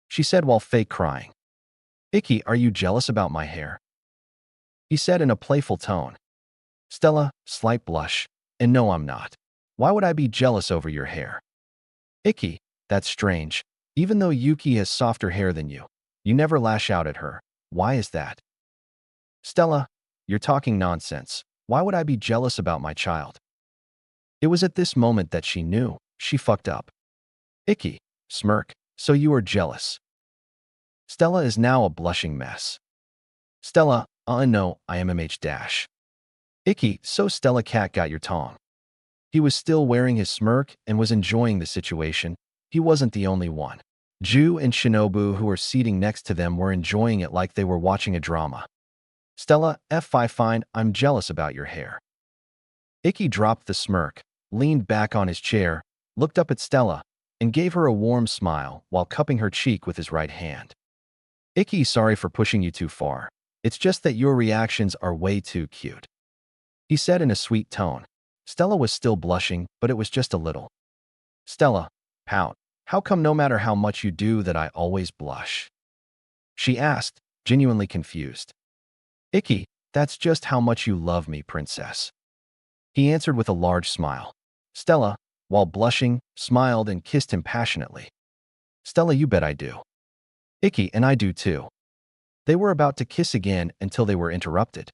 She said while fake crying. Icky, are you jealous about my hair? He said in a playful tone. Stella, slight blush. And no, I'm not. Why would I be jealous over your hair? Icky, that's strange. Even though Yuki has softer hair than you never lash out at her. Why is that? Stella, you're talking nonsense. Why would I be jealous about my child? It was at this moment that she knew she fucked up. Icky, smirk, so you are jealous. Stella is now a blushing mess. Stella, no, I am MH dash. Icky, so Stella Cat got your tongue. He was still wearing his smirk and was enjoying the situation. He wasn't the only one. Ju and Shinobu, who were seating next to them, were enjoying it like they were watching a drama. Stella, F5 fine, I'm jealous about your hair. Icky dropped the smirk, leaned back on his chair, looked up at Stella, and gave her a warm smile while cupping her cheek with his right hand. Icky, sorry for pushing you too far. It's just that your reactions are way too cute. He said in a sweet tone. Stella was still blushing, but it was just a little. Stella, pout. How come no matter how much you do that I always blush? She asked, genuinely confused. Icky, that's just how much you love me, princess. He answered with a large smile. Stella, while blushing, smiled and kissed him passionately. Stella, you bet I do. Icky, and I do too. They were about to kiss again until they were interrupted.